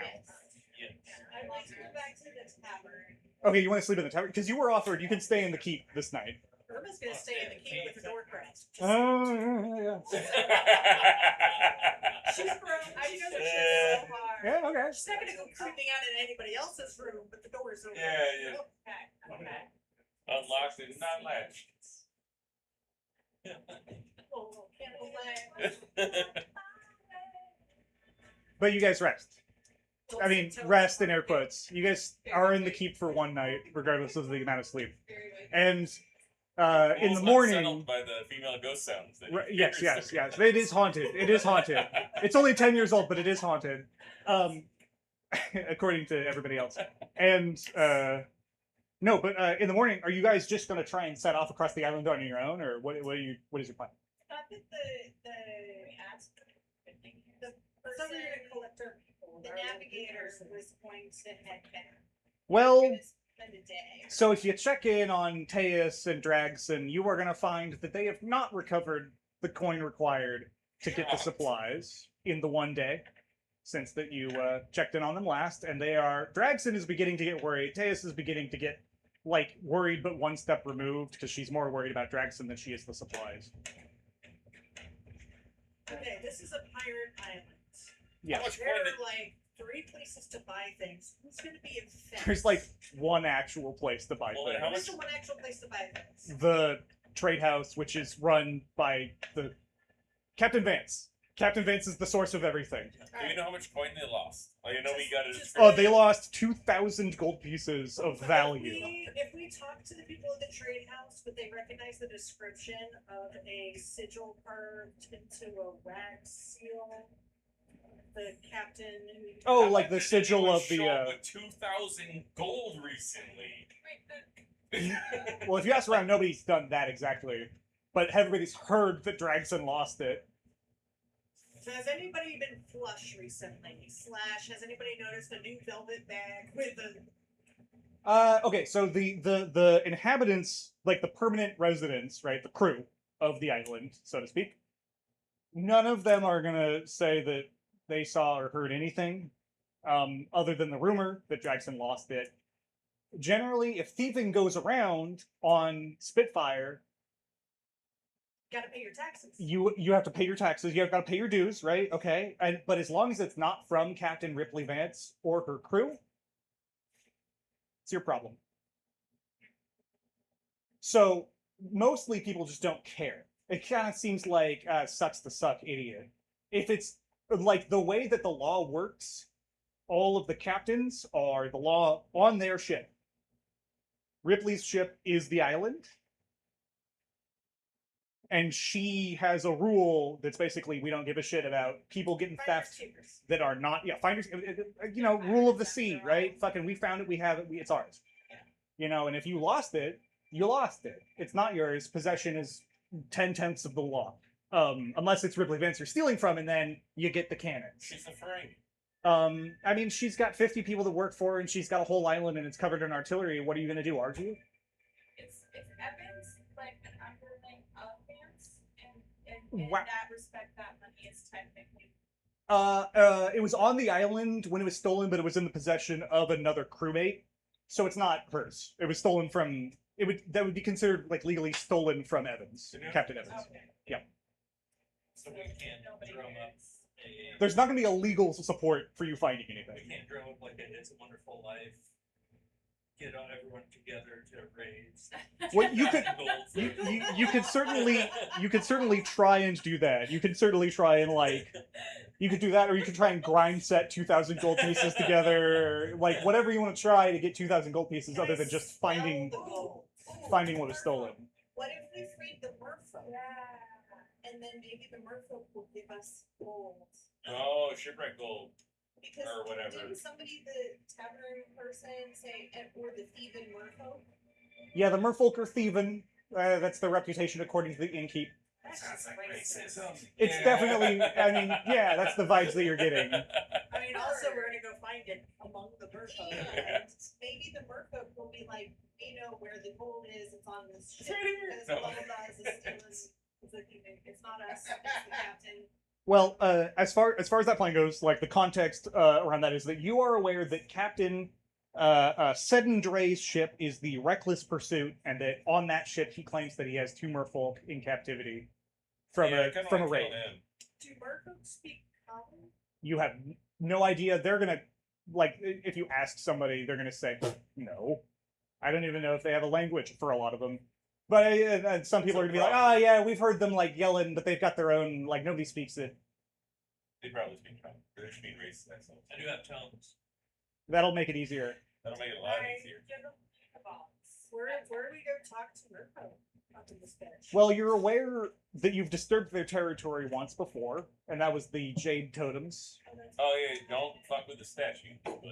Yes. I'd like to go back to the tavern. Okay, you want to sleep in the tavern? Because you were offered, you can stay in the keep this night. Irma's gonna stay in the keep with the door cracked. Oh, yeah. She's grown. I know that she's she's so hard. Yeah, okay. She's not gonna go creeping out in anybody else's room, but the door's open. Yeah. Okay. Unlocked and not latched. Oh, candlelight. But you guys rest. I mean, rest in air quotes. You guys are in the keep for one night, regardless of the amount of sleep. And in the morning, Settled by the female ghost sounds. that you yes, hear. yes. It is haunted. It is haunted. It's only 10 years old, but it is haunted. According to everybody else. And no, but in the morning, are you guys just going to try and set off across the island on your own, or what is your plan? I think the person, the navigator was going to head back. Well, Gonna spend a day. so if you check in on Teus and Dragson, you are going to find that they have not recovered the coin required to get the supplies in the one day since that you checked in on them last, and Dragson is beginning to get worried. Teus is beginning to get worried, but one step removed because she's more worried about Dragson than she is the supplies. Okay, this is a pirate island. Yeah, much There coin are 3 places to buy things. Who's gonna be infected? there's one actual place to buy Well, how things. What's the one actual place to buy things? The trade house, which is run by the Captain Vance. Captain Vance is the source of everything. Do you know how much coin they lost? Oh, you know we got it. Oh, they lost 2,000 gold pieces of value. If we talk to the people at the trade house, would they recognize the description of a sigil carved into a wax seal? The captain who... Oh, How like the did sigil anyone of the. show up with 2,000 gold recently. Well, if you ask around, nobody's done that exactly. But everybody's heard that Dragson lost it. So has anybody been flush recently? / has anybody noticed a new velvet bag with a... Okay, so the inhabitants, like the permanent residents, right, the crew of the island, so to speak, none of them are gonna say that they saw or heard anything, other than the rumor that Dragson lost it. Generally, if thieving goes around on Spitfire, Gotta pay your taxes. you have to pay your taxes. You've got to pay your dues, right? Okay, but as long as it's not from Captain Ripley Vance or her crew, it's your problem. So mostly people just don't care. it kind of seems like sucks to suck idiot. If it's like the way that the law works, all of the captains are the law on their ship. Ripley's ship is the island. And she has a rule that's basically we don't give a shit about people getting theft that are not, finders, you know, rule of the sea, right? Fucking, we found it, we have it, it's ours. You know, and if you lost it, you lost it. It's not yours. Possession is 10/10 of the law. Unless it's Ripley Vince you're stealing from, and then you get the cannons. She's a frame. I mean, she's got 50 people that work for her, and she's got a whole island, and it's covered in artillery. What are you gonna do, argue? Is Evans like an underling of Vance? And in Wow. that respect, that money is technically. It was on the island when it was stolen, but it was in the possession of another crewmate, so it's not hers. It was stolen from. That would be considered like legally stolen from Evans, Yeah. Captain Evans. Okay. So we can't Nobody drum up knows. a, There's not gonna be a legal support for you finding we anything. can't drum up like a It's a Wonderful Life. Get everyone together to raise. Well, you could. gold for- You could certainly try and do that. You could certainly try and like you could do that, or you could try and grind set 2,000 gold pieces together, like whatever you want to try to get 2,000 gold pieces, Can other I than just sell finding the gold? finding what was stolen. What if we freed the merfolk? And then maybe the merfolk will give us gold. Oh, shipwreck gold. Because Or whatever. didn't somebody, the tavern person, say, or the thieving merfolk? Yeah, the merfolk are thieving. That's their reputation according to the innkeep. That's Sounds just like racist. racism. It's Yeah. definitely. I mean, yeah, that's the vibes that you're getting. I mean, also, we're gonna go find it among the merfolk. Yeah. And maybe the merfolk will be like, we know where the gold is, it's on this ship. right here. Because No. blah, blah, blah, is stealing, it's not us, it's the captain. Well, as far as that plan goes, like the context around that is that you are aware that Captain Seddon Dre's ship is the Reckless Pursuit, and that on that ship he claims that he has 2 merfolk in captivity from Yeah, I kinda a like raid. killing him. Do merfolk speak common? You have no idea. They're gonna like if you ask somebody, they're gonna say no. I don't even know if they have a language for a lot of them. But some people are gonna be like, oh yeah, we've heard them like yelling, but they've got their own like nobody speaks it. They probably speak common. They're just being racist themselves. I do have tongues. That'll make it easier. That'll make it a lot easier. Where do we go talk to merfolk up in this bitch? Well, you're aware that you've disturbed their territory once before, and that was the Jade Totems. Oh yeah, don't fuck with the statue, but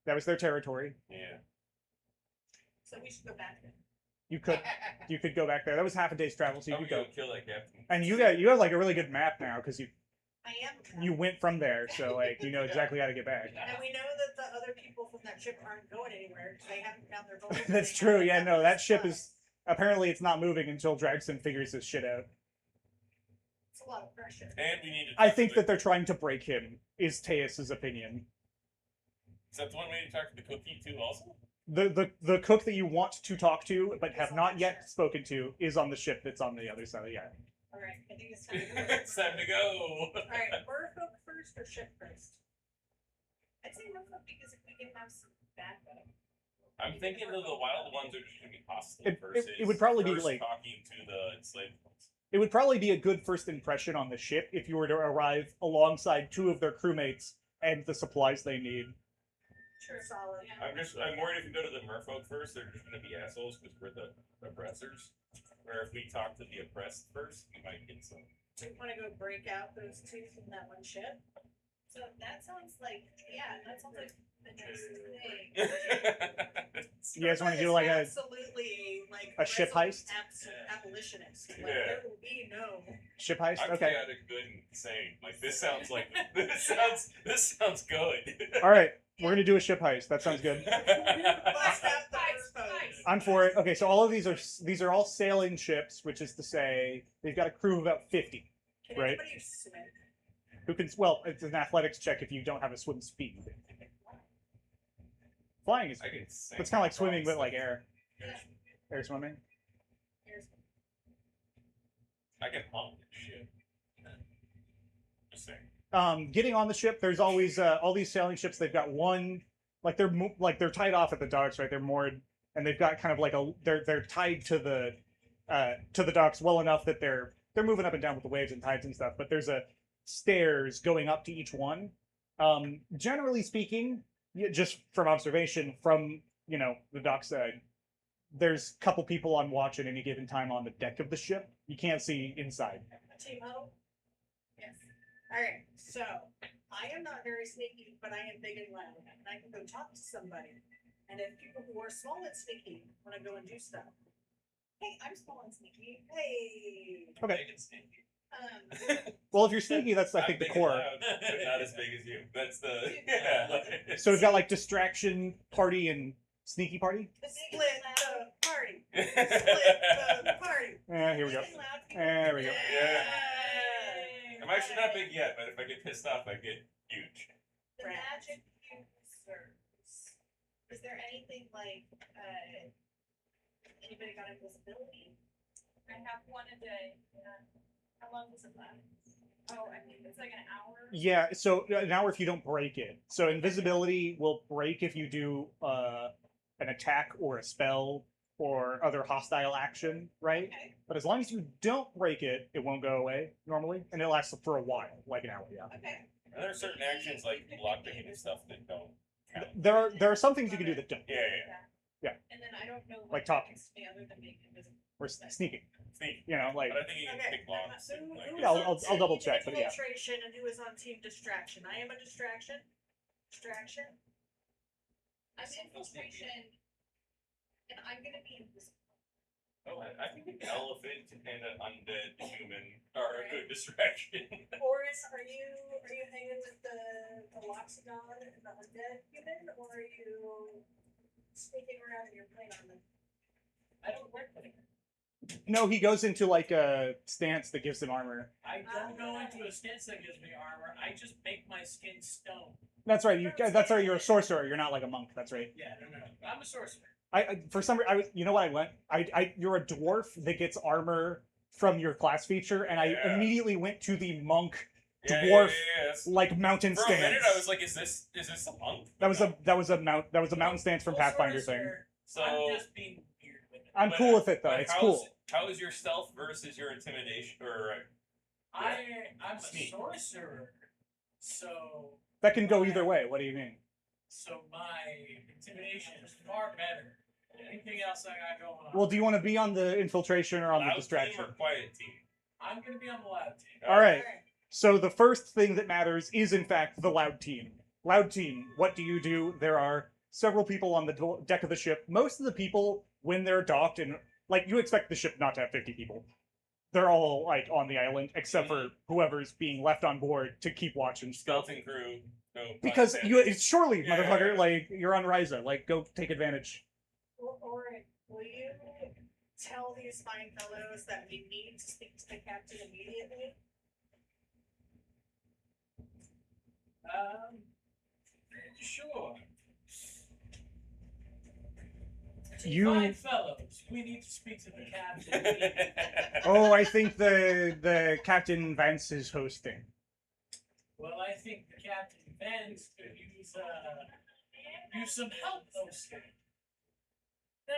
That was their territory. yeah. So we should go back then. You could go back there. That was half a day's travel, so you I'm could go. gonna kill that captain. And you have like a really good map now because you I am. you went from there, so like you know exactly how to get back. And we know that the other people from that ship aren't going anywhere because they haven't found their gold. That's true. Yeah, no, that ship is apparently it's not moving until Dragson figures this shit out. It's a lot of pressure. And we need to. I think that they're trying to break him. Is Teus's opinion. Is that the one we need to talk to the cookie too? Also. The cook that you want to talk to but have not yet spoken to is on the ship that's on the other side. Yeah. All right, I think it's time to go. It's time to go. All right, merfolk first or ship first? I'd say merfolk because if we can have some backup. I'm thinking of the wild ones are just gonna be hostile It versus. would probably be first like- talking to the enslaved ones. It would probably be a good first impression on the ship if you were to arrive alongside 2 of their crewmates and the supplies they need. Sure, solid. I'm worried if we go to the merfolk first, they're just gonna be assholes because we're the oppressors. Or if we talk to the oppressed first, we might get some. Do you want to go break out those 2 from that one ship? So that sounds like, yeah, that sounds like the next thing. You guys want to do Scarlet like is a absolutely like a ship resolute heist? Abolitionist. Like, Yeah. there will be no. ship heist? I'm Okay. chaotic, good, and insane. Like this sounds like this sounds good. All right, we're gonna do a ship heist. That sounds good. Blast out the Heist, merfolk. heist. I'm for it. Okay, so all of these are all sailing ships, which is to say they've got a crew of about 50. Can Right. anybody swim? Who can? Well, it's an athletics check if you don't have a swim speed. Flying is I can sing. it's kind of like swimming, but like air swimming. I can hump this shit. Just saying. Getting on the ship, there's always all these sailing ships. They've got one, like they're tied off at the docks, right? They're moored, and they've got kind of like they're tied to to the docks well enough that they're moving up and down with the waves and tides and stuff. But there's a stairs going up to each one. Generally speaking, just from observation from the dock side, there's a couple people on watch at any given time on the deck of the ship. You can't see inside. Team Ho? Yes. Alright, so I am not very sneaky, but I am big and loud, and I can go talk to somebody. And if people who are small and sneaky want to go and do stuff, Hey, I'm small and sneaky. hey, Okay. Big and stinky. Well, if you're sneaky, that's I I'm think the big and core. loud, but not as big as you. That's the yeah. So we've got like distraction party and sneaky party. split the party, split the party. Here we go. Big and loud people. There we go. Yeah. I'm actually not big yet, but if I get pissed off, I get huge. The Right. magic users. Is there anything like, anybody got invisibility? I have one a day. Yeah. How long does it last? Oh, I think it's like an hour. Yeah, so an hour if you don't break it. So invisibility will break if you do an attack or a spell or other hostile action, right? Okay. But as long as you don't break it, it won't go away normally, and it lasts for a while, like an hour. Yeah. Okay. Are there certain actions like lockpicking and stuff that don't count? There are some things you can do that don't, Yeah, yeah, Yeah. And then I don't know what Like talking. happens to me other than being invisible. or sneaking. Sneak. Like But I think you can Okay. pick locks. Who- and, like, who Yeah, is I'll- on I'll double team check, but yeah. Infiltration and who is on team distraction? I am a distraction. Distraction. I'm infiltration, and I'm gonna be invisible. Oh, I think an elephant and an undead human are a good distraction. Boris, are you hanging with the Loxodon and the undead human, or are you sneaking around in your plane armor? I don't work with him. No, he goes into like a stance that gives him armor. I don't go into a stance that gives me armor. I just make my skin stone. That's right. That's right. You're a sorcerer. You're not like a monk. That's right. Yeah, no. I'm a sorcerer. For some reason, I was. You know what I went? You're a dwarf that gets armor from your class feature, and I Yeah. immediately went to the monk Yeah, dwarf yes. like mountain For a stance. minute, I was like, "Is this a monk?" That was a mountain stance from Full Pathfinder thing. sorcerer, So I'm just being weird with it. I'm but- cool with it though. but It's how's- cool. How is your stealth versus your intimidation? Or I'm a Sneak. sorcerer, so That can go either way. What do you mean? my intimidation is far better than anything else I got going on. Well, do you want to be on the infiltration or on the loud distraction? team or quiet team? I'm gonna be on the loud team. All right. So the first thing that matters is, in fact, the loud team. Loud team, what do you do? There are several people on the deck of the ship. Most of the people, when they're docked, and like you expect the ship not to have 50 people. They're all like on the island, except for whoever's being left on board to keep watching stuff. Skeleton crew. No. Because pun you, it's surely, Yeah. motherfucker, like you're on Ryza. Like, go take advantage. Alright, will you tell these fine fellows that we need to speak to the captain immediately? Sure. You. Fine fellows, we need to speak to the captain. Oh, I think the Captain Vance is hosting. Well, I think the captain Vance could use some help hosting. No,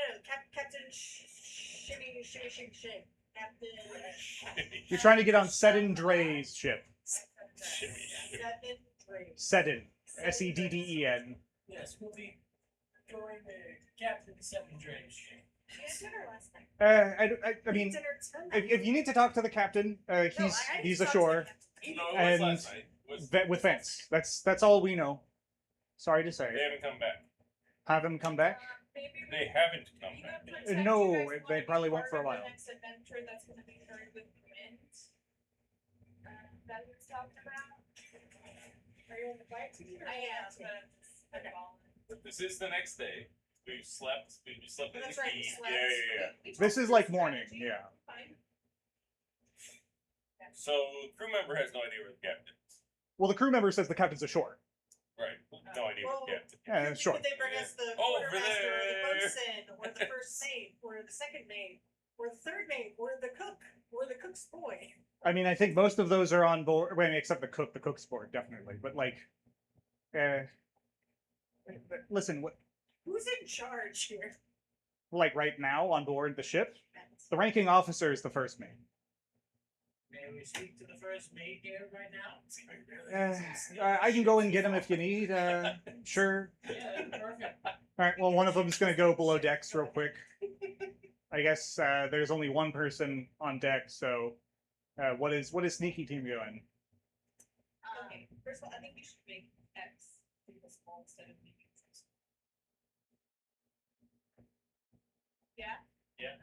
Captain Shimmy, Captain You're trying to get on Sedin Dre's ship. Seven Drake. Sedin. Sedden. Yes, we'll be going to Captain Seven Drake. She had dinner last night. I mean, Dinner tonight. if you need to talk to the captain, No, he's I need he's to talk to ashore the captain. No, it was And- last night. Was, with Vance. That's all we know. Sorry to say. they haven't come back. Have him come back. Maybe They haven't come you back. know, pretend No, you guys they wanna be probably won't part for a of the while. Next adventure that's gonna be very with wind. That we was talking about. Are you in the fight team? or I am, the but Okay. But this is the next day. We slept. We slept in That's the right, key. we Yeah, slept. yeah, yeah. This is like morning. Yeah. So crew member has no idea where the captain is. Well, the crew member says the captain's ashore. Right. No idea where the captain. Yeah, sure. Could they bring us the Oh, over quartermaster, or the there. boatswain, or the first mate, or the second mate, or the third mate, or the cook, or the cook's boy? I mean, I think most of those are on board. Well, except the cook. The cook's board, definitely. But like, listen. Who's in charge here? like right now on board the ship. The ranking officer is the first mate. May we speak to the first mate here right now? I can go and get him if you need. Sure. Yeah, perfect. All right. Well, one of them's gonna go below decks real quick. I guess there's only one person on deck, so what is sneaky team doing? Okay, first of all, I think you should make X invisible instead of making X. Yeah? Yeah,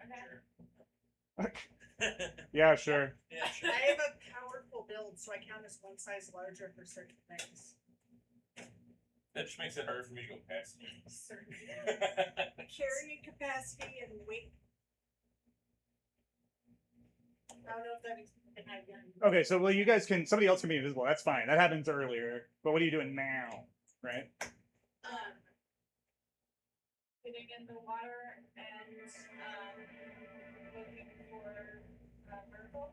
Okay. sure. Yeah, sure. Yeah, sure. I have a powerful build, so I count as one size larger for certain things. That just makes it harder for me to go past you. Certain carrying capacity and weight. I don't know if that means an idea. Okay, so well, you guys can. Somebody else can be invisible. That's fine. That happens earlier. But what are you doing now? Right? Getting in the water and looking for Myrtle.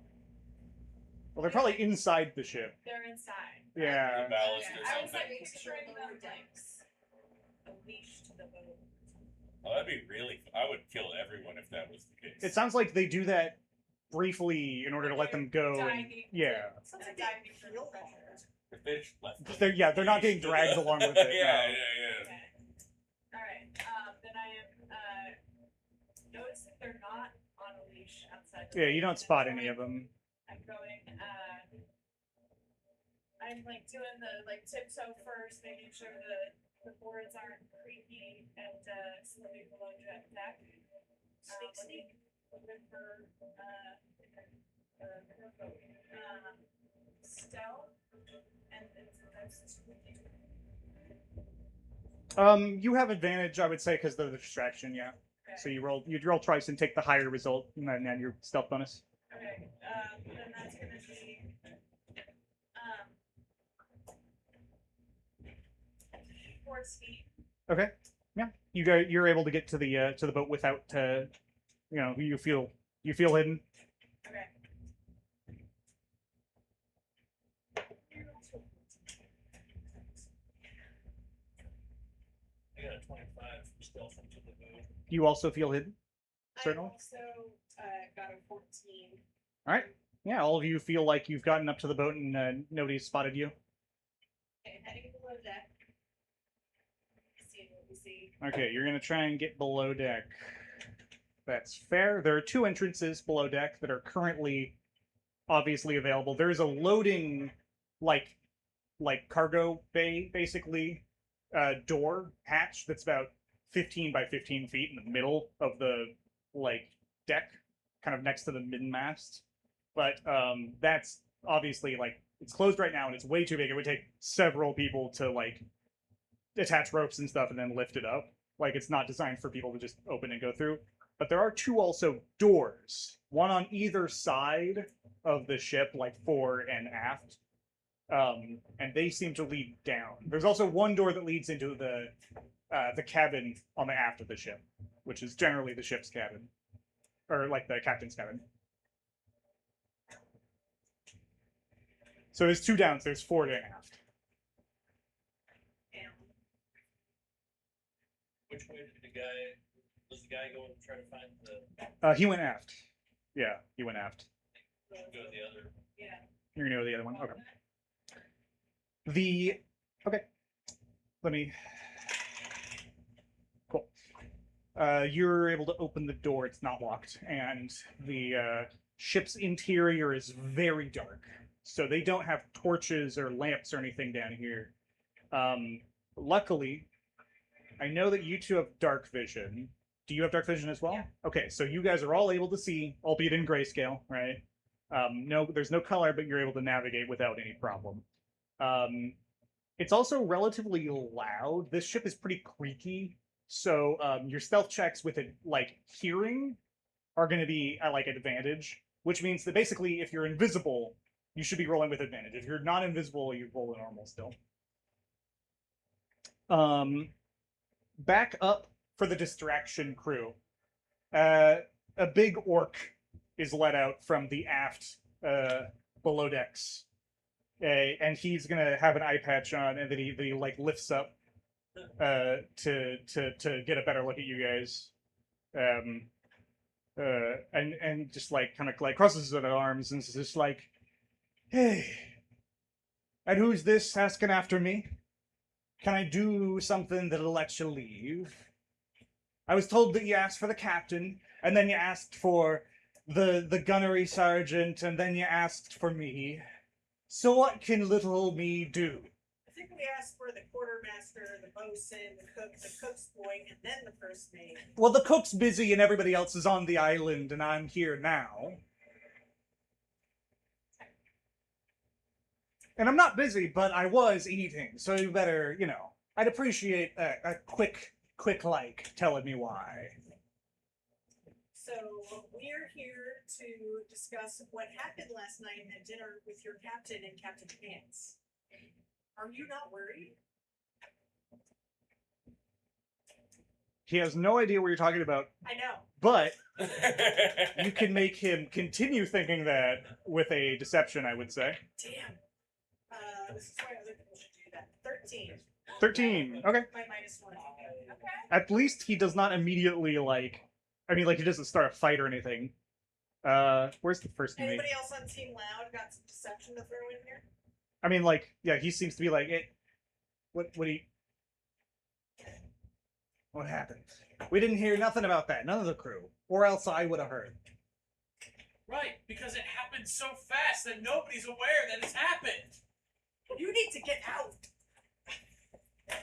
Well, they're probably inside the ship. They're inside. Yeah. The ballast Okay, or I was something. like picturing them like a leash to the boat. Oh, that'd be really. I would kill everyone if that was the case. It sounds like they do that briefly in order to let them go. And, Diving. yeah. Sounds like diving for the pressure. If they just left. They're not getting dragged along with it. Yeah, no. yeah, Okay. Alright, then I am, noticing they're not on a leash outside. the Yeah, boat. you don't spot any of them. I'm going, I'm like doing the like tiptoe first, making sure that the boards aren't creaky and slipping below deck. Sneak. Looking for stealth and that's You have advantage, I would say, because of the distraction. Yeah. So you roll twice and take the higher result, and then your stealth bonus. okay. Then that's gonna be 4 feet. Okay. Yeah. You're able to get to the boat without you feel hidden. Okay. I got a 25 stealth into the boat. You also feel hidden. Certainly. I also got a 14. All right. Yeah. All of you feel like you've gotten up to the boat and nobody's spotted you. Okay, heading below deck. See what we see. Okay. You're gonna try and get below deck. That's fair. There are 2 entrances below deck that are currently obviously available. There's a loading like cargo bay basically door hatch that's about 15 by 15 feet in the middle of the deck, kind of next to the mid-mast. But that's obviously it's closed right now and it's way too big. It would take several people to attach ropes and stuff and then lift it up. It's not designed for people to just open and go through. But there are 2 also doors, one on either side of the ship, fore and aft. And they seem to lead down. There's also one door that leads into the cabin on the aft of the ship, which is generally the ship's cabin, or the captain's cabin. So there's 2 downs. There's 4 to aft. Which way did was the guy going to try to find the, He went aft. Yeah, he went aft. go to the other? Yeah. You're gonna go to the other one. Okay. Okay. Let me. Cool. You're able to open the door. It's not locked, and the ship's interior is very dark. So they don't have torches or lamps or anything down here. Luckily, I know that you 2 have dark vision. Do you have dark vision as well? Yeah. Okay, so you guys are all able to see, albeit in grayscale, right? No, there's no color, but you're able to navigate without any problem. It's also relatively loud. This ship is pretty creaky, so your stealth checks with it, hearing, are going to be at advantage, which means that basically, if you're invisible, you should be rolling with advantage. If you're not invisible, you roll a normal still. Back up for the distraction crew. A big orc is let out from the aft below decks. And he's gonna have an eye patch on, and then he lifts up to get a better look at you guys. And just like kind of like crosses his arms and is just like, hey, and who's this asking after me? Can I do something that'll let you leave? I was told that you asked for the captain, and then you asked for the gunnery sergeant, and then you asked for me. So what can little old me do? I think we asked for the quartermaster, the bosun, the cook's boy, and then the first mate. Well, the cook's busy and everybody else is on the island, and I'm here now. And I'm not busy, but I was eating, so you better, I'd appreciate a quick like telling me why. So we're here to discuss what happened last night at dinner with your captain and Captain Pants. Are you not worried? He has no idea what you're talking about, I know. but you can make him continue thinking that with a deception, I would say. Damn. This is why other people should do that. 13. 13. Okay. My -1. Okay. At least he does not immediately he doesn't start a fight or anything. Where's the first mate? Anybody else on Team Loud got some deception to throw in here? I mean, he seems to be like, hey, what happened? We didn't hear nothing about that. None of the crew. Or else I would have heard. Right, because it happened so fast that nobody's aware that it's happened. You need to get out.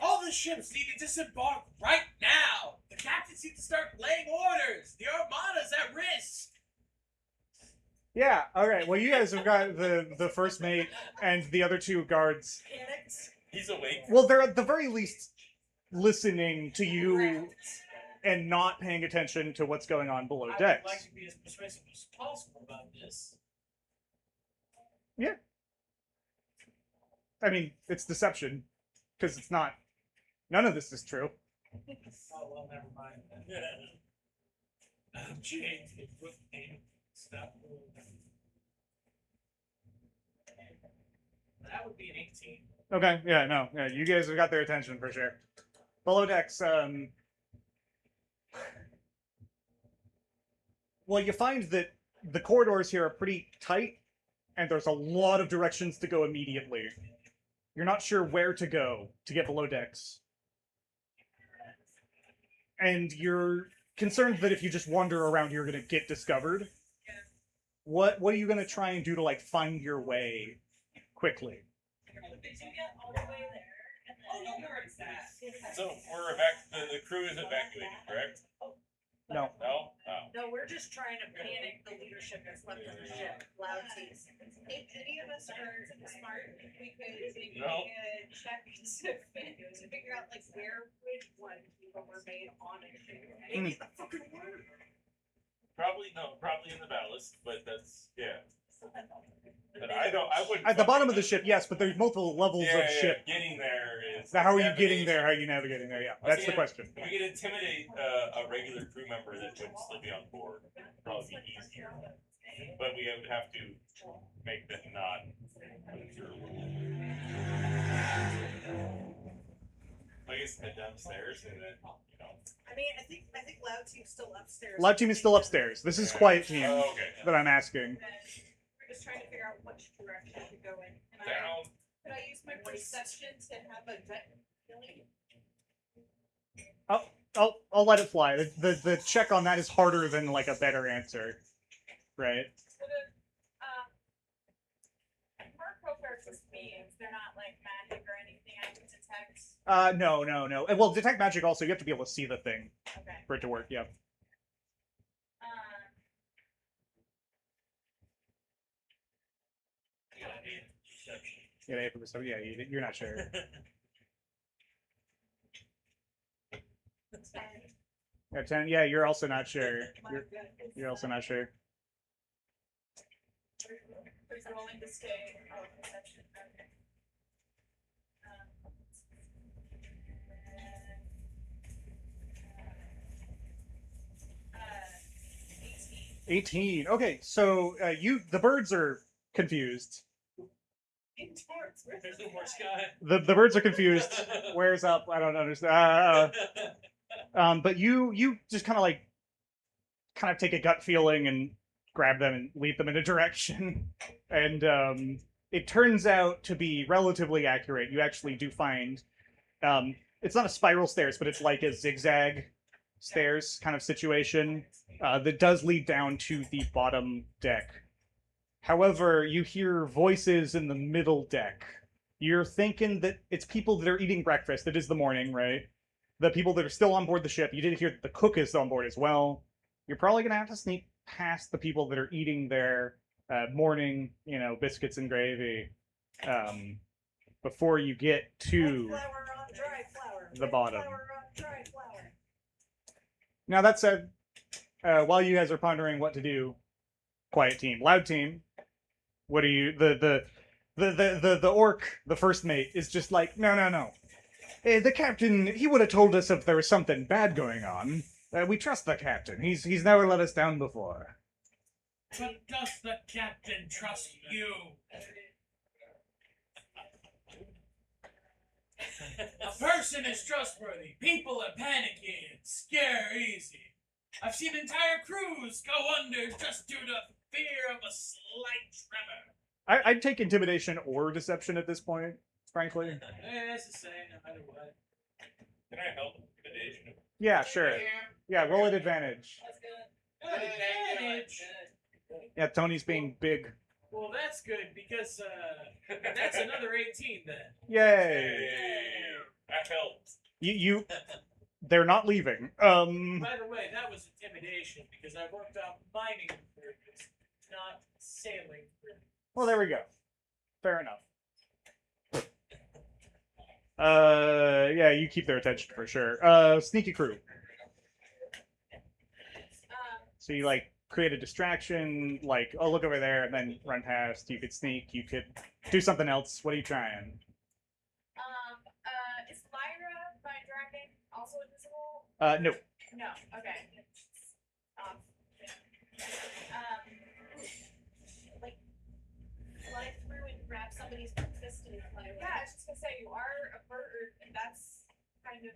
All the ships need to disembark right now. The captains need to start laying orders. The Armada's at risk. Yeah, alright. Well, you guys have got the first mate and the other two guards. Panicked. He's awake. Well, they're at the very least listening to you Correct. and not paying attention to what's going on below I would decks. like to be as persuasive as possible about this. I mean, it's deception. Because it's not. None of this is true. Oh, well, never mind. James, it put me. Stop. That would be an 18. Okay, yeah, no. Yeah, you guys have got their attention for sure. Below decks, well, you find that the corridors here are pretty tight, and there's a lot of directions to go immediately. You're not sure where to go to get below decks. And you're concerned that if you just wander around, you're going to get discovered. What are you going to try and do to, find your way quickly? Did you get all the way there? And then where is that? So we're the crew is evacuated, correct? No. No? Oh. No, we're just trying to panic the leadership that's left of the ship. Loud teams. If any of us are smart, we could maybe No. check to figure out which one people were made on a ship. Maybe the fucking word. Probably in the ballast, but that's But I wouldn't. At the bottom of the ship, yes, but there's multiple levels of ship. Getting there is. Now, how are you getting there? How are you navigating there? Yeah, that's the question. We could intimidate a regular crew member that would still be on board. Probably be easier. But we would have to make them not observable. I guess head downstairs and then, I mean, I think Loud Team's still upstairs. Loud Team is still upstairs. This is Quiet Team Oh, okay. that I'm asking. We're just trying to figure out which direction to go in. Down. Could I use my perception to have a gut feeling? I'll let it fly. The check on that is harder than a better answer, right? Merfolk just beings. They're not magic or anything I can detect. No. Well, detect magic also, you have to be able to see the thing Okay. for it to work. Yeah. Yeah, you're not sure. 10. Yeah, 10. Yeah, you're also not sure. You're also not sure. Who's rolling to stay? Oh, perception. Okay. 18. 18. Okay, so the birds are confused. There's no more sky. The birds are confused. Where's up? I don't understand. But you just kind of kind of take a gut feeling and grab them and lead them in a direction. And it turns out to be relatively accurate. You actually do find it's not a spiral stairs, but it's like a zigzag stairs kind of situation that does lead down to the bottom deck. However, you hear voices in the middle deck. You're thinking that it's people that are eating breakfast. It is the morning, right? The people that are still on board the ship. You did hear that the cook is on board as well. You're probably going to have to sneak past the people that are eating their morning, biscuits and gravy before you get to Flour on dry flour. the bottom. Flour on dry flour. Now, that said, while you guys are pondering what to do, quiet team, loud team, what are you, the orc, the first mate, is just like, no. The captain, he would have told us if there was something bad going on. We trust the captain. He's never let us down before. But does the captain trust you? A person is trustworthy. People are panicky and scare easy. I've seen entire crews go under just due to fear of a slight tremor. I'd take intimidation or deception at this point, frankly. That's the same, no matter what. Can I help intimidation? Yeah, sure. Yeah, roll at advantage. That's good. Advantage. Yeah, Tony's being big. Well, that's good because that's another 18 then. Yay! That helped. You they're not leaving. By the way, that was intimidation because I worked on mining improvements, not sailing. Well, there we go. Fair enough. Yeah, you keep their attention for sure. Sneaky crew. So you create a distraction, oh, look over there, and then run past. You could sneak. You could do something else. What are you trying? Is Lyra, my dragon, also invisible? No. No, okay. Fly through and grab somebody's breakfast and fly away. Yeah, I was just gonna say, you are a bird, and that's kind of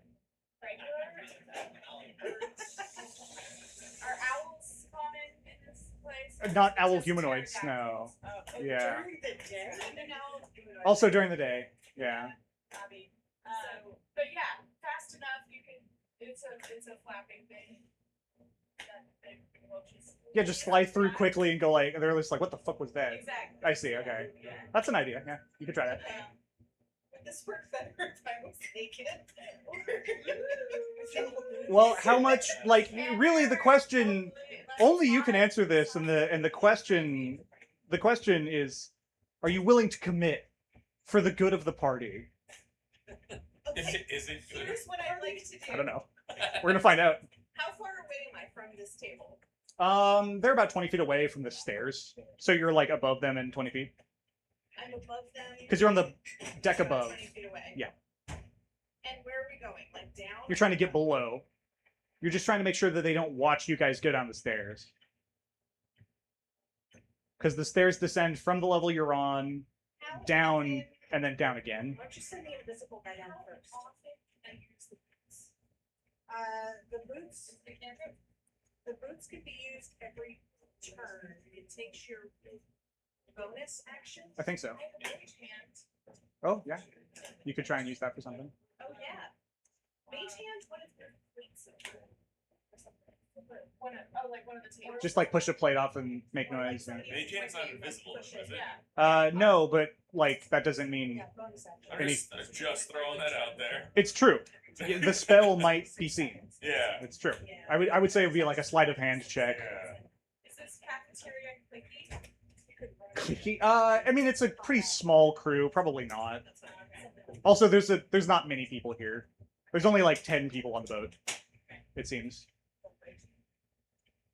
regular. Are owls common in this place? Not owl Just humanoids, pterodactyls. no. Oh, Yeah. During the day. An owl humanoid. Also during the day. Yeah. Abby. But yeah, fast enough you can. It's a flapping thing. That thing will just. Yeah, just fly through quickly and go they're just like, what the fuck was that? Exactly. I see, okay. Yeah. That's an idea, yeah. You could try that. Would this work better if I was naked? Well, how much really the question only you can answer this and the question is, are you willing to commit for the good of the party? Okay, Is it good? here's what I'd like to do. I don't know. We're gonna find out. How far away am I from this table? They're about 20 feet away from the stairs. So you're above them and 20 feet. I'm above them. Because you're on the deck so above. 20 feet away. Yeah. And where are we going? Down? You're trying to get below. You're just trying to make sure that they don't watch you guys go down the stairs. Because the stairs descend from the level you're on, How down, often- and then down again. Why don't you send the invisible guy down first? And here's the boots. The boots. The boots can be used every turn. It takes your bonus action. I think so. I have a mage hand. Oh, yeah. You could try and use that for something. Oh yeah. Mage hand. What is their weights? One of the tables. Just push a plate off and make noise. And... Mage hand's not invisible, is it? Yeah. No, but that doesn't mean Yeah, bonus action. I'm just throwing that out there. it's true. The spell might be seen. Yeah. It's true. Yeah. I would say it would be a sleight of hand check. Yeah. Is this cafeteria clicky? Clicky. I mean, it's a pretty small crew. Probably not. That's not okay. Also, there's not many people here. There's only 10 people on the boat. It seems.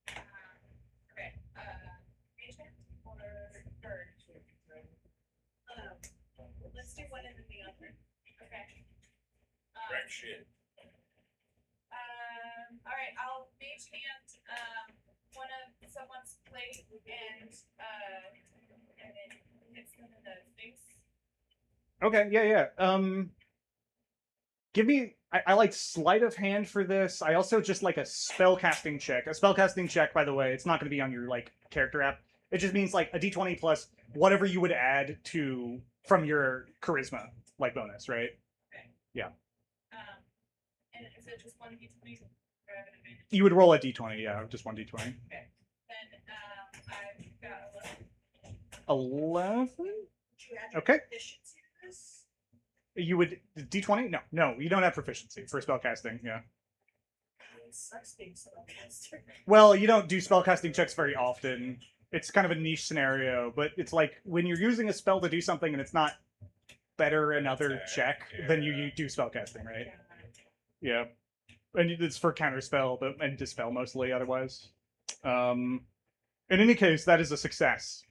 Okay. Mage hand or bird? Let's do one and then the other. Okay. Wreck shit. All right, I'll mage hand one of someone's plate and then hits them in the face. Okay. Yeah. Yeah. Give me I like sleight of hand for this. I also just like a spellcasting check. A spellcasting check, by the way, it's not going to be on your like character app. It just means like a d20 plus whatever you would add to from your charisma like bonus, right? And is it just one d20? You would roll a d20, yeah, just one d20. Then I've got 11. Would you add your Okay. proficiency to this? You would d20? No, you don't have proficiency for spellcasting. Yeah. It sucks being spellcaster. Well, you don't do spellcasting checks very often. It's kind of a niche scenario, but it's like when you're using a spell to do something and it's not better another check, then you do spellcasting, right? Yeah. And it's for counterspell, but and dispel mostly otherwise. In any case, that is a success.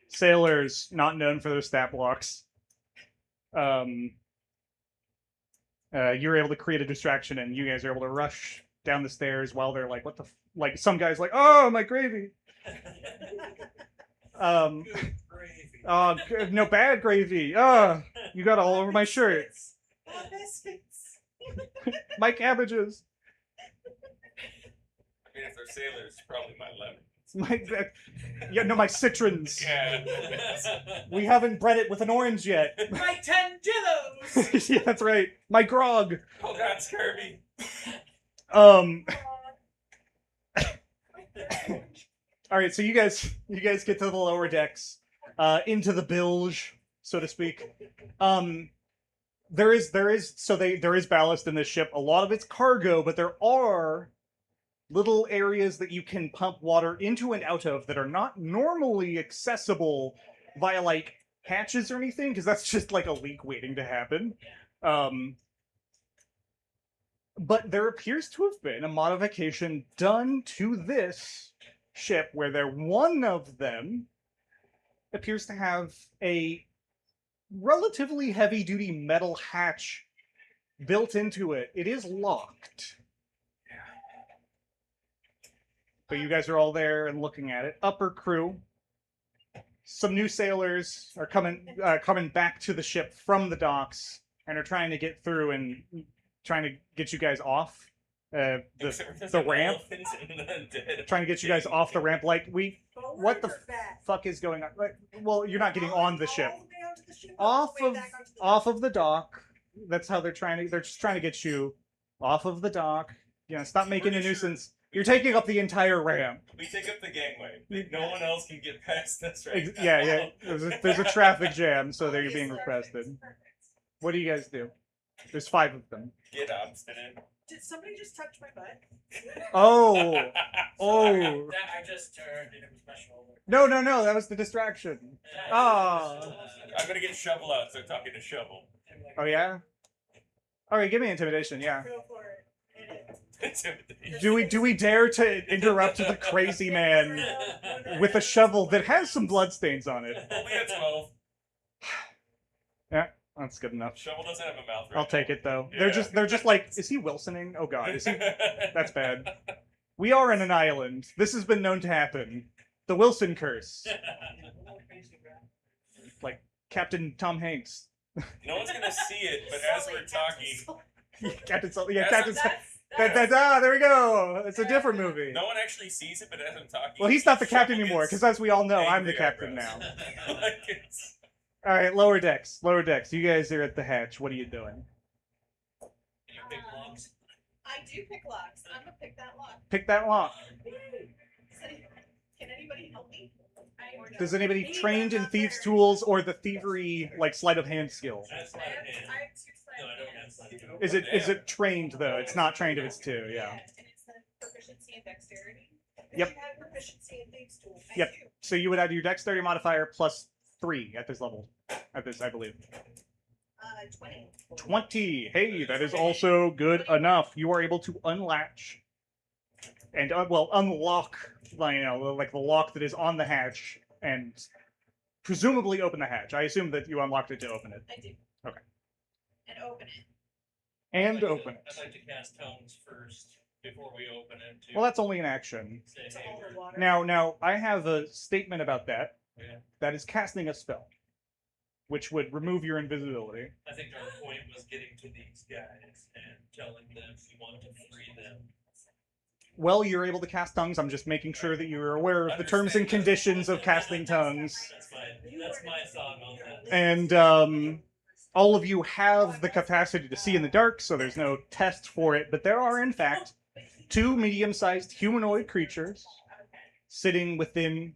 Sailors, not known for their stat blocks. You're able to create a distraction, and you guys are able to rush down the stairs while they're like, "What the?" Like some guys like, "Oh, my gravy." Good gravy. Oh, no, bad gravy. Oh, you got all over my shirt. Oh, biscuits. My cabbages. I mean, if they're sailors, probably my lemon. My citrons. Yeah. We haven't bred it with an orange yet. My 10 Jillos! Yeah, that's right. My grog. Oh God, scurvy. All right, so you guys get to the lower decks, into the bilge, so to speak. There is ballast in this ship. A lot of it's cargo, but there are little areas that you can pump water into and out of that are not normally accessible via like hatches or anything, because that's just like a leak waiting to happen. But there appears to have been a modification done to this ship where one of them appears to have a relatively heavy-duty metal hatch built into it. It is locked. But you guys are all there and looking at it. Upper crew. Some new sailors are coming back to the ship from the docks and are trying to get through and trying to get you guys off the ramp. Trying to get you guys off the ramp. Like what the fuck is going on? Like, well, you're not getting on the ship. Off of the dock. That's how they're just trying to get you off of the dock. Yeah, stop making a nuisance. You're taking up the entire ramp. We take up the gangway. No one else can get past this right now. Yeah. There's a traffic jam, so they're being requested. What do you guys do? There's 5 of them. Get obstinate. Did somebody just touch my butt? Oh. I just turned and it was my shoulder. No, that was the distraction. Oh. I'm gonna get Shovel out, so talking to Shovel. Oh yeah? Alright, give me intimidation, yeah. Go for it. Hit it. Do we dare to interrupt the crazy man with a shovel that has some bloodstains on it? Only a 12. Yeah, that's good enough. Shovel doesn't have a mouth. I'll take it though. Yeah. They're just like, is he Wilsoning? Oh god, is he? That's bad. We are in an island. This has been known to happen. The Wilson curse. Like Captain Tom Hanks. No one's gonna see it, but as we're talking, Captain there we go. It's a different movie. no one actually sees it, but as I'm talking, Well, he's not the captain Shovel anymore, gets because as we all know, I'm the angry captain now. eyebrows. Like it's... All right, lower decks. You guys are at the hatch. What are you doing? You pick locks. I do pick locks. I'm gonna pick that lock. Pick that lock. Can anybody help me? Does anybody trained in thieves' tools or the thievery like sleight of hand skill? I have sleight of hand. I have 2 sleight No, I of don't hand. have sleight of hand. Is it trained though? It's not trained if it's 2. Yeah. And it's the proficiency and dexterity. Yep. You have proficiency in thieves' tools. Yep. So you would add your dexterity modifier plus 3 at this level. I believe. 20. 20. Hey, that is also good enough. You are able to unlatch and unlock, like the lock that is on the hatch, and presumably open the hatch. I assume that you unlocked it to open it. I do. Okay. And open it. And open it. I'd like to cast tones first before we open it. To Well, that's only an action. say, It's hey, all the we're- water. Now, I have a statement about that. Yeah. That is casting a spell. which would remove your invisibility. I think our point was getting to these guys and telling them we want to free them. Well, you're able to cast tongues. I'm just making sure that you're aware of the terms and conditions of casting tongues. That's my thought on that. And all of you have the capacity to see in the dark, so there's no test for it. But there are, in fact, 2 medium-sized humanoid creatures sitting within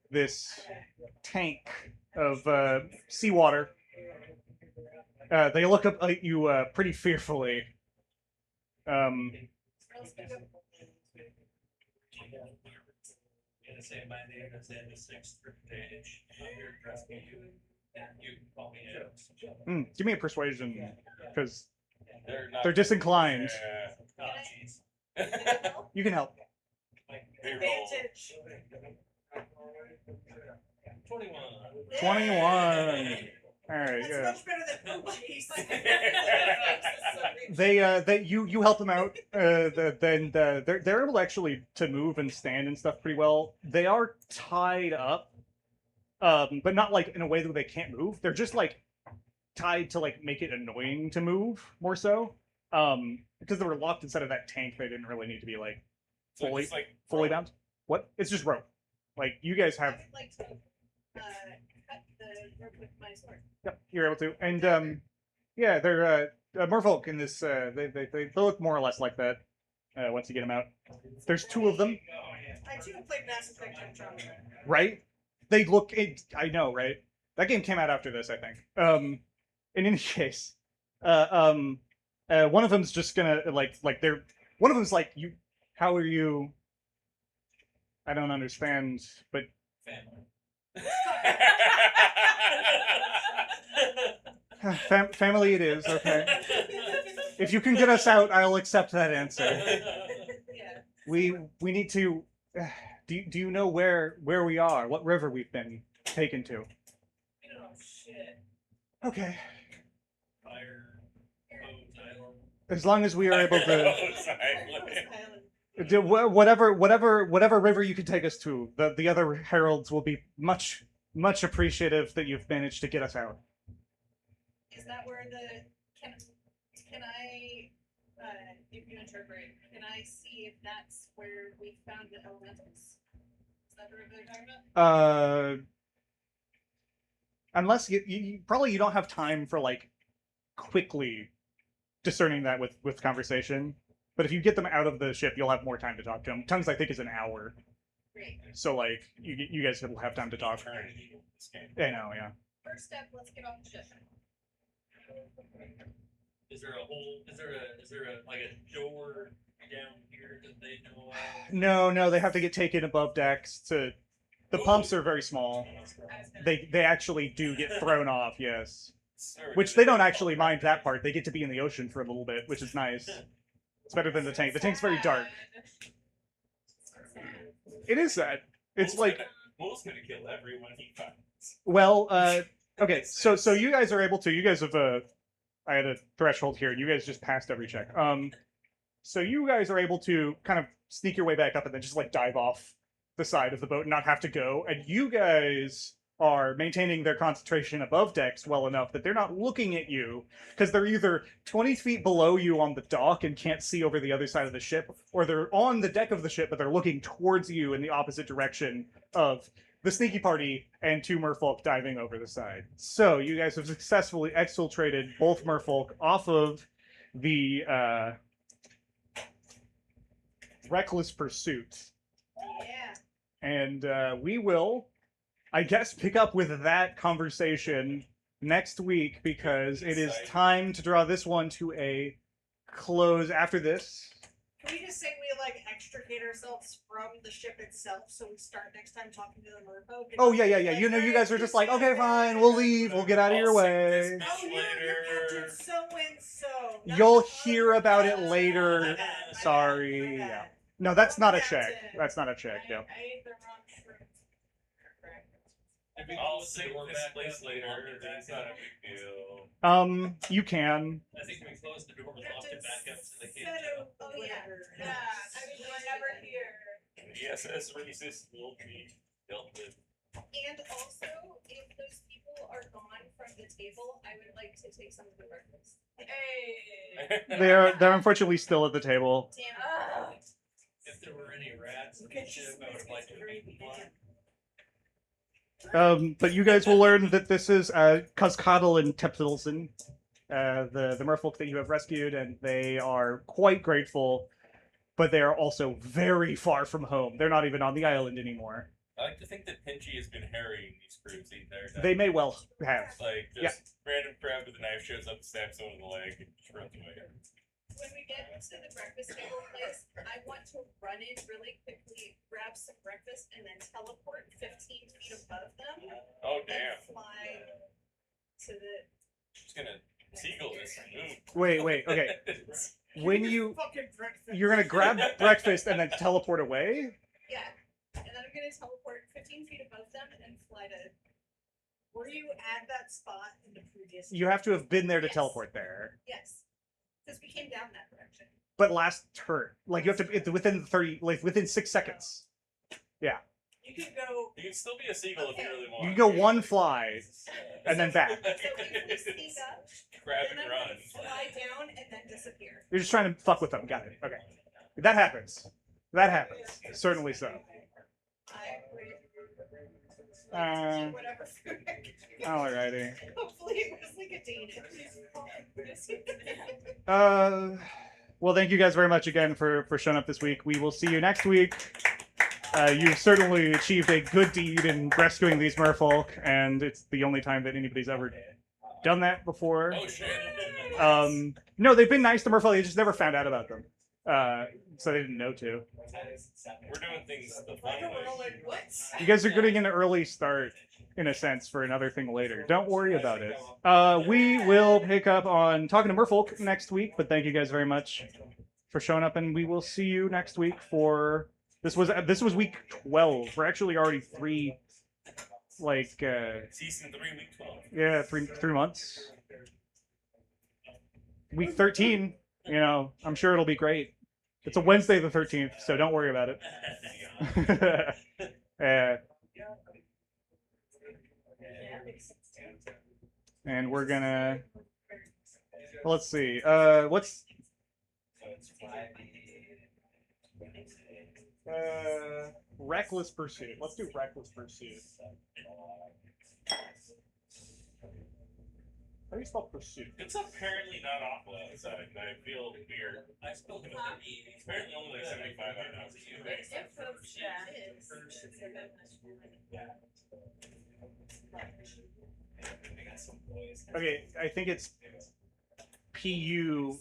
this tank of seawater. They look up at you pretty fearfully. Gonna say my name is in the 6th page. I'm here to rescue you. You can call me Alex. Give me a persuasion, because They're they're disinclined. Oh, jeez. You can help. Advantage. 21. 21. All right, That's yeah. much better than Poochie's. You help them out. They're able actually to move and stand and stuff pretty well. They are tied up, but not like in a way that they can't move. They're just like tied to like make it annoying to move more so. Because they were locked inside of that tank, they didn't really need to be like So fully it's like fully bound. What? It's just rope. Like you guys I have. would like to, cut the rope with my sword. Yep, you're able to. And yeah, they're merfolk in this. They look more or less like that. Once you get them out, there's 2 of them, I too have played Mass Effect Andromeda. right? They look. I know, right? That game came out after this, I think. In any case, one of them's just gonna like they're. One of them's like, you. How are you? I don't understand, but Family. family it is. Okay. If you can get us out, I'll accept that answer. Yeah. We need to. Do you know where we are? What river we've been taken to? Oh shit. Okay. Fire. Island. As long as we are able to Island. do whatever river you can take us to, the other heralds will be much appreciative that you've managed to get us out. Is that where the, can I, if you interpret, can I see if that's where we found the elementals? Is that the river they're talking about? Unless you probably you don't have time for like quickly discerning that with conversation. But if you get them out of the ship, you'll have more time to talk to them. Tongues, I think, is an hour. Great. So, like, you guys will have time to talk. I know, yeah. First step, let's get off the ship. Is there like a door down here that they know of? No, they have to get taken above decks to... The pumps are very small. They actually do get thrown off, yes. Which they don't actually mind that part. They get to be in the ocean for a little bit, which is nice. It's better than the tank. The tank's very dark. It is sad. It's like... Wolf's gonna kill everyone he finds. Well, okay, so you guys are able to... You guys have... I had a threshold here, and you guys just passed every check. So you guys are able to kind of sneak your way back up and then just, like, dive off the side of the boat and not have to go. And you guys are maintaining their concentration above decks well enough that they're not looking at you, because they're either 20 feet below you on the dock and can't see over the other side of the ship, or they're on the deck of the ship, but they're looking towards you in the opposite direction of the sneaky party and 2 merfolk diving over the side. So you guys have successfully exfiltrated both merfolk off of the reckless pursuit. Yeah. And we will, I guess, pick up with that conversation next week, because it is time to draw this one to a close after this. Can we just say we like extricate ourselves from the ship itself, so we start next time talking to the merfolk? Oh, yeah. You know, you guys are just like, okay, fine, we'll leave, we'll get out of your way. Oh, you're Captain So-and-so. not You'll the hear other about it guy. later. My bad. Sorry. Yeah. No, that's not a check. That's not a check, I no. ate the wrong shrimp. If we I'll close the save door this back place up, later. lock it back It's not a up. big deal. You can. I think we close the door and lock it back up so they can't Captain jump. Oh, yeah. Yeah, I mean, we're never here. The SS resist will be dealt with. And also, if those people are gone from table, I would like to take some of the breakfast. Hey. They're unfortunately still at the table. Damn it. If there were any rats in the ship, I would have liked to eat one. But you guys will learn that this is Cuskottle and Tepsilson, the merfolk that you have rescued, and they are quite grateful, but they are also very far from home. They're not even on the island anymore. I like to think that Pinchy has been harrying these crews the entire time. They may well have. Like, just random crab with a knife shows up, stabs someone in the leg, and just runs away. When we get to the breakfast table place, I want to run in really quickly, grab some breakfast, and then teleport 15 feet above them. Oh, And damn. fly to the. She's gonna seagull this. Wait, okay. When you Fucking breakfast. you're gonna grab breakfast and then teleport away. Yeah. And then I'm gonna teleport 15 feet above them and fly to. Were you at that spot in the previous? You have to have been there to Yes. teleport there. Yes. Because we came down that direction. But last turn, like you have to within 30, like within 6 seconds. You can go. You can still be a seagull if you really want. You can go one fly and then back. So if we sneak up, Grab then and I'm run. gonna fly down and then disappear. You're just trying to fuck with them. Got it. Okay. That happens. That happens. Certainly so. I agree. Uh, Whatever. Alrighty. Hopefully it was like a Danish. Well, thank you guys very much again for showing up this week. We will see you next week. You've certainly achieved a good deed in rescuing these merfolk, and it's the only time that anybody's ever done that before. Oh shit. No, they've been nice to merfolk. They just never found out about them, so they didn't know to. We're doing things the fun We're all way. like, what? You guys are getting an early start, in a sense, for another thing later. Don't worry about it. We will pick up on talking to merfolk next week, but thank you guys very much for showing up, and we will see you next week for this was week 12. We're actually already three Season 3, week 12. yeah, three months. Week 13, you know, I'm sure it'll be great. It's a Wednesday the 13th, so don't worry about it. And we're gonna let's see. What's Reckless Pursuit. Let's do Reckless Pursuit. How do you spell pursuit? It's apparently not awful outside. I feel weird. I spoke with Huh? It's apparently only like 75 out of Okay, I think it's Pusuit.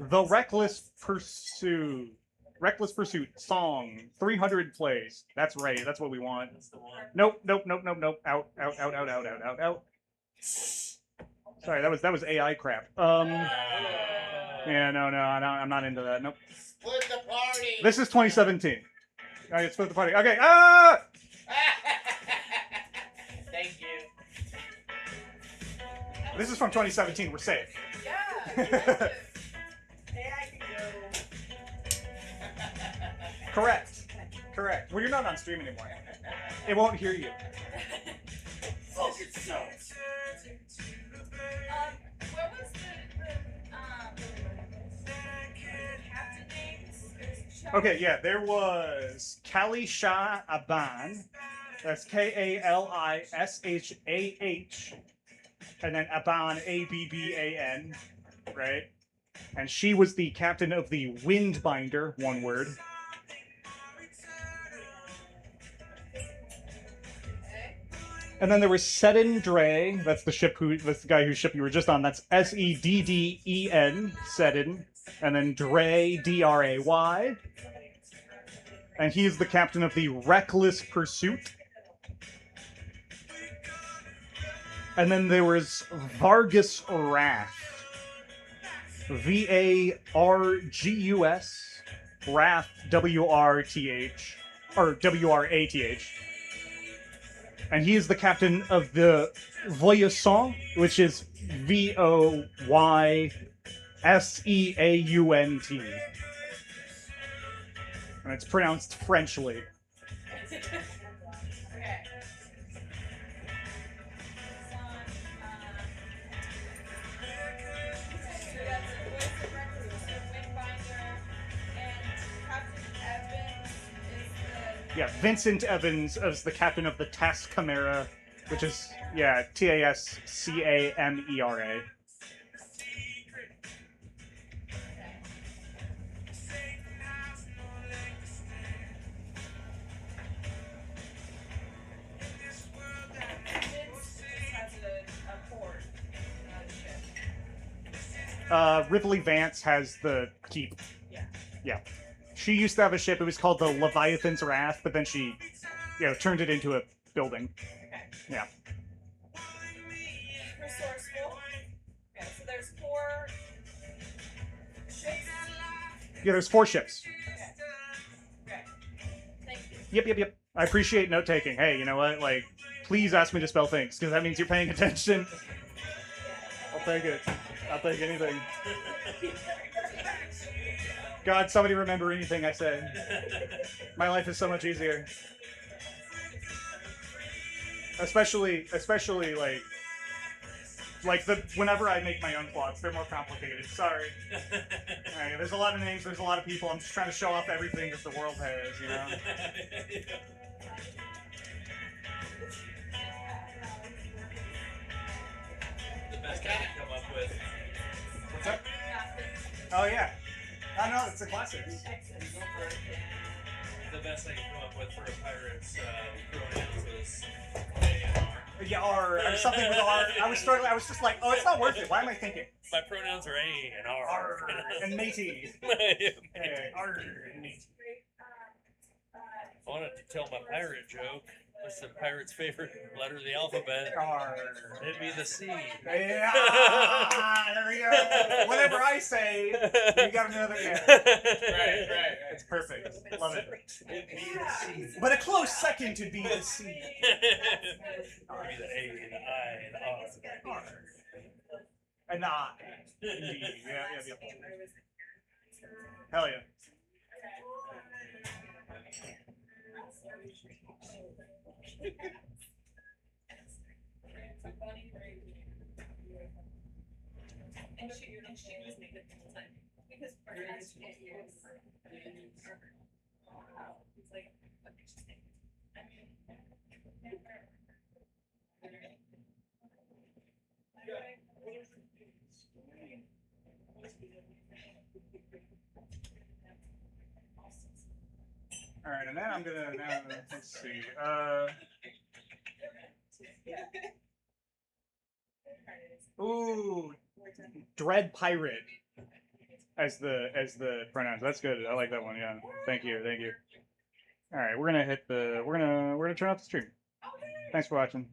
The Reckless Pursuit. Reckless Pursuit song. 300 plays. That's right. That's what we want. That's the one. Nope. Out. Sorry, that was AI crap. Yeah, no, I'm not into that. Nope. Split the party. This is 2017. Alright, split the party. Okay. Thank you. This is from 2017. We're safe. Yeah. AI can go. Correct. Well, you're not on stream anymore. It won't hear you. Fuck it so. What was the captain names? Okay, yeah, there was Kalisha Aban. That's Kalishah, and then Aban, Abban, right? And she was the captain of the Windbinder, one word. And then there was Sedden Dre. That's the guy whose ship you were just on. That's Sedden, Sedden, and then Dray, Dray. And he's the captain of the Reckless Pursuit. And then there was Vargus Wrath. Vargus, Wrath, WRTH, or WRATH. And he is the captain of the Voyasant, which is VOYSEAUNT. And it's pronounced Frenchly. Okay. Yeah, Vincent Evans as the captain of the Tascamera, which is Tascamera. Has a port, ship. Ripley Vance has the keep. Yeah. Yeah. She used to have a ship. It was called the Leviathan's Wrath, but then she, turned it into a building. Okay. Yeah. Resourceful. Okay, so there's 4 ships. Yeah, there's 4 ships. Okay. Thank you. Yep. I appreciate note taking. Hey, you know what? Like, please ask me to spell things, because that means you're paying attention. I'll take it. I'll take anything. God, somebody remember anything I say. My life is so much easier. Especially like whenever I make my own plots, they're more complicated. Sorry. Alright, there's a lot of names, there's a lot of people. I'm just trying to show off everything that the world has, you know? The best I can come up with. What's up? Oh yeah. I know, it's a classic. The best I can come up with for a pirate's pronouns was A and R. Yeah, R, or something with R. I was struggling, I was just like, oh, it's not worth it. Why am I thinking? My pronouns are A and R. R and matey. R and matey. I wanted to tell my pirate joke. What's the pirate's favorite letter of the alphabet? R. It'd be the C. Yeah, there we go. Whatever I say, you got another yeah. Right. It's perfect. Love it. It'd be the C. But a close second to be the C. It'd be the A and the I and the R. And I. Indeed. Yeah. Hell yeah. And she was making the whole time because perhaps it was it's like what did you think? All right, and then I'm gonna let's see. Ooh, Dread Pirate as the pronouns. That's good. I like that one. Yeah. Thank you. All right, we're gonna turn off the stream. Thanks for watching.